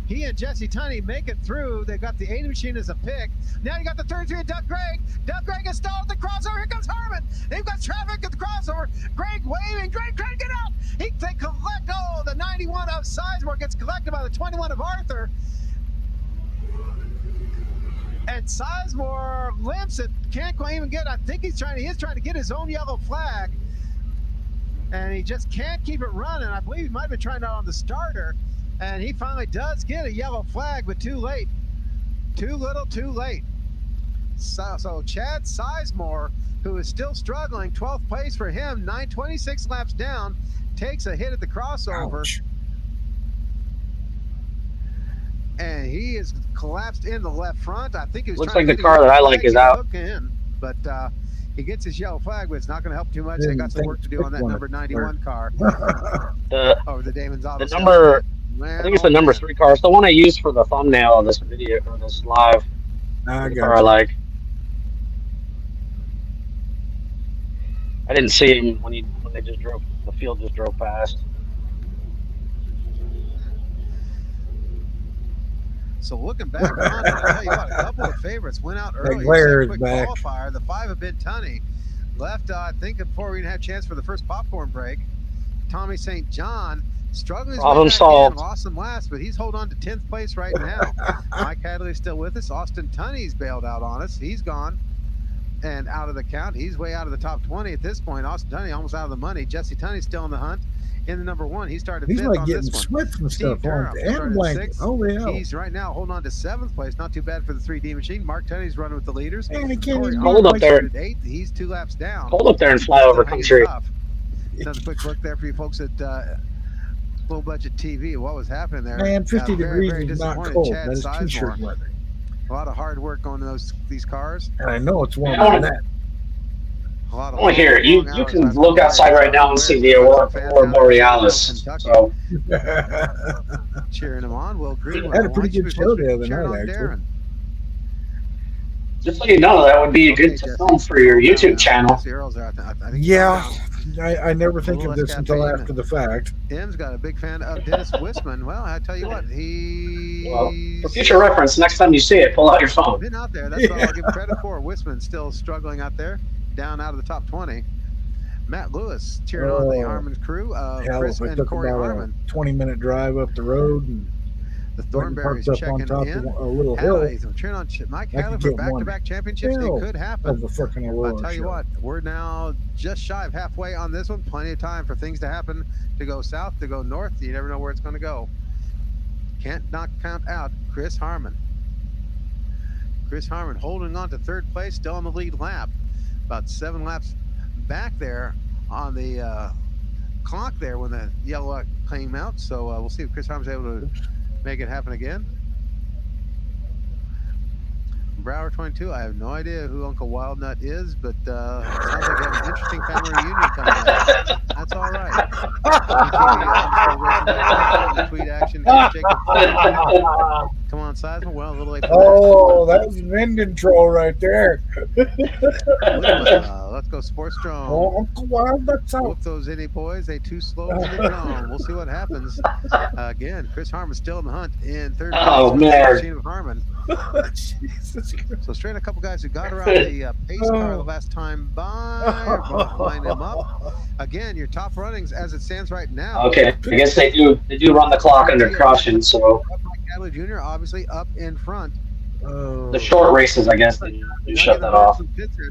He and Jesse Tunney make it through. They've got the 80 machine as a pick. Now you got the 33 of Doug Gregg. Doug Gregg is stalled at the crossover. Here comes Harmon. They've got traffic at the crossover. Gregg waving. Gregg trying to get out. They collect. Oh, the 91 of Sizemore gets collected by the 21 of Arthur. And Sizemore limps and can't quite even get. I think he is trying to get his own yellow flag. And he just can't keep it running. I believe he might have been trying out on the starter. And he finally does get a yellow flag, but too late. Too little, too late. So Chad Sizemore, who is still struggling, 12th place for him, 926 laps down, takes a hit at the crossover. Ouch. and he is collapsed in the left front. I think he was Looks trying like to the car that I like is out. hook in, but he gets his yellow flag, but it's not going to help too much. They got some work to do on that number 91 car over the Damon's Auto. The number, I think it's the number 3 car. It's the one I used for the thumbnail of this video, or this live. The car I like. I didn't see him when they just drove. The field just drove past. So looking back on it, I tell you what, a couple of favorites went out early. Quick back. Qualifier. The 5 of Bintani left, I think, before we even had a chance for the first popcorn break. Tommy St. John struggling his way back in, lost some last, but he's holding on to 10th place right now. Mike Hadley's still with us. Austin Tunney's bailed out on us. He's gone and out of the count. He's way out of the top 20 at this point. Austin Tunney almost out of the money. Jesse Tunney's still in the hunt. In the number 1, he started 5th like on getting this one. Swift and Steve stuff Durham on and blanket. Oh yeah. He's right now holding on to 7th place. Not too bad for the 3D machine. Mark Tunney's running with the leaders. And he can't even hold up there. 8th. He's 2 laps down. Hold up there and fly over country. Another quick look there for you folks at Low Budget TV. What was happening there? Man, 50 degrees very is not disappointed. cold. Chad That is Sizemore. t-shirt weather. A lot of hard work going to these cars. And I know it's warmer than that. Oh, here, you can look outside right now and see the Aurora Borealis. So. Cheering him on. Will Green had a pretty good show the other night, actually. Just so you know, that would be good to film for your YouTube channel. Yeah, I never think of this until after the fact. Tim's got a big fan of Dennis Wisman. Well, I tell you what, Well, for future reference, next time you see it, pull out your phone. Been out there. That's what I'll give credit for. Wisman's still struggling out there, down out of the top 20. Matt Lewis cheering on the Harmon crew of Chris and Corey Harmon. 20-minute drive up the road, and the Thornberry's checking in. A little hill. Cheering on Mike Hadley for back-to-back championships. It could happen. I'll tell you what, we're now just shy of halfway on this one. Plenty of time for things to happen, to go south, to go north. You never know where it's going to go. Can't not count out Chris Harmon. Chris Harmon holding on to 3rd place, still on the lead lap. About 7 laps back there on the clock there when the yellow light came out. So we'll see if Chris Harmon's able to make it happen again. Brower 22, I have no idea who Uncle Wildnut is, but it sounds like they have an interesting family reunion coming up. That's all right. Tweet action. Come on, Sizemore. Well, a little late. Oh, that was Minden troll right there. Let's go Sports Drone. Oh, Uncle Wildnut's out. Whoop those any boys. They too slow for the drone. We'll see what happens. Again, Chris Harmon's still in the hunt in 3rd place. Oh, man. Machine of Harmon. Jesus. So straight a couple guys who got around the pace car the last time by, line them up. Again, your top runnings as it stands right now. Okay, I guess they do run the clock under caution, so. Mike Hadley Jr. obviously up in front. The short races, I guess, they shut that off.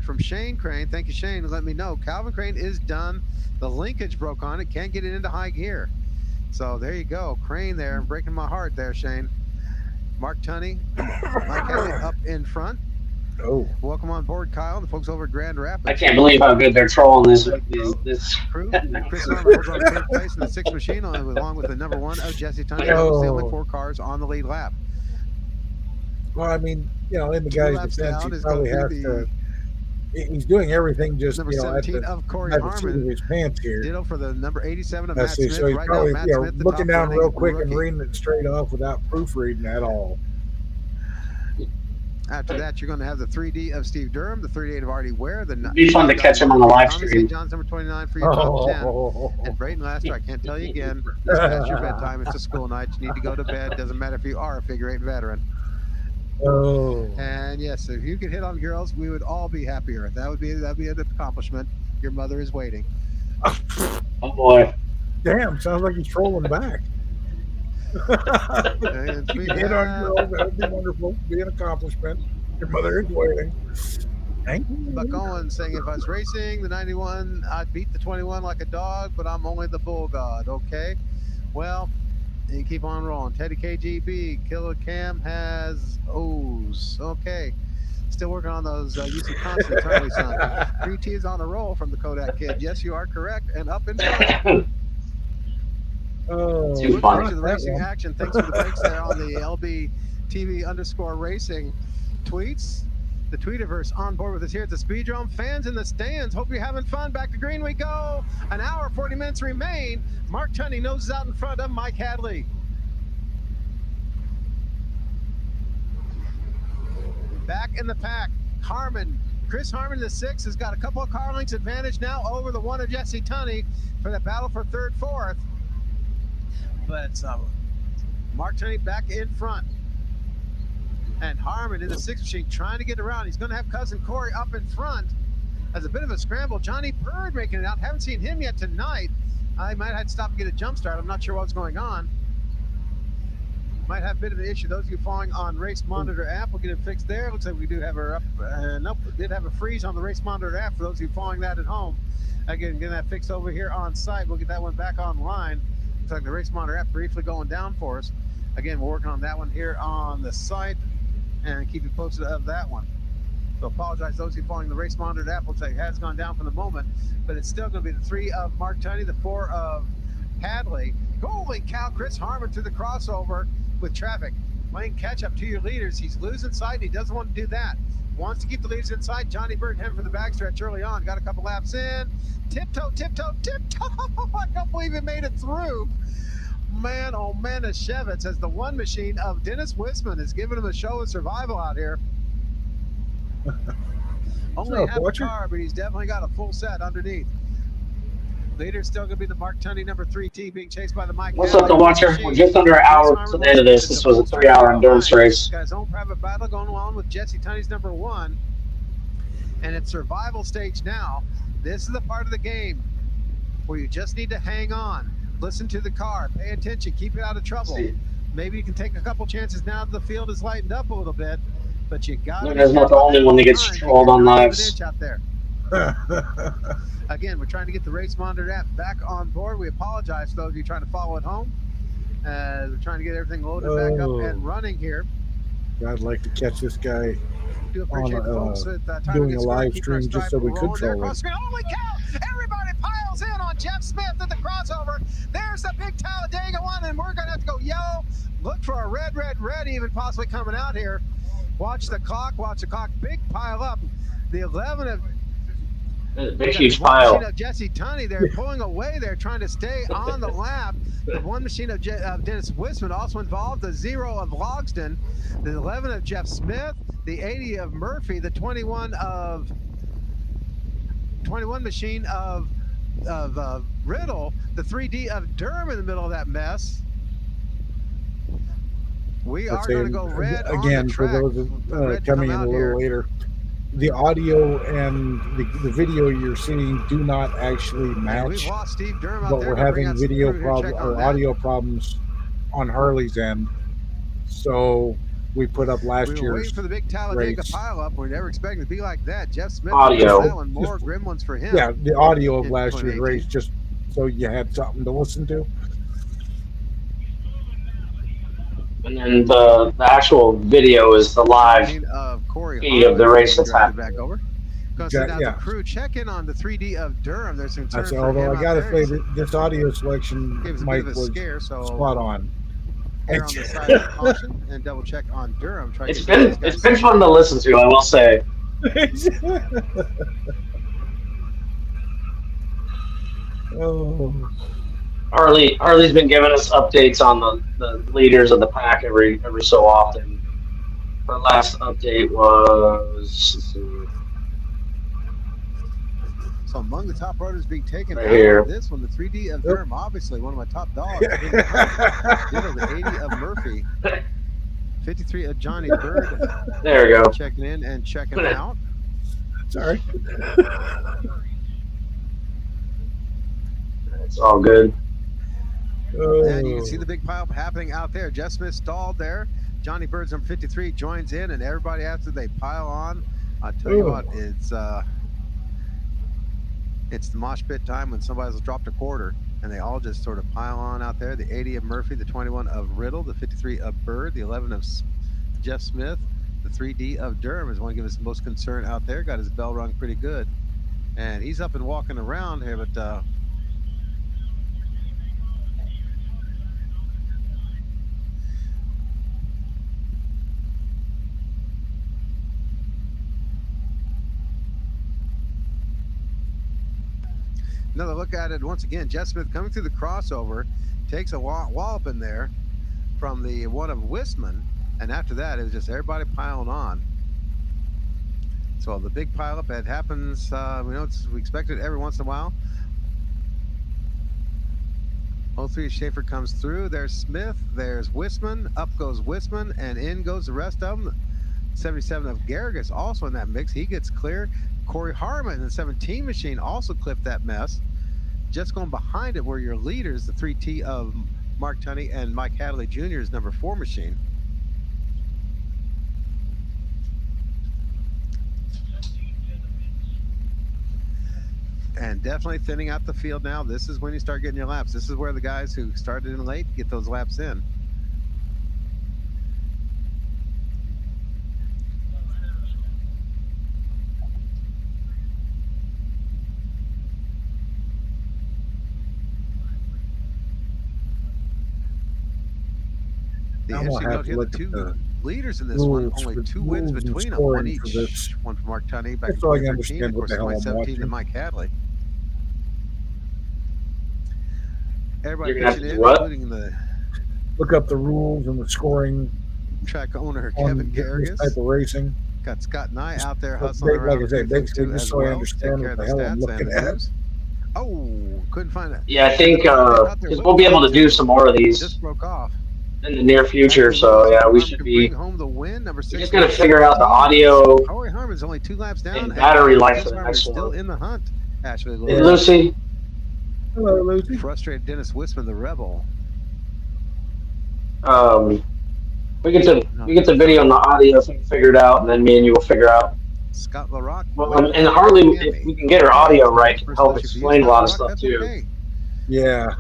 From Shane Crane. Thank you, Shane. Let me know. Calvin Crane is done. The linkage broke on it. Can't get it into high gear. So there you go. Crane there. Breaking my heart there, Shane. Mark Tunney, Mike Hadley up in front. Oh. Welcome on board, Kyle, and the folks over at Grand Rapids. I can't believe how good they're trolling this crew. Chris Harmon was on 3rd place in the 6th machine, along with the number 1 of Jesse Tunney. That was the only 4 cars on the lead lap. Well, I mean, in the guy's defense, he probably has to. He's doing everything just number 17 of Corey Harmon. His pants here. Ditto for the number 87 of Matt Smith. So he's right probably now, Matt Smith, looking down real quick and reading it straight off without proofreading at all. After that, you're going to have the 3D of Steve Durham, the 38 of Artie Ware. It'd be fun to catch him on the live stream. John's number 29 for your top 10. And Brayden Laster, I can't tell you again, it's past your bedtime. It's a school night. You need to go to bed. Doesn't matter if you are a figure 8 veteran. Oh. And yes, if you could hit on girls, we would all be happier. That'd be an accomplishment. Your mother is waiting. Oh boy. Damn, sounds like he's trolling back. And you hit on girls, that'd be wonderful. Be an accomplishment. Your mother is waiting. Buck Owens saying, if I was racing the 91, I'd beat the 21 like a dog, but I'm only the bull god. Okay. Well, you keep on rolling. Teddy KGB, Killer Cam has O's. Okay. Still working on those UC constants, aren't we, son? 3T is on a roll from the Kodak Kid. Yes, you are correct. And up in front. Oh, Too fun. Thanks for the racing action. Thanks for the breaks there on the LB TV_racing tweets. The Tweetiverse on board with us here at the Speedrome. Fans in the stands, hope you're having fun. Back to green we go. An hour, 40 minutes remain. Mark Tunney noses out in front of Mike Hadley. Back in the pack, Chris Harmon, the 6, has got a couple of car lengths advantage now over the 1 of Jesse Tunney for the battle for 3rd, 4th. But Mark Tunney back in front. And Harmon in the 6 machine trying to get around. He's going to have cousin Corey up in front. As a bit of a scramble, Johnny Bird making it out. Haven't seen him yet tonight. I might have to stop and get a jump start. I'm not sure what's going on. Might have a bit of an issue. Those of you following on Race Monitor app will get it fixed there. Looks like we do have her up. Nope, we did have a freeze on the Race Monitor app for those of you following that at home. Again, getting that fixed over here on site. We'll get that one back online. Looks like the Race Monitor app briefly going down for us. Again, we're working on that one here on the site and keep you posted of that one. So apologize those of you following the Race Monitor app. Looks like it has gone down for the moment, but it's still going to be the 3 of Mark Tunney, the 4 of Hadley. Holy cow, Chris Harmon through the crossover with traffic. Playing catch up to your leaders. He's losing sight and he doesn't want to do that. Wants to keep the leaders inside. Johnny Bird heading for the backstretch early on. Got a couple laps in. Tiptoe, tiptoe, tiptoe. I can't believe he made it through. Man, oh man, Shevitz as the 1 machine of Dennis Wisman is giving him a show of survival out here. Only half a car, but he's definitely got a full set underneath. Leader's still going to be the Mark Tunney number 3T being chased by the Mike. What's up, the Watcher? We're just under an hour to the end of this. This was a 3-hour endurance race. Got his own private battle going on with Jesse Tunney's number 1. And it's survival stage now. This is the part of the game where you just need to hang on. Listen to the car, pay attention, keep it out of trouble. Maybe you can take a couple chances now that the field has lightened up a little bit, but you got to. There's not the only one that gets trolled on lives. Out there. Again, we're trying to get the Race Monitor app back on board. We apologize to those of you trying to follow at home. We're trying to get everything loaded back up and running here. I'd like to catch this guy do appreciate the folks that doing a live stream just so we could troll it. Holy cow! Everybody piles in on Jeff Smith at the crossover. There's the big Talladega one, and we're gonna have to go yellow. Look for a red even possibly coming out here. Watch the clock. Big pile up. The 11 of big huge pile. Of Jesse Tunney, they're pulling away. They're trying to stay on the lap. The 1 machine of Dennis Wisman also involved. The 0 of Logsdon. The 11 of Jeff Smith. The 80 of Murphy. The 21 machine of Riddle. The 3D of Durham in the middle of that mess. We are going to go red again on the track. For those coming in a little later. The audio and the video you're seeing do not actually match. We've lost Steve Durham out but there. we're having video problems or audio problems on Harley's end. So we put up last year's. We were waiting for the big Talladega pile up. We're never expecting it to be like that. Jeff Smith, audio. That one, more grim ones for him. Yeah, the audio of last year's race, just so you had something to listen to. And then the actual video is the live feed of the race that's happening. Going to send out the crew. Check in on the 3D of Durham. There's some concern for although him I got to say that this audio selection Mike was spot on. Here on the side of the caution and double check on Durham. It's been fun to listen to, I will say. Oh. Harley's been giving us updates on the leaders of the pack every so often. Her last update was. So among the top riders being taken right here. This one, the 3D of Durham, obviously one of my top dogs. The 80 of Murphy. 53 of Johnny Bird. There we go. Checking in and checking out. Sorry. It's all good. And you can see the big pile happening out there. Jeff Smith stalled there. Johnny Bird's number 53 joins in, and everybody after they pile on. I'll tell you what, it's the mosh pit time when somebody's dropped a quarter, and they all just sort of pile on out there. The 80 of Murphy, the 21 of Riddle, the 53 of Bird, the 11 of Jeff Smith, the 3D of Durham is one to give us the most concern out there. Got his bell rung pretty good. And he's up and walking around here, but Another look at it once again. Jet Smith coming through the crossover, takes a wallop in there from the one of Wisman, and after that it was just everybody piling on. So the big pileup that happens, we expect it every once in a while. 03 Schaefer comes through. There's Smith. There's Wisman. Up goes Wisman, and in goes the rest of them. 77 of Garrigus also in that mix. He gets clear. Corey Harmon in the 17 machine also clipped that mess. Just going behind it were your leaders, the 3T of Mark Tunney and Mike Hadley Jr.'s number 4 machine. And definitely thinning out the field now. This is when you start getting your laps. This is where the guys who started in late get those laps in. The interesting note here, the two leaders in this one, only 2 wins between them, one each. One for Mark Tunney back in 2013, of course, 2017 to Mike Hadley. Everybody pitching in, including the look up the rules and the scoring. Track owner Kevin Garrigus. Type of racing. Got Scott Nye out there hustling around. Like I said, basically just so I understand what the hell I'm looking at. Oh, couldn't find it. Yeah, I think we'll be able to do some more of these. Just broke off in the near future, so yeah, we should be. Home the win. Number 6. Just gonna figure out the audio. Corey Harmon's only 2 laps down. And battery life for the next one. Still in the hunt. Ashley Hey, Lucy. Hello, Lucy. Frustrated Dennis Wisman, the rebel. We get the video and the audio thing figured out, and then me and you will figure out. Scott LaRock. Well, and Harley, if we can get her audio right, can help explain a lot of stuff too. Okay. Yeah.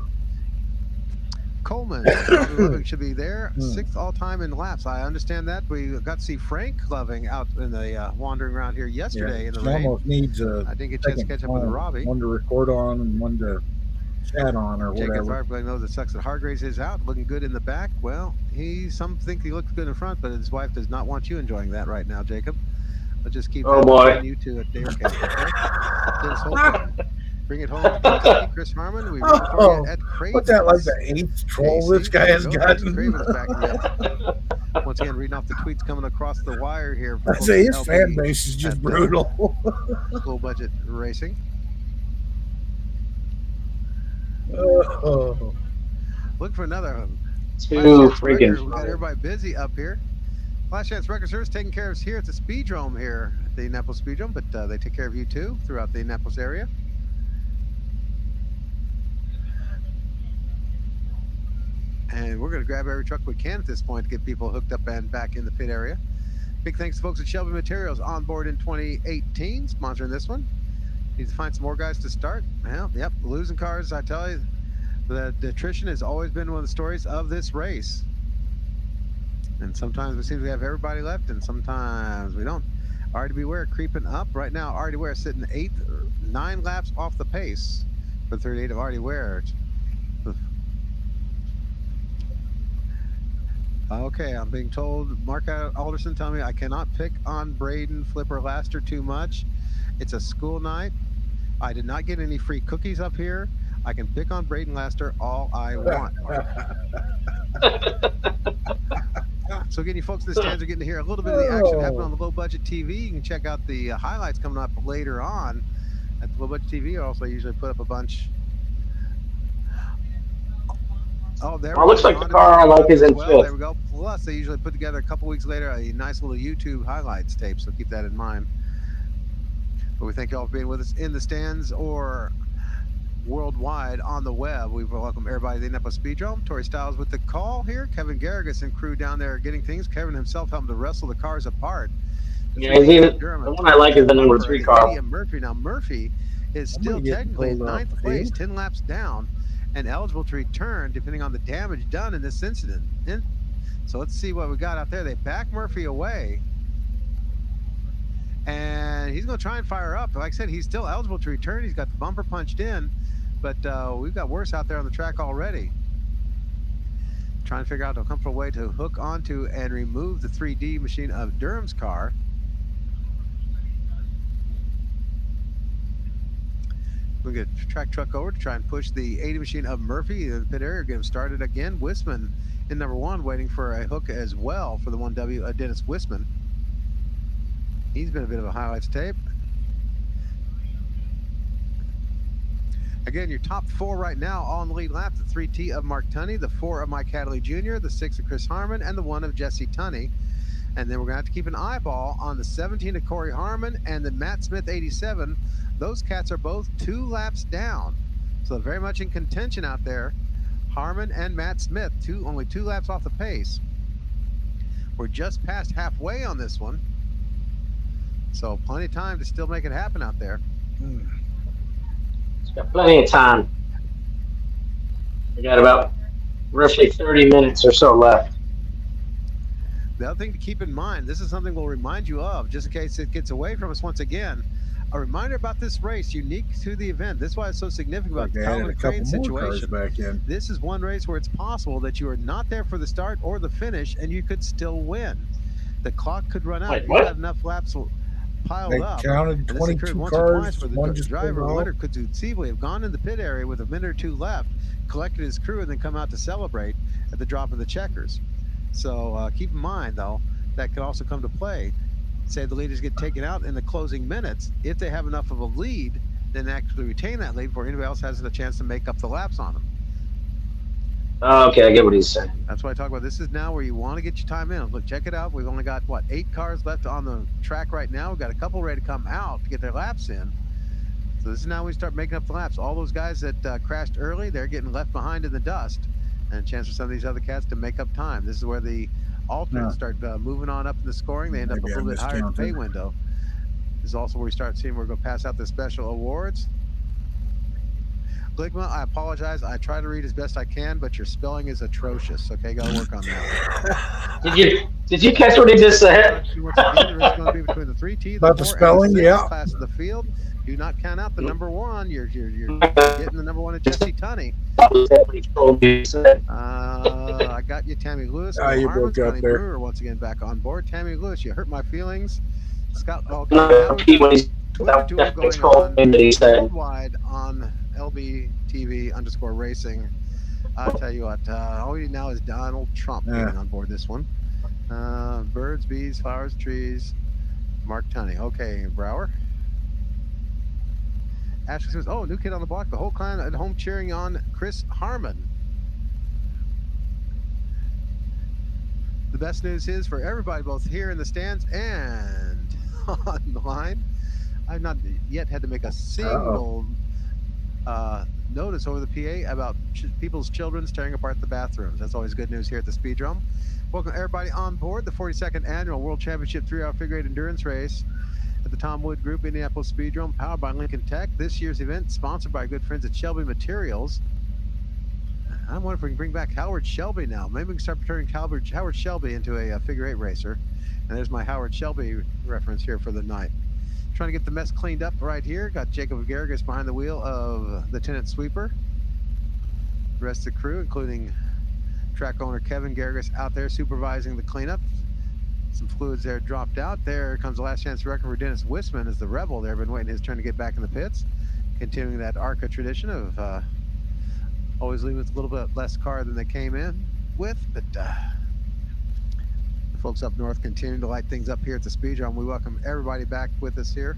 Coleman should be there. 6th all-time in laps. I understand that. We got to see Frank Loving out in the wandering around here yesterday in the rain. Almost needs I didn't get a chance to catch up with Robbie. One to record on and one to chat on or Jacob whatever. Everybody knows that sucks that Hargraves is out, looking good in the back. Well, some think he looks good in front, but his wife does not want you enjoying that right now, Jacob. Let's just keep you to a day or Bring it home to Chris Harmon. We at Cravens. What's that, like the 8th troll this guy has gotten? Once again, reading off the tweets coming across the wire here. I say his fan base is just brutal. Low budget racing. Look for another 2 freaking. We got everybody busy up here. Last Chance Record Service taking care of us here at the Speedrome here at the Indianapolis Speedrome, but they take care of you too throughout the Indianapolis area. And we're going to grab every truck we can at this point to get people hooked up and back in the pit area. Big thanks to folks at Shelby Materials on board in 2018, sponsoring this one. Need to find some more guys to start. Well, yep, losing cars, I tell you, the attrition has always been one of the stories of this race. And sometimes it seems we have everybody left, and sometimes we don't. Already Beware creeping up. Right now, Already Beware sitting 8th, 9 laps off the pace for 38 of Already Beware. Okay, I'm being told, Mark Alderson telling me I cannot pick on Braden Flipper Laster too much. It's a school night. I did not get any free cookies up here. I can pick on Braden Laster all I want. So again, you folks in the stands are getting to hear a little bit of the action happening on the Low Budget TV. You can check out the highlights coming up later on at the Low Budget TV. Also, I usually put up a bunch. Oh, there it looks like the car I like is in 5th. There we go. Plus, they usually put together a couple weeks later a nice little YouTube highlights tape, so keep that in mind. But we thank you all for being with us in the stands or worldwide on the web. We welcome everybody to the Indianapolis Speedrome. Tori Stiles with the call here. Kevin Garrigus and crew down there getting things. Kevin himself helping to wrestle the cars apart. Yeah, the one I like is the number 3 car. Murphy. Now, Murphy is still technically in 9th place, 10 laps down, and eligible to return depending on the damage done in this incident. So let's see what we got out there. They back Murphy away, and he's going to try and fire up. Like I said, he's still eligible to return. He's got the bumper punched in, but we've got worse out there on the track already. Trying to figure out a comfortable way to hook onto and remove the 3D machine of Durham's car. We'll get a track truck over to try and push the 80 machine of Murphy in the pit area. Get him started again. Wisman in number 1, waiting for a hook as well for the 1W, Dennis Wisman. He's been a bit of a highlights tape. Again, your top 4 right now all in the lead lap. The 3T of Mark Tunney, the 4 of Mike Hadley Jr., the 6 of Chris Harmon, and the 1 of Jesse Tunney. And then we're going to have to keep an eyeball on the 17 of Corey Harmon and the Matt Smith 87. Those cats are both 2 laps down. So they're very much in contention out there. Harmon and Matt Smith, only 2 laps off the pace. We're just past halfway on this one. So plenty of time to still make it happen out there. It's got plenty of time. We got about roughly 30 minutes or so left. The other thing to keep in mind, this is something we'll remind you of, just in case it gets away from us once again. A reminder about this race, unique to the event. This is why it's so significant about the Calvin Crane situation. Back in. This is one race where it's possible that you are not there for the start or the finish, and you could still win. The clock could run out. Wait, you what? have enough laps piled They up. counted And this 22 occurred once cars, or twice where one the just driver pulled out. winner could conceivably have gone in the pit area with a minute or 2 left, collected his crew, and then come out to celebrate at the drop of the checkers. So keep in mind, though, that could also come to play. Say the leaders get taken out in the closing minutes. If they have enough of a lead, then actually retain that lead before anybody else has a chance to make up the laps on them. Okay, I get what he's saying. That's why I talk about this is now where you want to get your time in. Look, check it out. We've only got, 8 cars left on the track right now. We've got a couple ready to come out to get their laps in. So this is now we start making up the laps. All those guys that crashed early, they're getting left behind in the dust. And a chance for some of these other cats to make up time. This is where the alternates start moving on up in the scoring. They end up a little bit higher in the pay window. This is also where we start seeing we're going to pass out the special awards. Gligma, I apologize. I try to read as best I can, but your spelling is atrocious. Okay, got to work on that. Did you catch what he just said? Once again, the race is going to be between the 3T, About the 4, spelling, and the 6 yeah. class of the field. Do not count out the number 1. You're getting the number 1 of Jesse Tunney. I got you, Tammy Lewis. You Harmon, broke up Connie there. Brewer once again back on board. Tammy Lewis, you hurt my feelings. Scott, Twitter duel going on worldwide on LBTV_racing. I'll tell you what, all we need now is Donald Trump getting on board this one. Birds, bees, flowers, trees. Mark Tunney. Okay, Brower. Ashley says, oh, new kid on the block. The whole clan at home cheering on Chris Harmon. The best news is for everybody, both here in the stands and online. I've not yet had to make a single notice over the PA about people's children tearing apart the bathrooms. That's always good news here at the Speedrome. Welcome everybody on board the 42nd Annual World Championship 3-hour figure 8 endurance race at the Tom Wood Group Indianapolis Speedrome, powered by Lincoln Tech. This year's event sponsored by good friends at Shelby Materials. I wonder if we can bring back Howard Shelby now. Maybe we can start turning Howard Shelby into a figure 8 racer. And there's my Howard Shelby reference here for the night. Trying to get the mess cleaned up right here. Got Jacob Garrigus behind the wheel of Lieutenant Sweeper. The rest of the crew, including track owner Kevin Garrigus, out there supervising the cleanup. Some fluids there dropped out. There comes the last chance record for Dennis Wisman as the Rebel there. Been waiting his turn to get back in the pits. Continuing that ARCA tradition of always leaving with a little bit less car than they came in with. But the folks up north continuing to light things up here at the Speedrome. We welcome everybody back with us here.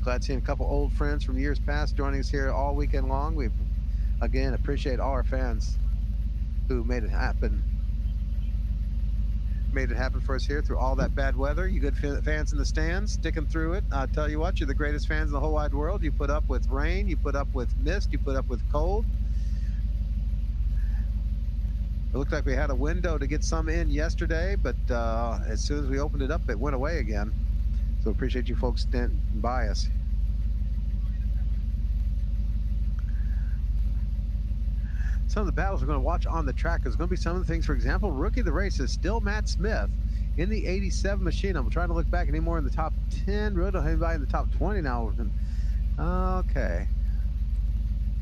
Glad seeing a couple old friends from years past joining us here all weekend long. We again appreciate all our fans who made it happen. Made it happen for us here through all that bad weather. You good fans in the stands, sticking through it. I tell you what, you're the greatest fans in the whole wide world. You put up with rain, you put up with mist, you put up with cold. It looked like we had a window to get some in yesterday, but as soon as we opened it up, it went away again. So appreciate you folks standing by us. Some of the battles we're going to watch on the track is going to be some of the things. For example, rookie of the race is still Matt Smith in the 87 machine. I'm trying to look back any more in the top 10. Really don't have anybody in the top 20 now. Okay.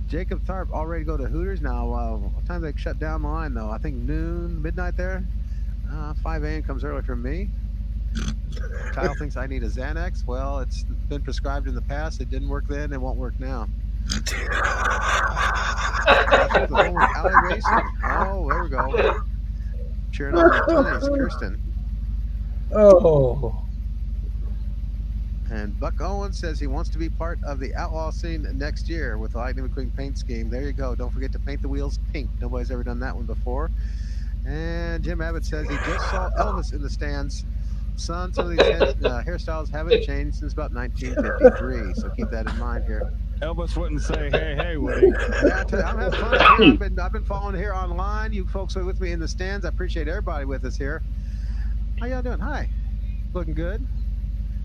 Jacob Tharp already go to Hooters now. What time do they shut down the line though? I think noon, midnight there. 5 a.m. comes early for me. Kyle thinks I need a Xanax. Well, it's been prescribed in the past. It didn't work then. It won't work now. Watching the home of Alley Racing. Oh, there we go. Cheering on the Tunnies, Kirsten. Oh. And Buck Owen says he wants to be part of the outlaw scene next year with the Lightning McQueen paint scheme. There you go. Don't forget to paint the wheels pink. Nobody's ever done that one before. And Jim Abbott says he just saw Elvis in the stands. Son, some of these hairstyles haven't changed since about 1953. So keep that in mind here. Elvis wouldn't say, hey, would he? Yeah, I tell you, I'm having fun here. I've been following here online. You folks are with me in the stands. I appreciate everybody with us here. How y'all doing? Hi. Looking good.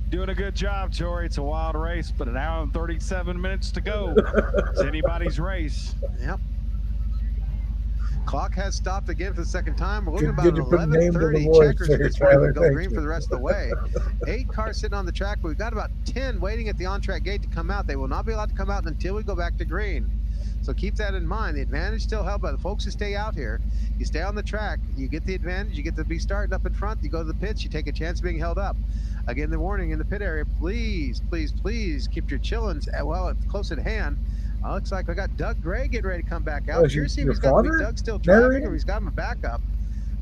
Doing a good job, Jory. It's a wild race, but an hour and 37 minutes to go. It's anybody's race. Yep. Clock has stopped again for the second time. We're looking about 11:30. Checkers gets ready to go green for the rest of the way. 8 cars sitting on the track. We've got about 10 waiting at the on-track gate to come out. They will not be allowed to come out until we go back to green. So keep that in mind. The advantage still held by the folks who stay out here. You stay on the track, you get the advantage. You get to be starting up in front. You go to the pits, you take a chance of being held up. Again, the warning in the pit area, please, please, please keep your chillins close at hand. Looks like we got Doug Gray getting ready to come back out. Oh, Here's see if he's got Doug still driving or he's got him a backup.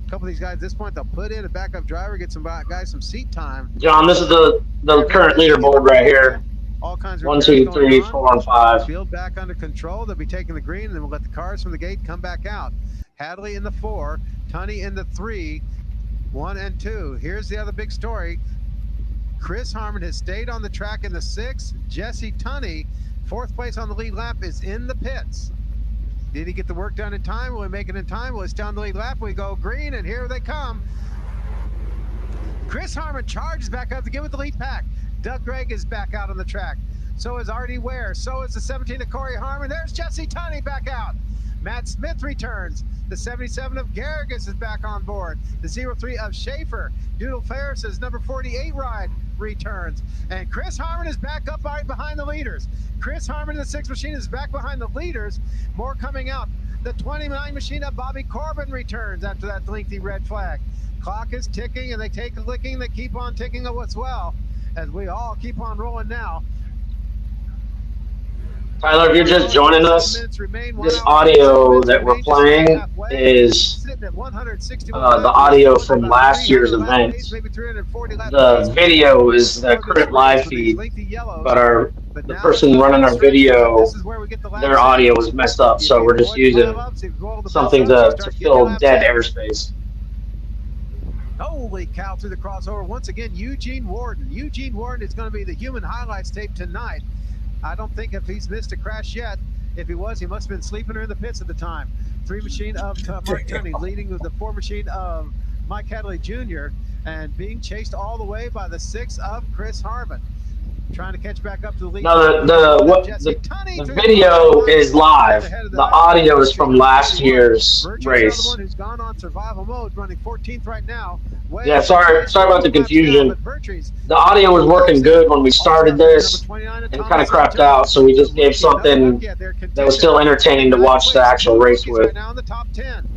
A couple of these guys at this point, they'll put in a backup driver, get some guys some seat time. John, this is the current leaderboard right here. All kinds of 1, 2, 3, 4, and 5. Field back under control. They'll be taking the green, and then we'll let the cars from the gate come back out. Hadley in the 4, Tunney in the 3, 1 and 2. Here's the other big story. Chris Harmon has stayed on the track in the 6. Jesse Tunney, 4th place on the lead lap, is in the pits. Did he get the work done in time? Will he make it in time? Will he stay on the lead lap? We go green, and here they come. Chris Harmon charges back up to get with the lead pack. Doug Gregg is back out on the track. So is Artie Ware. So is the 17 of Corey Harmon. There's Jesse Tunney back out. Matt Smith returns. The 77 of Garrigus is back on board. The 03 of Schaefer. Doodle Ferris's number 48 ride returns. And Chris Harmon is back up right behind the leaders. Chris Harmon in the 6 machine is back behind the leaders. More coming out. The 29 machine of Bobby Corbin returns after that lengthy red flag. Clock is ticking, and they take a licking. They keep on ticking as well, as we all keep on rolling now. Tyler, if you're just joining us, this audio that we're playing is the audio from last year's event. The video is the current live feed, but the person running our video, their audio was messed up, so we're just using something to fill dead airspace. Holy cow, through the crossover. Once again, Eugene Warden. Eugene Warden is going to be the human highlights tape tonight. I don't think if he's missed a crash yet. If he was, he must have been sleeping or in the pits at the time. 3 machine of Mark Tunney leading with the 4 machine of Mike Hadley Jr. and being chased all the way by the 6 of Chris Harmon. Trying to catch back up to the lead. No, the video is live. The audio is from last year's race. Who's gone on survival mode, running 14th right now. Yeah, sorry about the confusion. The audio was working good when we started this and kind of crapped out, so we just gave something that was still entertaining to watch the actual race with. Now in the top 10.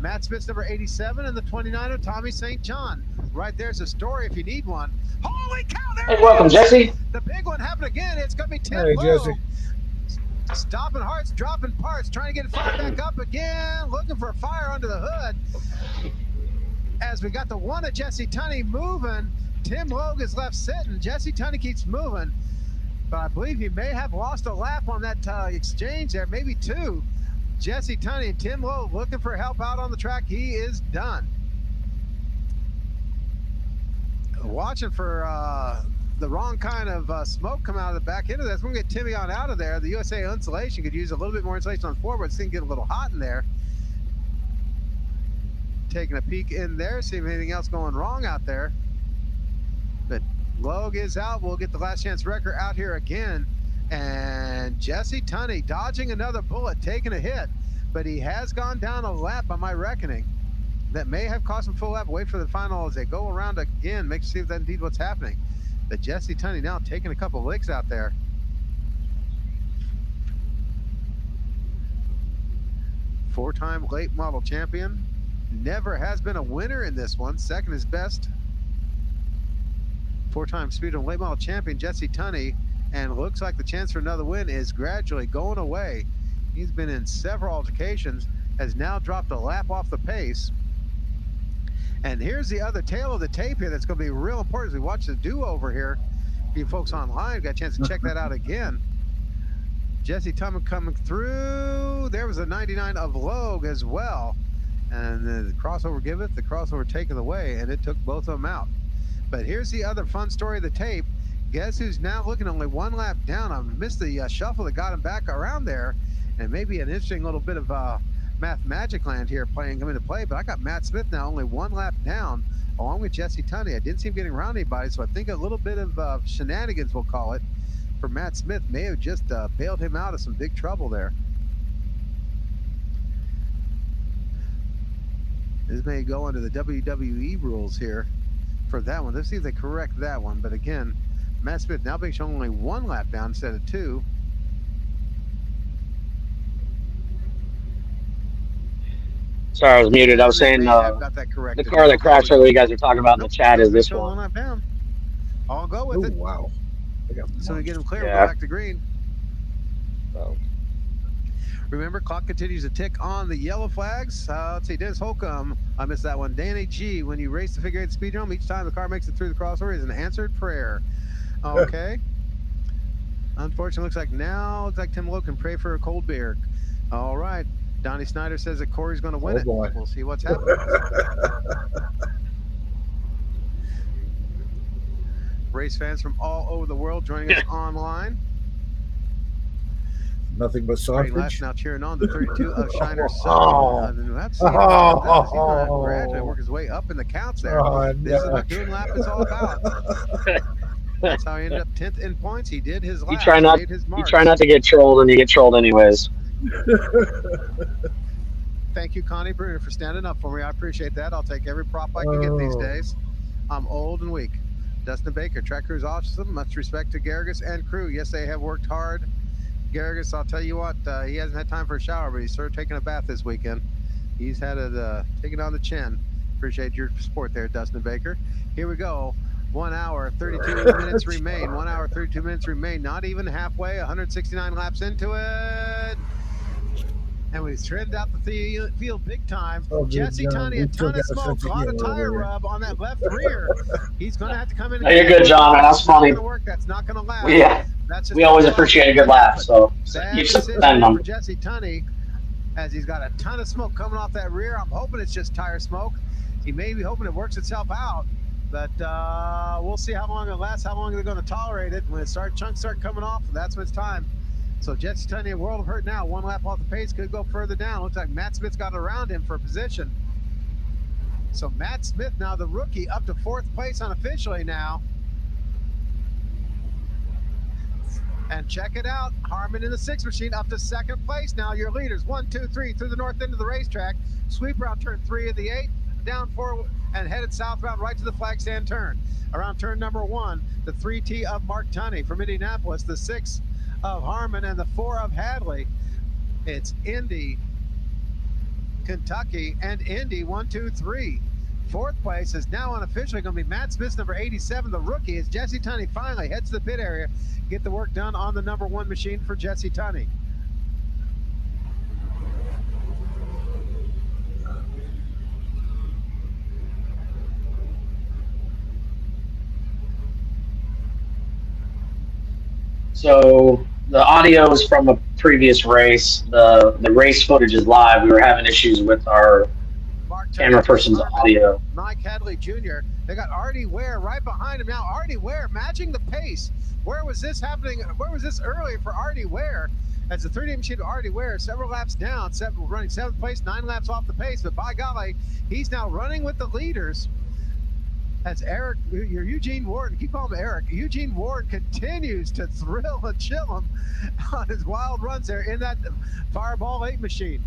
Matt Smith's number 87 and the 29 of Tommy St. John. Right there's a story if you need one. Holy cow, there Hey, welcome, Jesse. The big one happened again. It's going to be Tim Hey, Lowe. Jesse. Stopping hearts, dropping parts, trying to get it fired back up again, looking for a fire under the hood. As we got the 1 of Jesse Tunney moving, Tim Logue is left sitting. Jesse Tunney keeps moving, but I believe he may have lost a lap on that exchange there, maybe 2. Jesse Tunney and Tim Lowe looking for help out on the track. He is done. Watching for the wrong kind of smoke come out of the back end of this. We're going to get Timmy on out of there. The USA insulation could use a little bit more insulation on forward. It's going to get a little hot in there. Taking a peek in there, see if anything else going wrong out there. But Logue is out. We'll get the last chance wrecker out here again. And Jesse Tunney dodging another bullet, taking a hit. But he has gone down a lap by my reckoning. That may have cost him full lap. Wait for the final as they go around again. Make sure see if that's indeed what's happening. But Jesse Tunney now taking a couple licks out there. Four-time late model champion. Never has been a winner in this one. Second is best. 4-time Speedrome late model champion Jesse Tunney. and looks like the chance for another win is gradually going away. He's been in several altercations, has now dropped a lap off the pace. And here's the other tail of the tape here that's going to be real important as we watch the do-over here. You folks online got a chance to check that out again. Jesse Tunney coming through. There was a 99 of Logue as well. And the crossover giveth, the crossover taketh away, and it took both of them out. But here's the other fun story of the tape. Guess who's now looking only one lap down? I missed the shuffle that got him back around there. And maybe an interesting little bit of math magic land here coming into play. But I got Matt Smith now only one lap down, along with Jesse Tunney. I didn't see him getting around anybody, so I think a little bit of shenanigans, we'll call it, for Matt Smith may have just bailed him out of some big trouble there. This may go under the WWE rules here for that one. Let's see if they correct that one. But again, Matt Smith now being shown only one lap down instead of two. Sorry, I was muted. I was saying the car that crashed earlier you guys are talking about in the chat is this one. Lap down. I'll go with it. Wow. So we get him clear, we'll go back to green. Oh. Remember, clock continues to tick on the yellow flags. Let's see, Dennis Holcomb, I missed that one. Danny G, when you race the figure eight speedrome, each time the car makes it through the crossover is an answered prayer. Okay. Unfortunately, looks like Tim Lowe can pray for a cold beer. All right. Donnie Snyder says that Corey's going to win it. Boy. We'll see what's happening. Race fans from all over the world joining us online. Nothing but Lash sausage. now cheering on the 32 of Shiner's son. That's gradually work his way up in the counts there. This is what doing lap is all about. That's how he ended up 10th in points. He did his lap. You try not to get trolled, and you get trolled anyways. Thank you, Connie Bruner, for standing up for me. I appreciate that. I'll take every prop I can get these days. I'm old and weak. Dustin Baker, track crew's awesome. Much respect to Garrigus and crew. Yes, they have worked hard. Garrigus, I'll tell you what, he hasn't had time for a shower, but he's sort of taking a bath this weekend. He's had it taken on the chin. Appreciate your support there, Dustin Baker. Here we go. 1 hour, 32 minutes remain. 1 hour, 32 minutes remain. Not even halfway, 169 laps into it. And we trimmed out the field big time. Jesse Tunney, a ton of smoke, a lot of tire rub on that left rear. He's going to have to come in. No, you're good, John. That's funny. That's not going to last. Yeah, we always appreciate a good laugh. So keep sending them. For Jesse Tunney, as he's got a ton of smoke coming off that rear. I'm hoping it's just tire smoke. He may be hoping it works itself out. But we'll see how long it lasts, how long they're going to tolerate it. When chunks start coming off, that's when it's time. So Jesse Tunney, a world of hurt now. One lap off the pace, could go further down. Looks like Matt Smith's got around him for position. So Matt Smith now, the rookie, up to 4th place unofficially now. And check it out, Harmon in the 6 machine up to 2nd place now. Your leaders, 1, 2, 3 through the north end of the racetrack. Sweep around turn 3 of the 8, down 4 and headed southbound right to the flag stand turn. Around turn number 1, the 3T of Mark Tunney from Indianapolis, the 6 of Harmon, and the 4 of Hadley. It's Indy, Kentucky, and Indy 1, 2, 3. 4th place is now unofficially going to be Matt Smith, number 87, the rookie, as Jesse Tunney finally heads to the pit area, get the work done on the number 1 machine for Jesse Tunney. So the audio is from a previous race. The race footage is live. We were having issues with our camera person's audio. Mike Hadley Jr. They got Artie Ware right behind him now. Artie Ware matching the pace. Where was this happening? Where was this earlier for Artie Ware? As the 3D machine of Artie Ware, several laps down, running 7th place, 9 laps off the pace. But by golly, he's now running with the leaders. As Eric, Eugene Ward, keep calling him Eric. Eugene Ward continues to thrill and chill him on his wild runs there in that Fireball 8 machine.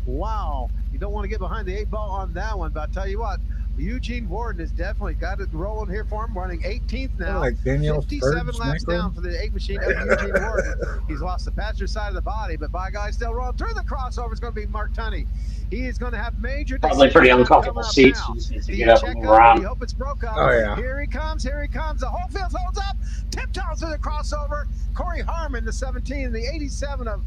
Wow, you don't want to get behind the 8 ball on that one, but I'll tell you what, Eugene Warden has definitely got it rolling here for him, running 18th now. Like 57 laps down for the 8 machine of Eugene Warden. He's lost the passenger side of the body, but by God, still rolling through the crossover. It's going to be Mark Tunney. He is going to have major probably pretty uncomfortable seats. He just needs to get up and move around. Hope it's broke up. Oh, yeah. Here he comes. Here he comes. The whole field holds up. Tiptoes to the crossover. Corey Harmon, the 17, and the 87 of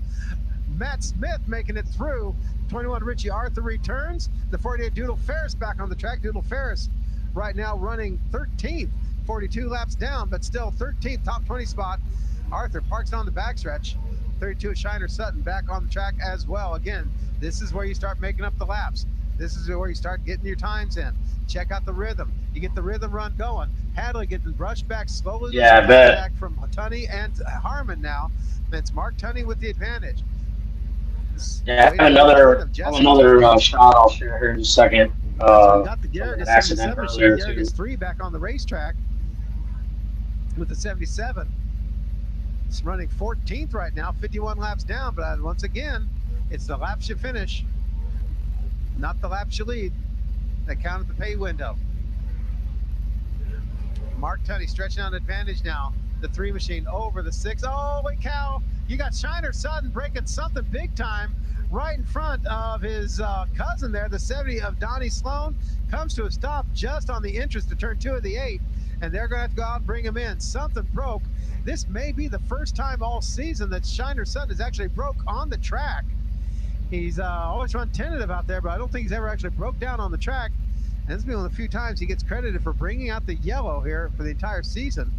Matt Smith making it through. 21 Richie Arthur returns. The 48 Doodle Ferris back on the track. Doodle Ferris right now running 13th, 42 laps down, but still 13th, top 20 spot. Arthur parks on the backstretch. 32 Shiner Sutton back on the track as well. Again, this is where you start making up the laps. This is where you start getting your times in. Check out the rhythm. You get the rhythm run going. Hadley getting brushed back slowly. Yeah, I bet. Back from Tunney and Harmon now. It's Mark Tunney with the advantage. Yeah, I have another shot I'll share here in just a second. So we got the Garrett an accident 77 machine. earlier, Garrett too. is 3 back on the racetrack with the 77. It's running 14th right now, 51 laps down, but once again, it's the laps you finish, not the laps you lead, that count at the pay window. Mark Tunney stretching out an advantage now. The 3 machine over the 6. Oh, wait, cow. You got Shiner Sutton breaking something big time right in front of his cousin there. The 70 of Donnie Sloan comes to a stop just on the entrance to turn 2 of the 8, and they're going to have to go out and bring him in. Something broke. This may be the first time all season that Shiner Sutton has actually broke on the track. He's always run tentative out there, but I don't think he's ever actually broke down on the track. And this has been one of the few times he gets credited for bringing out the yellow here for the entire season.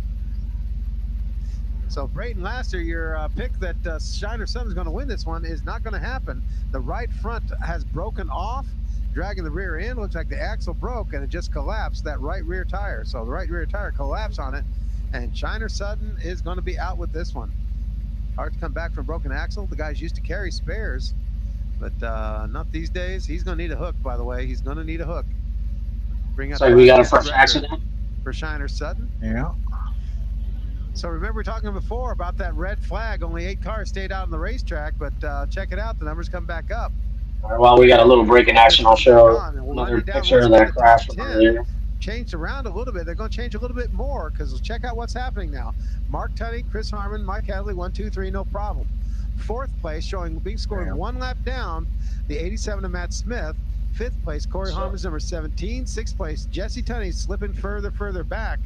So Brayton Laster, your pick that Shiner Sutton is going to win this one is not going to happen. The right front has broken off, dragging the rear end. Looks like the axle broke and it just collapsed, that right rear tire. So the right rear tire collapsed on it, and Shiner Sutton is going to be out with this one. Hard to come back from broken axle. The guys used to carry spares, but not these days. He's going to need a hook, by the way. He's going to need a hook. Bring up So we got a first accident for Shiner Sutton. Yeah. So remember talking before about that red flag. Only 8 cars stayed out on the racetrack, but check it out. The numbers come back up. All right, well, we got a little break in action. I'll show another picture of that crash from earlier. Changed around a little bit. They're going to change a little bit more because check out what's happening now. Mark Tunney, Chris Harmon, Mike Hadley, 1, 2, 3, no problem. 4th place, showing being scored 1 lap down, the 87 of Matt Smith. 5th place, Corey Harmon's number 17. 6th place, Jesse Tunney slipping further back.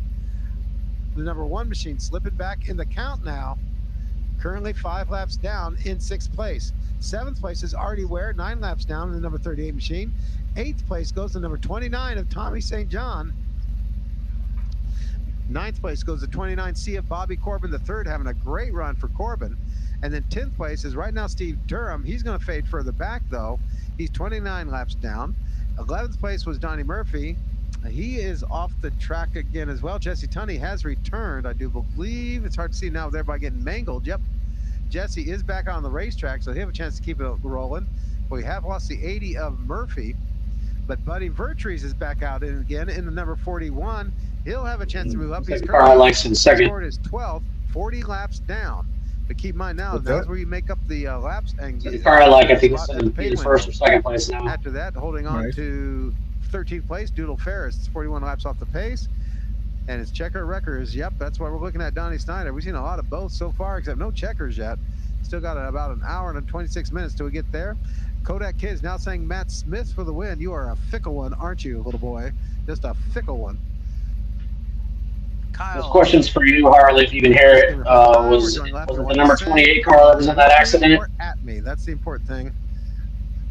The number 1 machine slipping back in the count now. Currently 5 laps down in 6th place. 7th place is Artie Ware, 9 laps down in the number 38 machine. 8th place goes to number 29 of Tommy St. John. 9th place goes to 29C of Bobby Corbin, the 3rd, having a great run for Corbin. And then 10th place is right now Steve Durham. He's going to fade further back, though. He's 29 laps down. 11th place was Donnie Murphy. He is off the track again as well. Jesse Tunney has returned, I do believe. It's hard to see now with everybody getting mangled. Yep, Jesse is back on the racetrack, so he'll have a chance to keep it rolling. We have lost the 80 of Murphy, but Buddy Vertrees is back out in again in the number 41. He'll have a chance to move up. He's currently second. Scored his 12th, 40 laps down. But keep in mind now, that's where you make up the laps and get I think it's in 1st or 2nd place now. After that, holding on to 13th place, Doodle Ferris. It's 41 laps off the pace. And his checker records, yep, that's why we're looking at Donnie Snyder. We've seen a lot of both so far, except no checkers yet. Still got about an hour and 26 minutes till we get there. Kodak Kid's now saying Matt Smith for the win. You are a fickle one, aren't you, little boy? Just a fickle one. Kyle. This question's for you, Harley, if you can hear it. Was it the number 28 car that was in that accident? At me. That's the important thing.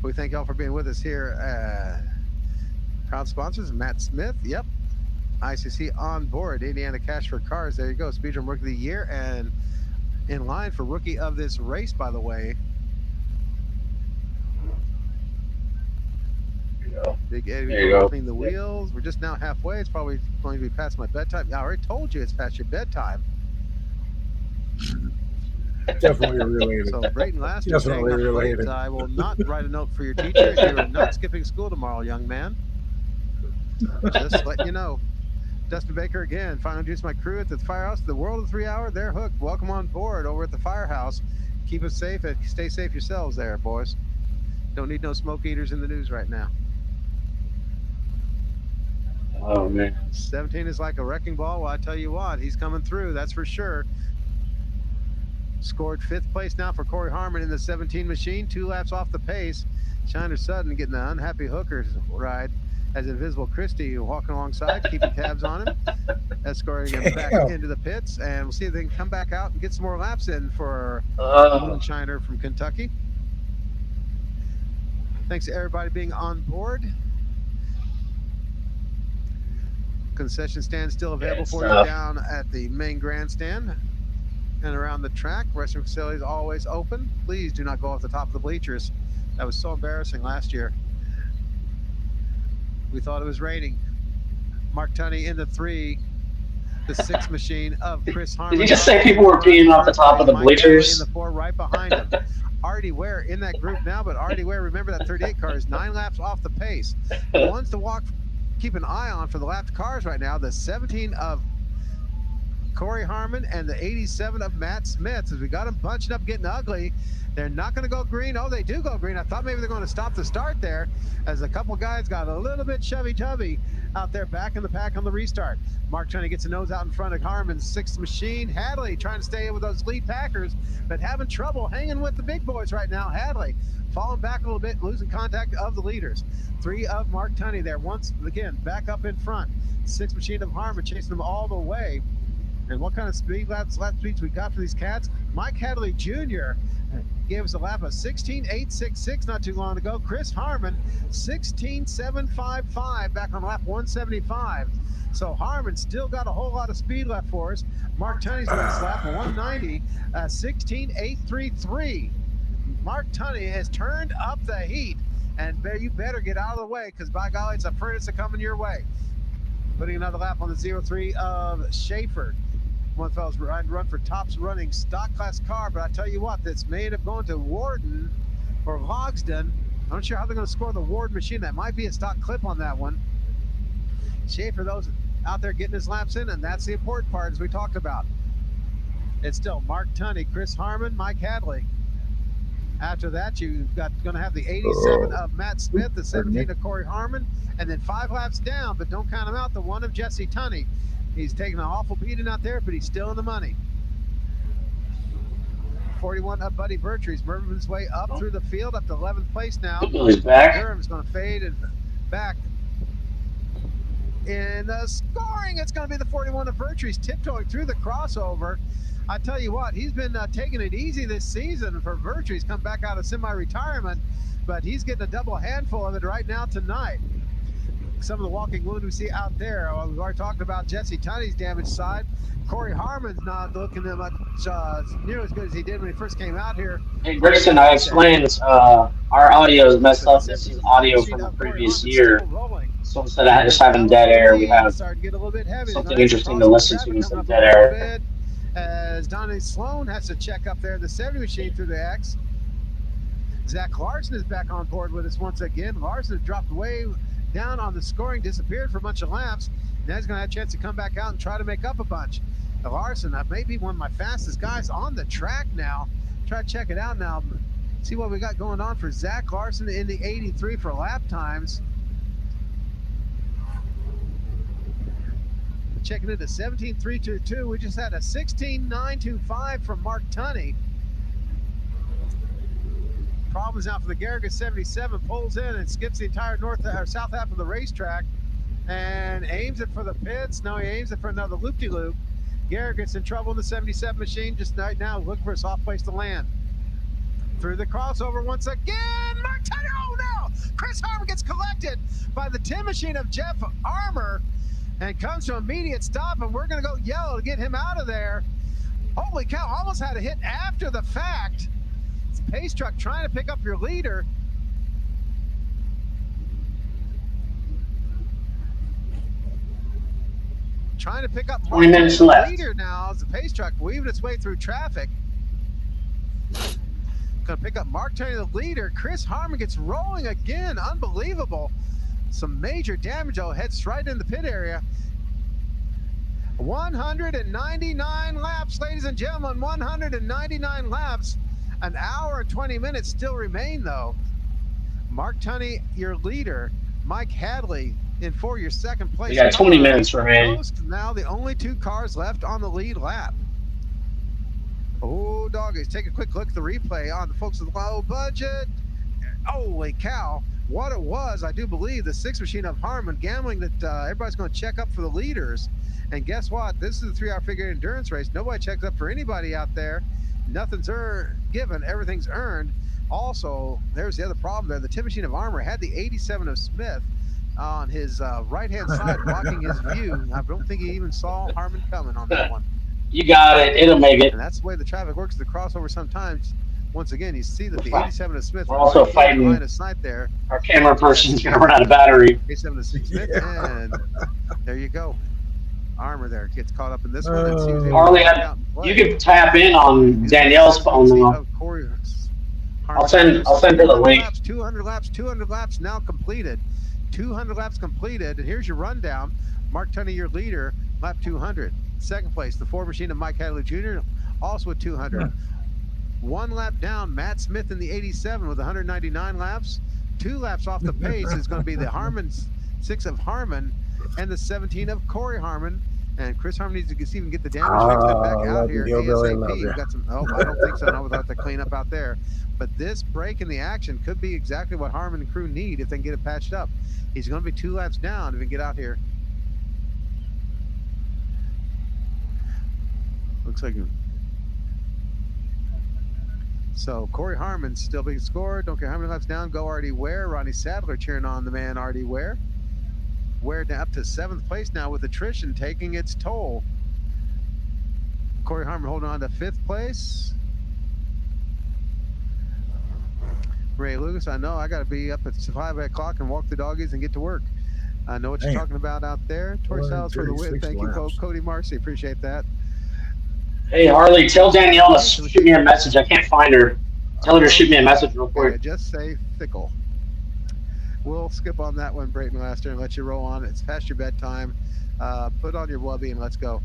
We thank y'all for being with us here. Proud sponsors, Matt Smith. Yep. ICC on board. Indiana Cash for Cars. There you go. Speedrome Rookie of the Year. And in line for Rookie of this race, by the way. Big Eddie between the wheels. We're just now halfway. It's probably going to be past my bedtime. I already told you it's past your bedtime. Definitely related. So Brayton Laster Definitely related. I will not write a note for your teacher. You're not skipping school tomorrow, young man. Just letting you know. Dustin Baker again. Finally introduce my crew at the firehouse. The World of 3 Hour. They're hooked. Welcome on board over at the firehouse. Keep us safe and stay safe yourselves there, boys. Don't need no smoke eaters in the news right now. Oh, man. 17 is like a wrecking ball. Well, I tell you what, he's coming through. That's for sure. Scored 5th place now for Corey Harmon in the 17 machine. 2 laps off the pace. Shiner Sutton getting the unhappy hooker ride. as Invisible Christie walking alongside, keeping tabs on him, escorting him back into the pits, and we'll see if they can come back out and get some more laps in for Moonshiner from Kentucky. Thanks to everybody being on board. Concession stand still available for you down at the main grandstand and around the track. Restroom facilities always open. Please do not go off the top of the bleachers. That was so embarrassing last year. We thought it was raining. Mark Tunney in the 3, the 6 machine of Chris Harmon. Did you just say people were peeing off the top of the bleachers? In the 4 right behind him. Artie Ware in that group now, but Artie Ware, remember that 38 car is 9 laps off the pace. The ones to walk, keep an eye on for the lapped cars right now, the 17 of Corey Harmon and the 87 of Matt Smith. As we got them bunching up, getting ugly. They're not going to go green. Oh, they do go green. I thought maybe they're going to stop the start there, as a couple guys got a little bit chubby-tubby out there back in the pack on the restart. Mark trying to get his nose out in front of Harmon's 6th machine. Hadley trying to stay in with those lead packers, but having trouble hanging with the big boys right now. Hadley falling back a little bit, losing contact of the leaders. 3 of Mark Tunney there. Once again, back up in front. 6th machine of Harmon chasing them all the way. And what kind of speed lap speeds we got for these cats? Mike Hadley Jr. gave us a lap of 16.866 not too long ago. Chris Harmon, 16.755 back on lap 175. So Harmon still got a whole lot of speed left for us. Mark Tunney's next lap, 190, 16.833. Mark Tunney has turned up the heat, and you better get out of the way, because by golly, it's a furnace coming your way. Putting another lap on the 03 of Schaefer. One fellow's run for tops running stock class car, but I tell you what, this may end up going to Warden or Logsdon. I'm not sure how they're going to score the Warden machine. That might be a stock clip on that one. Schaefer, those out there getting his laps in, and that's the important part, as we talked about. It's still Mark Tunney, Chris Harmon, Mike Hadley. After that, you've got going to have the 87 of Matt Smith, the 17 of Corey Harmon, and then 5 laps down, but don't count him out, the 1 of Jesse Tunney. He's taking an awful beating out there, but he's still in the money. 41 of Buddy Bertree. He's moving his way up through the field, up to 11th place now. He's back. Durham's going to fade and back. In the scoring, it's going to be the 41 of Bertree's tiptoeing through the crossover. I tell you what, he's been taking it easy this season for Bertree. He's come back out of semi-retirement, but he's getting a double handful of it right now tonight. Some of the walking wound we see out there. We've already talked about Jesse Tunney's damaged side. Corey Harmon's not looking that much near as good as he did when he first came out here. Hey, Grayson, I explained our audio is messed up. This is audio from the previous year. So instead of just having dead air, we have something interesting to listen to instead of dead air. As Donnie Sloan has to check up there the 70 machine through the X. Zach Larson is back on board with us once again. Larson has dropped way down on the scoring, disappeared for a bunch of laps. Now he's going to have a chance to come back out and try to make up a bunch. Larson, may be one of my fastest guys on the track now. Try to check it out now. See what we got going on for Zach Larson in the 83 for lap times. Checking into 17.322. We just had a 16.925 from Mark Tunney. Problems now for the Garrigus 77. Pulls in and skips the entire south half of the racetrack and aims it for the pits. No, he aims it for another loop-de-loop. Garrigus in trouble in the 77 machine just right now, looking for a soft place to land. Through the crossover once again. Mark Tunney, oh no! Chris Harmon gets collected by the 10 machine of Jeff Armour and comes to an immediate stop, and we're going to go yellow to get him out of there. Holy cow, almost had a hit after the fact. It's a pace truck trying to pick up your leader. Trying to pick up 20 minutes left. Leader now as the pace truck weaving its way through traffic. Going to pick up Mark Tunney, the leader. Chris Harmon gets rolling again. Unbelievable. Some major damage, though. Heads right in the pit area. 199 laps, ladies and gentlemen. 199 laps. An hour and 20 minutes still remain, though. Mark Tunney, your leader. Mike Hadley in for your second place. We got 20 minutes remaining. Now the only 2 cars left on the lead lap. Oh, doggies. Take a quick look at the replay on the folks with the low budget. Holy cow. what it was, I do believe, the 6 machine of Harmon gambling that everybody's going to check up for the leaders. And guess what? This is a 3-hour figure endurance race. Nobody checks up for anybody out there. Nothing's given. Everything's earned. Also, there's the other problem there. The 10 machine of Armor had the 87 of Smith on his right-hand side, blocking his view. I don't think he even saw Harmon coming on that one. You got it. It'll make it. And that's the way the traffic works. The crossover sometimes. Once again, you see that the 87 of Smith. We're also fighting. Line of sight there. Our camera person's gonna run out of battery. 87 of Smith, and there you go. Armor there gets caught up in this one. Harley, you can tap in on Danielle's phone now. I'll send her the link. 200 laps now completed. 200 laps completed, and here's your rundown. Mark Tunney, your leader, lap 200. Second place, the Ford machine of Mike Hadley Jr., also at 200. 1 lap down, Matt Smith in the 87 with 199 laps. 2 laps off the pace is going to be the Harmon 6 of Harmon and the 17 of Corey Harmon. And Chris Harmon needs to even get the damage fixed and back out here ASAP. You've got some, I don't think so. No, without the cleanup out there. But this break in the action could be exactly what Harmon and crew need if they can get it patched up. He's going to be 2 laps down if he can get out here. Looks like. So Corey Harmon still being scored. Don't care how many laps down. Go Artie Ware. Ronnie Sadler cheering on the man Artie Ware. Ware down up to 7th place now with attrition taking its toll. Corey Harmon holding on to 5th place. Ray Lucas, I know I got to be up at 5 o'clock and walk the doggies and get to work. I know what you're talking about out there. Tori Styles for the win. Thank you, Cody Marcy. Appreciate that. Hey, Harley, tell Danielle to shoot me a message. I can't find her. Tell her to shoot me a message real quick. Okay, just say Fickle. We'll skip on that one, Brayton Laster, and let you roll on. It's past your bedtime. Put on your wubby and let's go.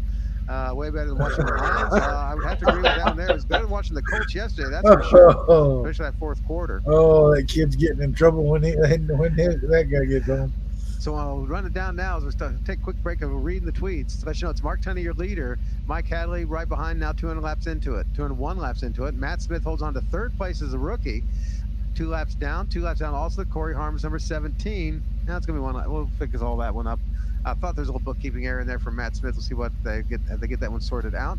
Way better than watching the Lions. I would have to agree with down there. It was better than watching the Colts yesterday, that's for sure. Especially that 4th quarter. Oh, that kid's getting in trouble when that guy gets home. So I'll run it down now as we take a quick break and we'll read the tweets. Let you know it's Mark Tunney, your leader. Mike Hadley right behind now, 200 laps into it. 201 laps into it. Matt Smith holds on to 3rd place as a rookie. 2 laps down. 2 laps down also. Corey Harmon's number 17. Now it's going to be 1 lap. We'll fix all that one up. I thought there's a little bookkeeping error in there from Matt Smith. We'll see what they get as they get that one sorted out.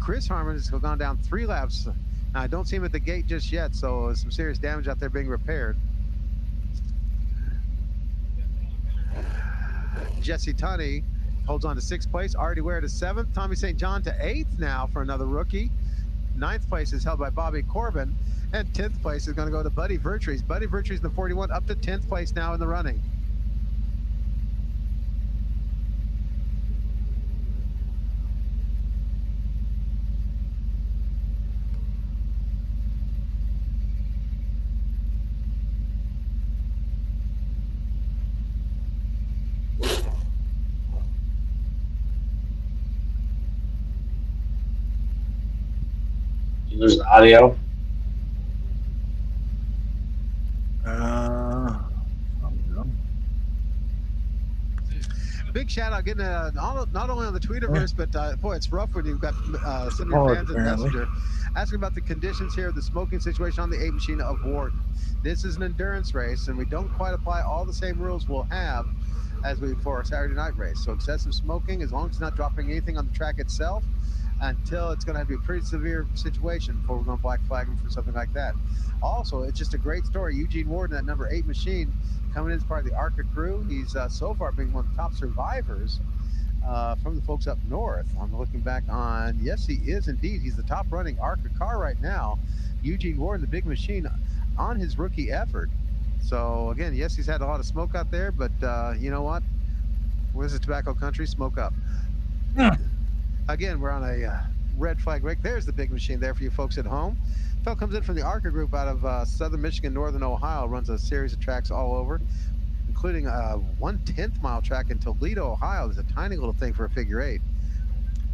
Chris Harmon has gone down 3 laps. Now, I don't see him at the gate just yet, so some serious damage out there being repaired. Jesse Tunney holds on to 6th place. Artie Ware to 7th. Tommy St. John to 8th now for another rookie. 9th place is held by Bobby Corbin. And 10th place is going to go to Buddy Vertrees. Buddy Vertrees in the 41 up to 10th place now in the running. There's the audio. Big shout out getting not only on the Tweetiverse, but boy, it's rough when you've got some of your fans and Messenger asking about the conditions here, the smoking situation on the 8 machine of Wharton. This is an endurance race, and we don't quite apply all the same rules we'll have as we for our Saturday night race. So excessive smoking, as long as it's not dropping anything on the track itself, until it's going to have to be a pretty severe situation before we're going to black flag them for something like that. Also, it's just a great story. Eugene Warden, that number 8 machine, coming in as part of the ARCA crew. He's so far being one of the top survivors from the folks up north. I'm looking back on, yes, he is indeed. He's the top running ARCA car right now. Eugene Warden, the big machine, on his rookie effort. So, again, yes, he's had a lot of smoke out there, but you know what? This is tobacco country, smoke up. Again, we're on a red flag break. There's the big machine there for you folks at home. Fellow comes in from the ARCA group out of southern Michigan, northern Ohio, runs a series of tracks all over, including a 1/10 mile track in Toledo, Ohio. There's a tiny little thing for a figure 8.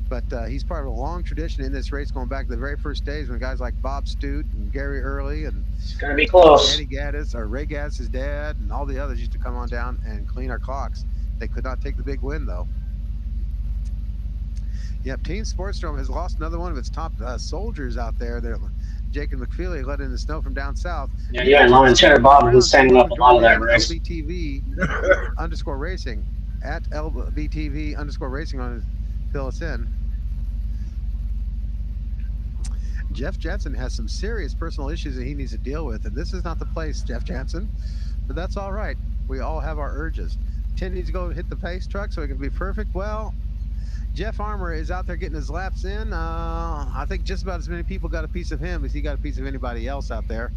But he's part of a long tradition in this race going back to the very first days when guys like Bob Stute and Gary Early and it's going to be close. Eddie Gaddis, or Ray Gaddis' dad, and all the others used to come on down and clean our clocks. They could not take the big win, though. Yep, Team Sportsdrome has lost another one of its top soldiers out there. Jacob McFeely led in the snow from down south. Yeah, you and Lion Cheddar Bob was standing up a lot of that race. LBTV _ racing at LBTV _ racing on fill us in. Jeff Jensen has some serious personal issues that he needs to deal with, and this is not the place, Jeff Jensen, but that's all right. We all have our urges. Tim needs to go hit the pace truck so he can be perfect. Well, Jeff Armour is out there getting his laps in. I think just about as many people got a piece of him as he got a piece of anybody else out there.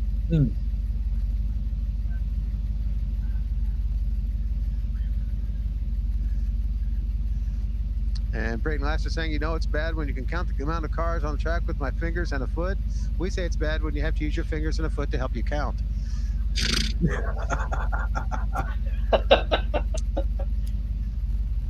And Brayton Laster saying, you know, it's bad when you can count the amount of cars on the track with my fingers and a foot. We say it's bad when you have to use your fingers and a foot to help you count.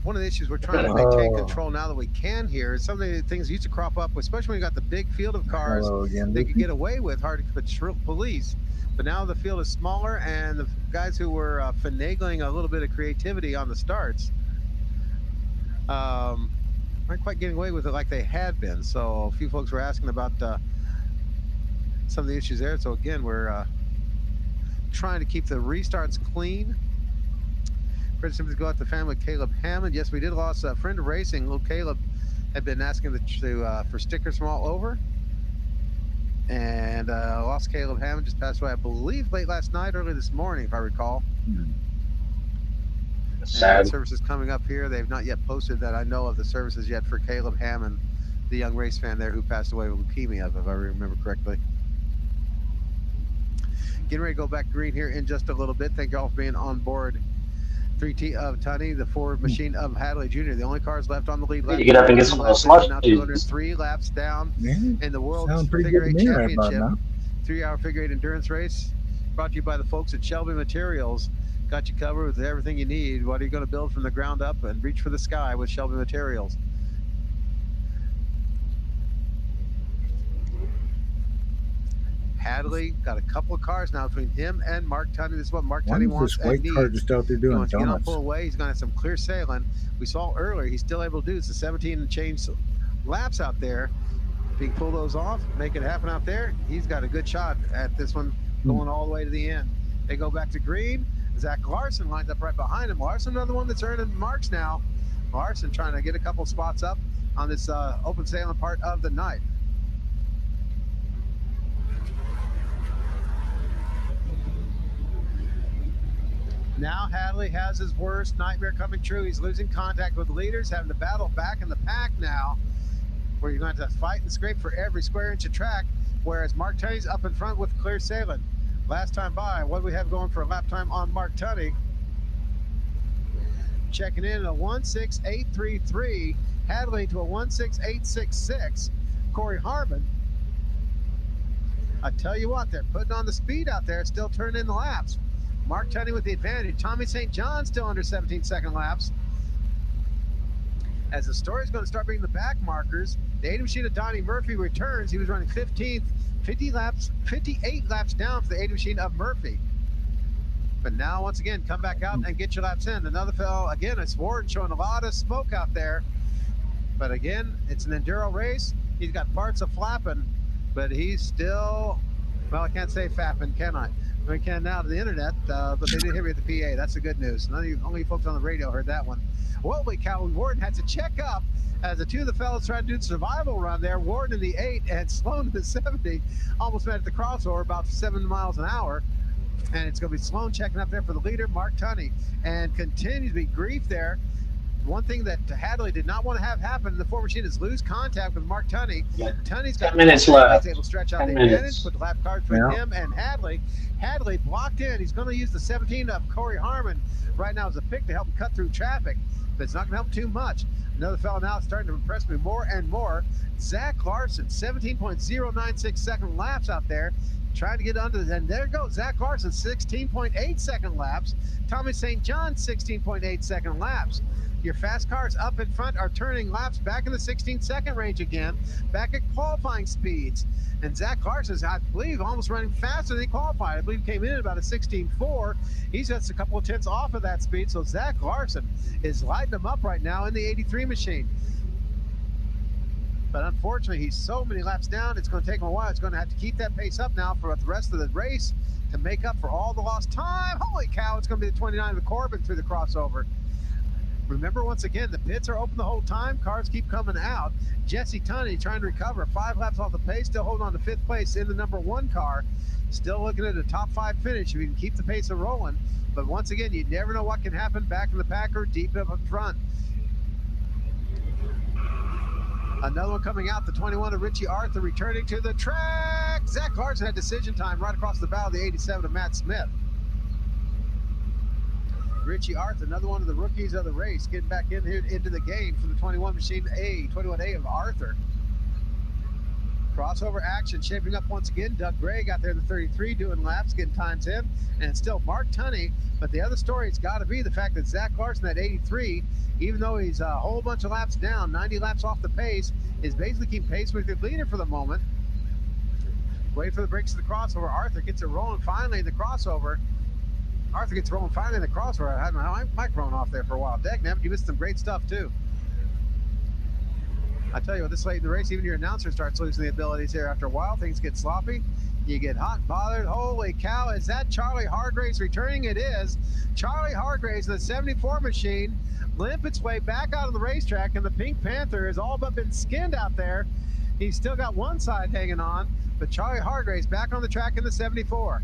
One of the issues we're trying to maintain control now that we can here is some of the things that used to crop up, especially when you got the big field of cars they could get away with hard to patrol police. But now the field is smaller, and the guys who were finagling a little bit of creativity on the starts aren't quite getting away with it like they had been. So a few folks were asking about some of the issues there. So again, we're trying to keep the restarts clean. Credit simply go out to family Caleb Hammond. Yes, we did lose a friend of racing. Little Caleb had been asking for stickers from all over. And lost Caleb Hammond, just passed away, I believe, late last night, early this morning, if I recall. Sad. Services coming up here. They've not yet posted that I know of the services yet for Caleb Hammond, the young race fan there who passed away with leukemia, if I remember correctly. Getting ready to go back green here in just a little bit. Thank you all for being on board. 3T of Tunney, the Ford machine of Hadley Jr. The only cars left on the lead lap. You get up and get some of those slush. Now 203 laps down in the World Figure 8 Championship. 3-hour figure 8 endurance race. Brought to you by the folks at Shelby Materials. Got you covered with everything you need. What are you going to build from the ground up and reach for the sky with Shelby Materials? Hadley got a couple of cars now between him and Mark Tunney. This is what Mark Tunney wants and needs. Car just out there doing he wants to get on donuts. full away. He's going to have some clear sailing. We saw earlier he's still able to do this. The 17 and change laps out there. If he can pull those off, make it happen out there, he's got a good shot at this one going all the way to the end. They go back to green. Zach Larson lines up right behind him. Larson, another one that's earning marks now. Larson trying to get a couple spots up on this open sailing part of the night. Now Hadley has his worst nightmare coming true. He's losing contact with leaders, having to battle back in the pack now, where you're going to have to fight and scrape for every square inch of track, whereas Mark Tunney's up in front with clear sailing. Last time by, what do we have going for a lap time on Mark Tunney? Checking in at a 16833. Hadley to a 16866. Corey Harmon. I tell you what, they're putting on the speed out there, still turning in the laps. Mark Tunney with the advantage. Tommy St. John still under 17-second laps. As the story's going to start being the back markers, the 80 machine of Donnie Murphy returns. He was running 15th, 58 laps down for the 80 machine of Murphy. But now, once again, come back out and get your laps in. Another fellow, again, it's Ward showing a lot of smoke out there. But again, it's an enduro race. He's got parts of flapping, but he's still, well, I can't say fapping, can I? We can now to the internet, but they did hear me at the PA. That's the good news. Only folks on the radio heard that one. Wobbly Calvin Warden had to check up as the two of the fellows tried to do the survival run there. Warden in the 8 and Sloan in the 70. Almost met at the crossover about 7 miles an hour. And it's going to be Sloan checking up there for the leader, Mark Tunney. And continues to be grief there. One thing that Hadley did not want to have happen in the Ford machine is lose contact with Mark Tunney. Tunney's got 10 minutes left. He's able to stretch out 10 the minutes. advantage, put the lap card between him and Hadley. Hadley blocked in. He's going to use the 17 of Corey Harmon right now as a pick to help him cut through traffic, but it's not going to help too much. Another fellow now starting to impress me more and more. Zach Larson, 17.096 second laps out there, trying to get under, and there goes Zach Larson, 16.8 second laps. Tommy St. John, 16.8 second laps. Your fast cars up in front are turning laps back in the 16-second range again, back at qualifying speeds. And Zach Larson's, I believe, almost running faster than he qualified. I believe he came in at about a 16.4. He's just a couple of tenths off of that speed. So Zach Larson is lighting them up right now in the 83 machine. But unfortunately, he's so many laps down, it's going to take him a while. It's going to have to keep that pace up now for the rest of the race to make up for all the lost time. Holy cow, it's going to be the 29 of Corbin through the crossover. Remember, once again, the pits are open the whole time. Cars keep coming out. Jesse Tunney trying to recover. 5 laps off the pace, still holding on to 5th place in the number 1 car. Still looking at a top 5 finish if you can keep the pace of rolling. But once again, you never know what can happen back in the pack or deep up front. Another one coming out, the 21 of Richie Arthur returning to the track. Zach Larson had decision time right across the bow of the 87 of Matt Smith. Richie Arthur, another one of the rookies of the race, getting back in here into the game for the 21A of Arthur. Crossover action shaping up once again. Doug Gray got there in the 33, doing laps, getting times in, and it's still Mark Tunney. But the other story has got to be the fact that Zach Larson at 83, even though he's a whole bunch of laps down, 90 laps off the pace, is basically keeping pace with the leader for the moment. Wait for the brakes of the crossover. Arthur gets it rolling finally in the crossover. Arthur gets rolling finally in the crossover. I had my mic rolling off there for a while. Dagnabbit, you missed some great stuff too. I tell you what, this late in the race, even your announcer starts losing the abilities here after a while. Things get sloppy. You get hot and bothered. Holy cow, is that Charlie Hargraves returning? It is. Charlie Hargraves, the 74 machine, limp its way back out of the racetrack, and the Pink Panther has all but been skinned out there. He's still got one side hanging on, but Charlie Hargraves back on the track in the 74.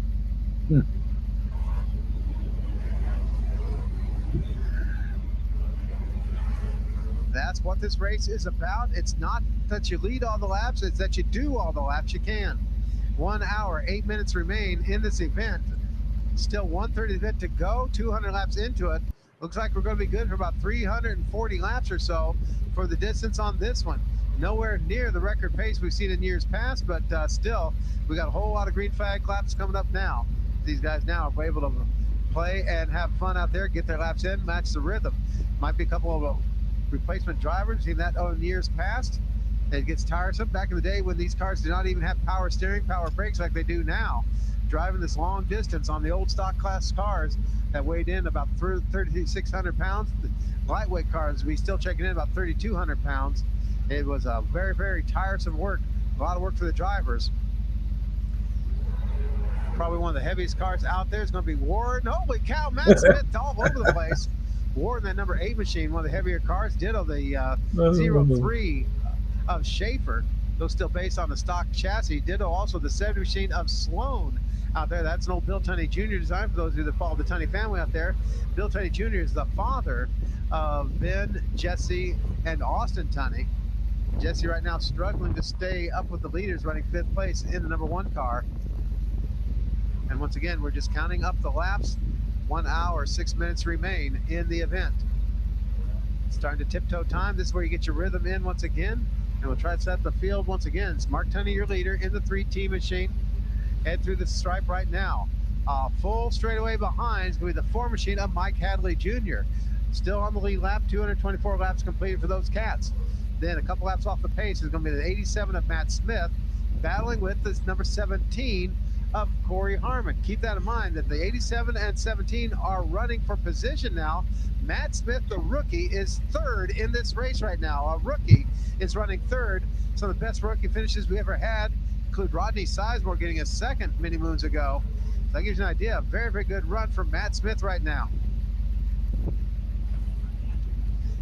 That's what this race is about. It's not that you lead all the laps, it's that you do all the laps you can. 1 hour, 8 minutes remain in this event. Still 1/3 of the event to go, 200 laps into it. Looks like we're going to be good for about 340 laps or so for the distance on this one. Nowhere near the record pace we've seen in years past, but still, we got a whole lot of green flag laps coming up now. These guys now are able to play and have fun out there, get their laps in, match the rhythm. Might be a couple of replacement drivers, seen that in years past. It gets tiresome. Back in the day when these cars did not even have power steering, power brakes like they do now. Driving this long distance on the old stock class cars that weighed in about 3,600 pounds. The lightweight cars, we still checking in about 3,200 pounds. It was a very, very tiresome work. A lot of work for the drivers. Probably one of the heaviest cars out there is going to be Warren. Holy cow, Matt Smith all over the place. Warren, that number 8 machine, one of the heavier cars, ditto the 03 of Schaefer. Those still based on the stock chassis. Ditto also the 70 machine of Sloan out there. That's an old Bill Tunney Jr. design for those of you that follow the Tunney family out there. Bill Tunney Jr. is the father of Ben, Jesse, and Austin Tunney. Jesse right now struggling to stay up with the leaders, running 5th place in the number 1 car. And once again, we're just counting up the laps. 1 hour, 6 minutes remain in the event. Starting to tiptoe time. This is where you get your rhythm in once again. And we'll try to set the field once again. It's Mark Tunney, your leader, in the 3T machine. Head through the stripe right now. Full straightaway behind is going to be the 4 machine of Mike Hadley Jr. Still on the lead lap, 224 laps completed for those cats. Then a couple laps off the pace is going to be the 87 of Matt Smith, battling with this number 17 of Corey Harmon. Keep that in mind that the 87 and 17 are running for position now. Matt Smith, the rookie, is 3rd in this race right now. A rookie is running 3rd. Some of the best rookie finishes we ever had include Rodney Sizemore getting a 2nd many moons ago. So that gives you an idea. A very, very good run from Matt Smith right now.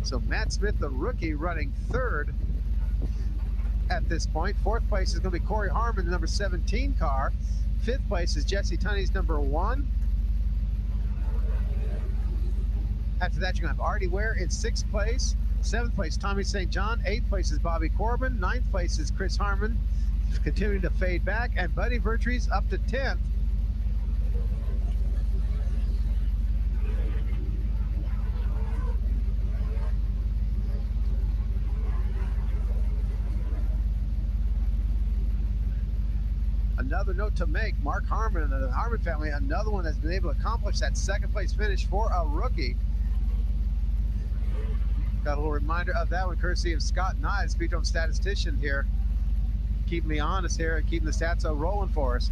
So Matt Smith, the rookie, running 3rd at this point. 4th place is going to be Corey Harmon, the number 17 car. 5th place is Jesse Tunney's number 1. After that, you're going to have Artie Ware in 6th place. 7th place, Tommy St. John. 8th place is Bobby Corbin. 9th place is Chris Harmon, continuing to fade back. And Buddy Vertrees up to 10th. Another note to make, Mark Harmon and the Harmon family, another one that's been able to accomplish that 2nd place finish for a rookie. Got a little reminder of that one courtesy of Scott Nye, the Speedrome statistician here, keeping me honest here and keeping the stats rolling for us.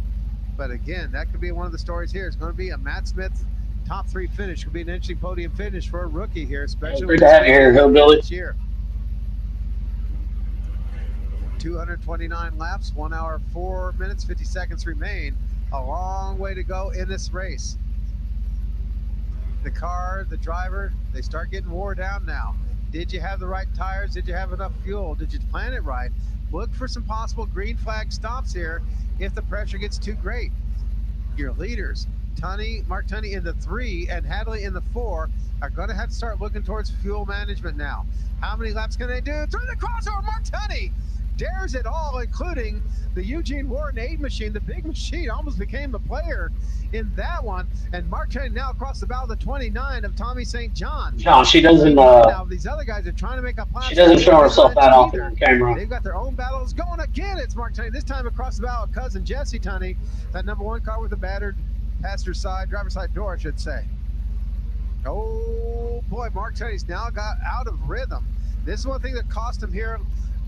But again, that could be one of the stories here. It's going to be a Matt Smith top 3 finish. Could be an interesting podium finish for a rookie here, especially great to have you here, Hillbilly. this year. 229 laps, 1 hour, 4 minutes, 50 seconds remain. A long way to go in this race. The car, the driver, they start getting wore down now. Did you have the right tires? Did you have enough fuel? Did you plan it right? Look for some possible green flag stops here if the pressure gets too great. Your leaders, Mark Tunney in the 3 and Hadley in the 4, are going to have to start looking towards fuel management now. How many laps can they do? Through the crossover, Mark Tunney dares it all, including the Eugene Wharton 8 machine. The big machine almost became a player in that one. And Mark Tunney now across the bow of the 29 of Tommy St. John. No, she doesn't. Now these other guys are trying to make up laps. She doesn't show herself that often on camera. They've got their own battles going again. It's Mark Tunney. This time across the bow of cousin Jesse Tunney, that number 1 car with the battered passenger side, driver's side door, I should say. Oh boy, Mark Tunney's now got out of rhythm. This is one thing that cost him here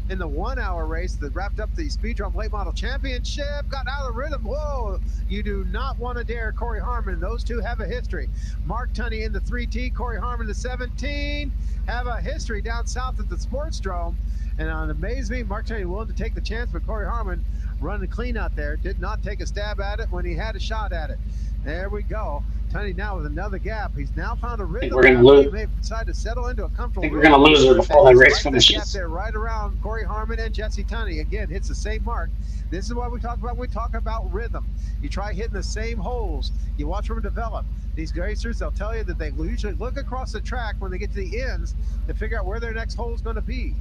in the 1 hour race that wrapped up the Speedrome Late Model Championship. Got out of rhythm. Whoa, you do not want to dare Corey Harmon. Those two have a history. Mark Tunney in the 3T, Corey Harmon the 17, have a history down south at the Sportsdrome. And it amazed me, Mark Tunney willing to take the chance, but Corey Harmon running clean out there, did not take a stab at it when he had a shot at it. There we go. Tunney now with another gap. He's now found a rhythm. I think we're going to lose. He may decide to settle into a comfortable. I think we're going to lose her before the race finishes. Gap there right around Corey Harmon and Jesse Tunney. Again, hits the same mark. This is what we talk about when we talk about rhythm. You try hitting the same holes. You watch them develop. These racers, they'll tell you that they usually look across the track when they get to the ends to figure out where their next hole is going to be.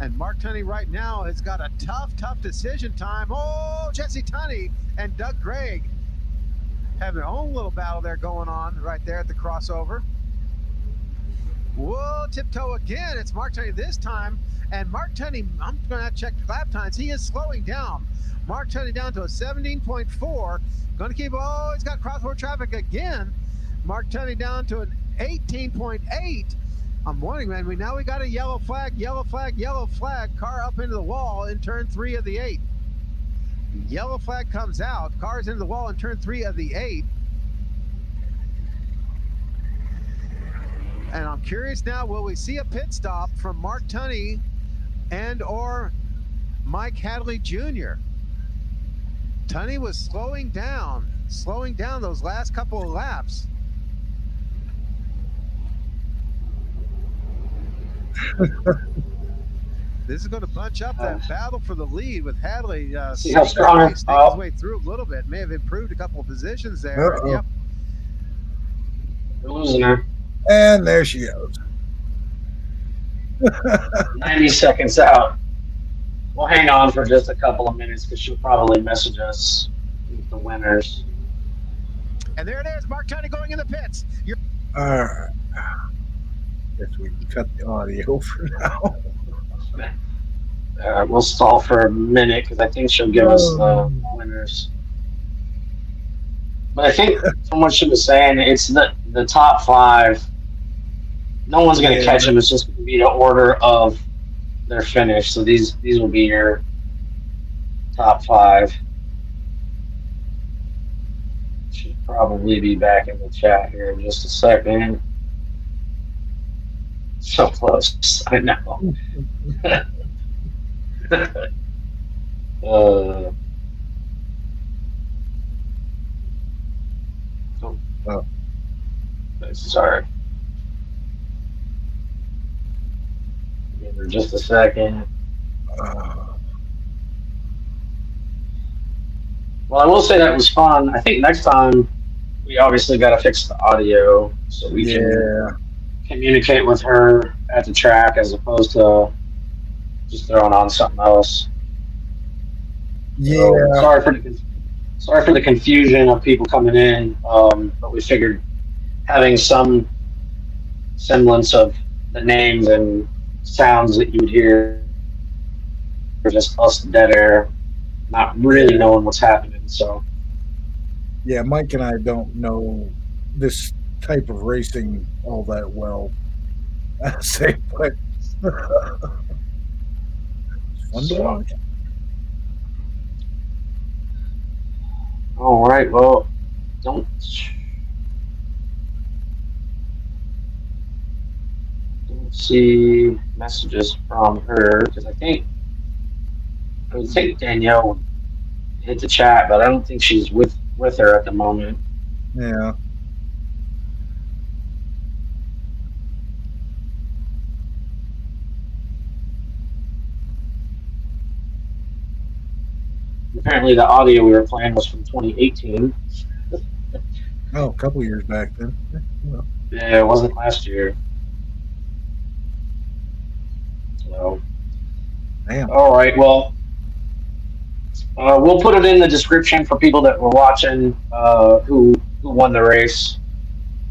And Mark Tunney right now has got a tough decision time. Oh, Jesse Tunney and Doug Gregg have their own little battle there going on right there at the crossover. Whoa, tiptoe again. It's Mark Tunney this time. And Mark Tunney, I'm going to have to check the lap times. He is slowing down. Mark Tunney down to a 17.4. Going to keep, oh, he's got crossover traffic again. Mark Tunney down to an 18.8. I'm wondering, man, we got a yellow flag, car up into the wall in turn 3 of the 8. Yellow flag comes out, cars into the wall in turn 3 of the 8. And I'm curious now, will we see a pit stop from Mark Tunney and or Mike Hadley Jr.? Tunney was slowing down those last couple of laps. This is going to bunch up that battle for the lead with Hadley. See how strong his way through a little bit. May have improved a couple of positions there. Yep. We're losing her. And there she goes. 90 seconds out. We'll hang on for just a couple of minutes because she'll probably message us with the winners. And there it is, Mark Tunney going in the pits. All right. Guess we can cut the audio for now. We'll stall for a minute because I think she'll give us the winners. But I think from what she was saying, it's the top 5. No one's going to catch them. It's just going to be the order of their finish. So these will be your top 5. Should probably be back in the chat here in just a second. So close. I know. Sorry. Give her just a second. Well, I will say that was fun. I think next time we obviously got to fix the audio so we can communicate with her at the track as opposed to just throwing on something else. Yeah. So, sorry for the confusion of people coming in, but we figured having some semblance of the names and sounds that you would hear are just us dead air, not really knowing what's happening. So yeah, Mike and I don't know this type of racing all that well. I say, but fun to watch. All right, well, don't see messages from her because I think I would think Danielle would hit the chat, but I don't think she's with her at the moment. Yeah. Apparently, the audio we were playing was from 2018. Oh, a couple years back then. Well, Yeah, it wasn't last year. So, damn. all right. Well, we'll put it in the description for people that were watching who won the race.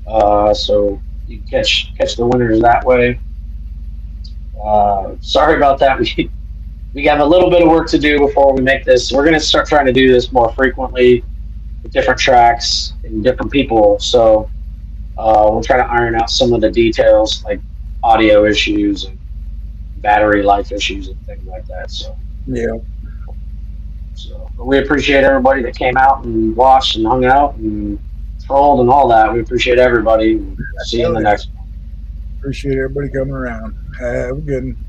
So you catch the winners that way. Sorry about that. We have a little bit of work to do before we make this. We're going to start trying to do this more frequently with different tracks and different people. So we'll try to iron out some of the details like audio issues and battery life issues and things like that. So Yeah. but we appreciate everybody that came out and watched and hung out and trolled and all that. We appreciate everybody. See you in the next one. Appreciate everybody coming around. Have a good one.